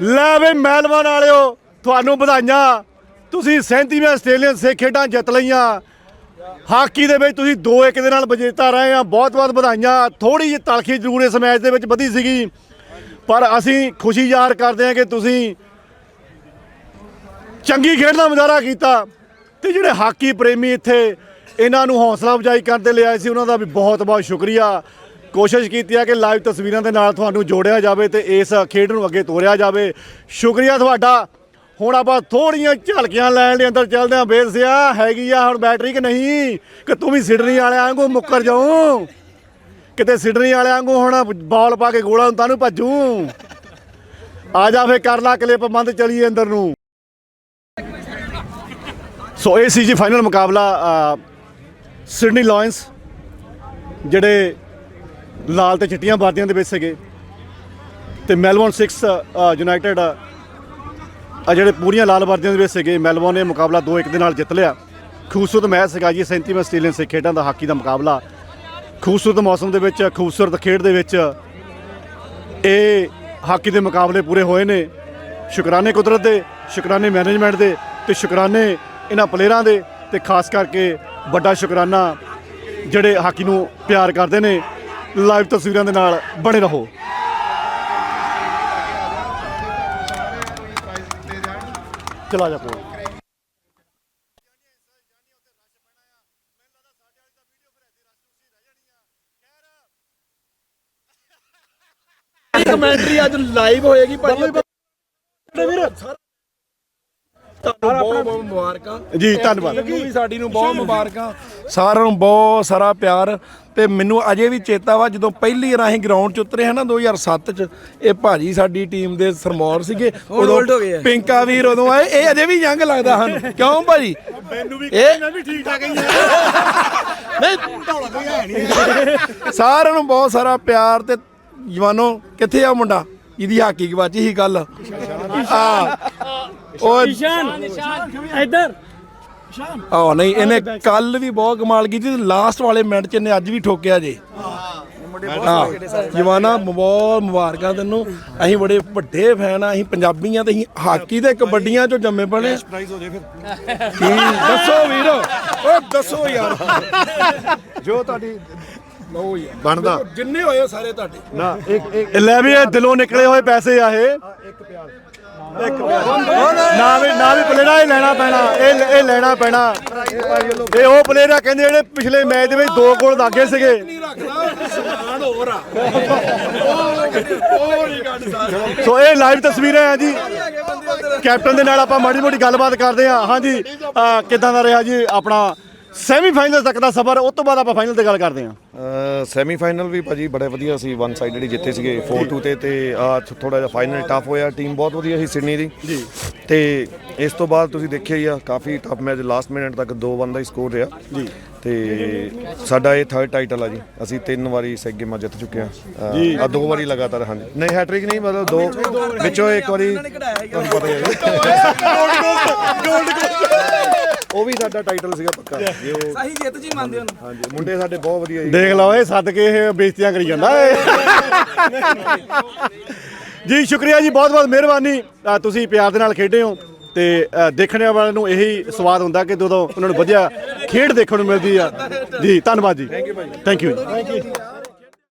ਲੈ ਵੀ ਮੈਲਬਰਨ ਵਾਲਿਓ ਤੁਹਾਨੂੰ ਵਧਾਈਆਂ, ਤੁਸੀਂ 37ਵੀਂ ਆਸਟ੍ਰੇਲੀਅਨ ਸਿੱਖ ਖੇਡਾਂ ਜਿੱਤ ਲਈਆਂ। ਹਾਕੀ ਦੇ ਵਿੱਚ ਤੁਸੀਂ 2-1 ਦੇ ਨਾਲ ਵਿਜੇਤਾ ਰਹੇ ਆ, ਬਹੁਤ ਬਹੁਤ ਵਧਾਈਆਂ। ਥੋੜੀ ਜਿਹੀ ਤਲਖੀ ਜ਼ਰੂਰ ਇਸ ਮੈਚ ਦੇ ਵਿੱਚ ਵਧੀ ਸੀਗੀ, ਪਰ ਅਸੀਂ ਖੁਸ਼ੀ ਜ਼ਾਹਰ ਕਰਦੇ ਹਾਂ ਕਿ ਤੁਸੀਂ ਚੰਗੀ ਖੇਡ ਦਾ ਮੁਜ਼ਾਹਰਾ ਕੀਤਾ। ਤੇ ਜਿਹੜੇ ਹਾਕੀ ਪ੍ਰੇਮੀ ਇੱਥੇ ਇਹਨਾਂ ਨੂੰ ਹੌਸਲਾ ਅਫਜ਼ਾਈ ਕਰਨ ਦੇ ਲਈ ਆਏ ਸੀ, ਉਹਨਾਂ ਦਾ ਵੀ ਬਹੁਤ ਬਹੁਤ ਸ਼ੁਕਰੀਆ। ਕੋਸ਼ਿਸ਼ ਕੀਤੀ ਹੈ ਕਿ ਲਾਈਵ ਤਸਵੀਰਾਂ ਦੇ ਨਾਲ ਤੁਹਾਨੂੰ ਜੋੜਿਆ ਜਾਵੇ ਤੇ ਇਸ ਖੇਡ ਨੂੰ ਅੱਗੇ ਤੋਰਿਆ ਜਾਵੇ। ਸ਼ੁਕਰੀਆ ਤੁਹਾਡਾ। ਹੁਣ ਆਪਾਂ ਥੋੜੀਆਂ ਝਲਕੀਆਂ ਲੈਣ ਦੇ ਅੰਦਰ ਚੱਲਦੇ ਹਾਂ। ਬੇਸਿਆ ਹੈਗੀ ਆ ਹੁਣ ਬੈਟਰੀ ਕਿ ਨਹੀਂ, ਕਿ ਤੂੰ ਵੀ ਸਿਡਨੀ ਵਾਲਿਆਂ ਵਾਂਗੂ ਮੁੱਕਰ ਜਾਊਂ, ਕਿਤੇ ਸਿਡਨੀ ਵਾਲਿਆਂ ਵਾਂਗੂ ਹੁਣ ਬਾਲ ਪਾ ਕੇ ਗੋਲਾ ਨੂੰ ਤੁਹਾਨੂੰ ਭੱਜੂ। ਆ ਜਾ ਫੇ ਕਰ ਲਾ ਕਲਿੱਪ ਬੰਦ, ਚਲੀਏ ਅੰਦਰ ਨੂੰ। ਸੋ ਇਹ ਸੀ ਜੀ ਫਾਈਨਲ ਮੁਕਾਬਲਾ। ਸਿਡਨੀ ਲਾਇਨਸ ਜਿਹੜੇ ਲਾਲ ਤੇ ਚਿੱਟੀਆਂ ਵਰਦੀਆਂ ਦੇ ਵਿੱਚ ਸੀਗੇ, ਤੇ ਮੈਲਬਰਨ 6 ਯੂਨਾਈਟਿਡ ਆ ਜਿਹੜੇ ਪੂਰੀਆਂ ਲਾਲ ਵਰਦੀਆਂ ਦੇ ਵਿੱਚ ਸੀਗੇ। ਮੈਲਬਰਨ ਨੇ ਮੁਕਾਬਲਾ 2-1 ਦੇ ਨਾਲ ਜਿੱਤ ਲਿਆ। ਖੂਬਸੂਰਤ ਮੈਚ ਸੀਗਾ ਜੀ 37ਵੀਂ ਆਸਟ੍ਰੇਲੀਅਨ ਸਿੱਖ ਖੇਡਾਂ ਦਾ ਹਾਕੀ ਦਾ ਮੁਕਾਬਲਾ। ਖੂਬਸੂਰਤ ਮੌਸਮ ਦੇ ਵਿੱਚ, ਖੂਬਸੂਰਤ ਖੇਡ ਦੇ ਵਿੱਚ ਇਹ ਹਾਕੀ ਦੇ ਮੁਕਾਬਲੇ ਪੂਰੇ ਹੋਏ ਨੇ। ਸ਼ੁਕਰਾਨੇ ਕੁਦਰਤ ਦੇ, ਸ਼ੁਕਰਾਨੇ ਮੈਨੇਜਮੈਂਟ ਦੇ, ਤੇ ਸ਼ੁਕਰਾਨੇ ਇਹਨਾਂ ਪਲੇਅਰਾਂ ਦੇ, ਤੇ ਖਾਸ ਕਰਕੇ ਵੱਡਾ ਸ਼ੁਕਰਾਨਾ ਜਿਹੜੇ ਹਾਕੀ ਨੂੰ ਪਿਆਰ ਕਰਦੇ ਨੇ। ਲਾਈਵ ਤਸਵੀਰਾਂ ਦੇ ਨਾਲ ਬਣੇ ਰਹੋ। ਚਲਾ ਜਾ ਕੋਲ। ਕਮੈਂਟਰੀ ਅੱਜ ਲਾਈਵ ਹੋਏਗੀ ਭਾਜੀ। ਤੁਹਾਨੂੰ ਬਹੁਤ ਬਹੁਤ ਮੁਬਾਰਕਾਂ ਜੀ, ਧੰਨਵਾਦ ਵੀ ਸਾਡੀ ਨੂੰ ਬਹੁਤ ਮੁਬਾਰਕਾਂ। ਸਾਰਿਆਂ ਨੂੰ ਬਹੁਤ ਸਾਰਾ ਪਿਆਰ। ਤੇ ਮੈਨੂੰ ਅਜੇ ਵੀ ਚੇਤਾ ਵਾ ਜਦੋਂ ਪਹਿਲੀ ਵਾਰ ਅਸੀਂ ਗਰਾਊਂਡ 'ਚ ਉਤਰੇ ਹਨ ਨਾ 2007 'ਚ, ਇਹ ਭਾਜੀ ਸਾਡੀ ਟੀਮ ਦੇ ਸਰਮੌਰ ਸੀਗੇ, ਉਦੋਂ ਪਿੰਕਾ ਵੀਰ ਉਦੋਂ ਆਏ। ਇਹ ਅਜੇ ਵੀ ਯੰਗ ਲੱਗਦਾ ਸਾਨੂੰ, ਕਿਉਂ ਭਾਜੀ? ਮੈਨੂੰ ਵੀ ਇਹ ਵੀ ਠੀਕ ਠਾਕ ਹੀ ਨਹੀਂ। ਸਾਰਿਆਂ ਨੂੰ ਬਹੁਤ ਸਾਰਾ ਪਿਆਰ। ਤੇ ਜਵਾਨੋ ਕਿੱਥੇ ਆ ਮੁੰਡਾ ਜਿਹਦੀ ਹਾਕੀ ਗਵਾਚੀ ਸੀ ਕੱਲ? ਉਹ ਇੱਧਰ ਆਹ ਨਹੀਂ, ਇਹਨੇ ਕੱਲ ਵੀ ਬਹੁਤ ਕਮਾਲ ਕੀਤੀ। ਲਾਸਟ ਵਾਲੇ ਮਿੰਟ 'ਚ ਇਹਨੇ ਅੱਜ ਵੀ ਠੋਕਿਆ ਜੇ। ਜਵਾਨਾ ਬਹੁਤ ਮੁਬਾਰਕਾਂ ਤੈਨੂੰ। ਅਸੀਂ ਬੜੇ ਵੱਡੇ ਫੈਨ ਆ, ਅਸੀਂ ਪੰਜਾਬੀਆਂ ਤੇ ਅਸੀਂ ਹਾਕੀ ਤੇ ਕਬੱਡੀਆਂ 'ਚੋਂ ਜੰਮੇ ਪਲੇ। ਦੱਸੋ ਵੀਰ, ਉਹ ਦੱਸੋ ਯਾਰ ਜੋ ਤੁਹਾਡੀ ਲਓ ਯਾਰ ਬਣਦਾ ਜਿੰਨੇ ਹੋਏ ਸਾਰੇ ਤੁਹਾਡੇ ਨਾ। ਇੱਕ ਲੈ ਵੀ ਇਹ ਦਿਲੋਂ ਨਿਕਲੇ ਹੋਏ ਪੈਸੇ ਆ ਇਹ। ਨਾ ਵੀ ਪਲੇਅਰਾਂ ਇਹ ਲੈਣਾ ਪੈਣਾ, ਇਹ ਲੈਣਾ ਪੈਣਾ। ਇਹ ਉਹ ਪਲੇਅਰ ਆ ਕਹਿੰਦੇ ਜਿਹੜੇ ਪਿਛਲੇ ਮੈਚ ਦੇ ਵਿੱਚ 2 ਗੋਲ ਦਾਗੇ ਸੀਗੇ। ਸੋ ਇਹ ਲਾਈਵ ਤਸਵੀਰਾਂ ਆ ਜੀ। ਕੈਪਟਨ ਦੇ ਨਾਲ ਆਪਾਂ ਮਾੜੀ ਮੋਟੀ ਗੱਲਬਾਤ ਕਰਦੇ ਹਾਂ। ਹਾਂਜੀ, ਕਿੱਦਾਂ ਦਾ ਰਿਹਾ ਜੀ ਆਪਣਾ ਸੈਮੀਫਾਈਨਲ ਤੱਕ ਦਾ ਸਫ਼ਰ? ਉਸ ਤੋਂ ਬਾਅਦ ਆਪਾਂ ਫਾਈਨਲ ਤੇ ਗੱਲ ਕਰਦੇ ਹਾਂ। ਸੈਮੀਫਾਈਨਲ ਵੀ ਭਾਜੀ ਬੜੇ ਵਧੀਆ ਸੀ, 1 ਸਾਈਡਡ ਹੀ ਜਿੱਤੇ ਸੀਗੇ 4-2 ਤੇ ਆ ਥੋੜਾ ਜਿਹਾ ਫਾਈਨਲ ਟਫ ਹੋਇਆ। ਟੀਮ ਬਹੁਤ ਵਧੀਆ ਸੀ ਸਿਡਨੀ ਦੀ ਜੀ। ਤੇ ਇਸ ਤੋਂ ਬਾਅਦ ਤੁਸੀਂ ਦੇਖਿਆ ਹੀ ਆ ਕਾਫੀ ਟਫ ਮੈਚ, ਲਾਸਟ ਮਿੰਟ ਤੱਕ 2-1 ਦਾ ਹੀ ਸਕੋਰ ਰਿਹਾ ਜੀ। ਤੇ ਸਾਡਾ ਇਹ 3rd ਟਾਈਟਲ ਆ ਜੀ। ਅਸੀਂ 3 ਵਾਰੀ ਸੈਗ ਗੇਮਾਂ ਜਿੱਤ ਚੁੱਕੇ ਆ 2 ਵਾਰੀ ਲਗਾਤਾਰ। ਹਾਂਜੀ ਨਹੀਂ, ਹੈਟ੍ਰਿਕ ਨਹੀਂ, ਮਤਲਬ 2 ਵਿੱਚੋਂ 1 ਵਾਰੀ ਤੁਹਾਨੂੰ ਪਤਾ ਹੀ ਉਹ ਵੀ ਸਾਡਾ ਟਾਈਟਲ ਸੀਗਾ ਪੱਕਾ। ਸਹੀ ਜਿੱਤ ਜੀ ਮੰਨਦੇ ਹੋ? ਹਾਂਜੀ, ਮੁੰਡੇ ਸਾਡੇ ਬਹੁਤ ਵਧੀਆ ਜੀ। ਦੇਖ ਲਓ ਇਹ ਸੱਦ ਕੇ ਇਹ ਬੇਇੱਜ਼ਤੀਆਂ ਕਰੀ ਜਾਂਦਾ ਜੀ। ਸ਼ੁਕਰੀਆ ਜੀ, ਬਹੁਤ ਬਹੁਤ ਮਿਹਰਬਾਨੀ। ਤੁਸੀਂ ਪਿਆਰ ਦੇ ਨਾਲ ਖੇਡੇ ਹੋ ਤੇ ਦੇਖਣ ਵਾਲਿਆਂ ਨੂੰ ਇਹੀ ਸਵਾਦ ਹੁੰਦਾ ਕਿ ਜਦੋਂ ਉਹਨਾਂ ਨੂੰ ਵਧੀਆ ਖੇਡ ਦੇਖਣ ਨੂੰ ਮਿਲਦੀ ਆ ਜੀ। ਧੰਨਵਾਦ ਜੀ, ਥੈਂਕ ਯੂ।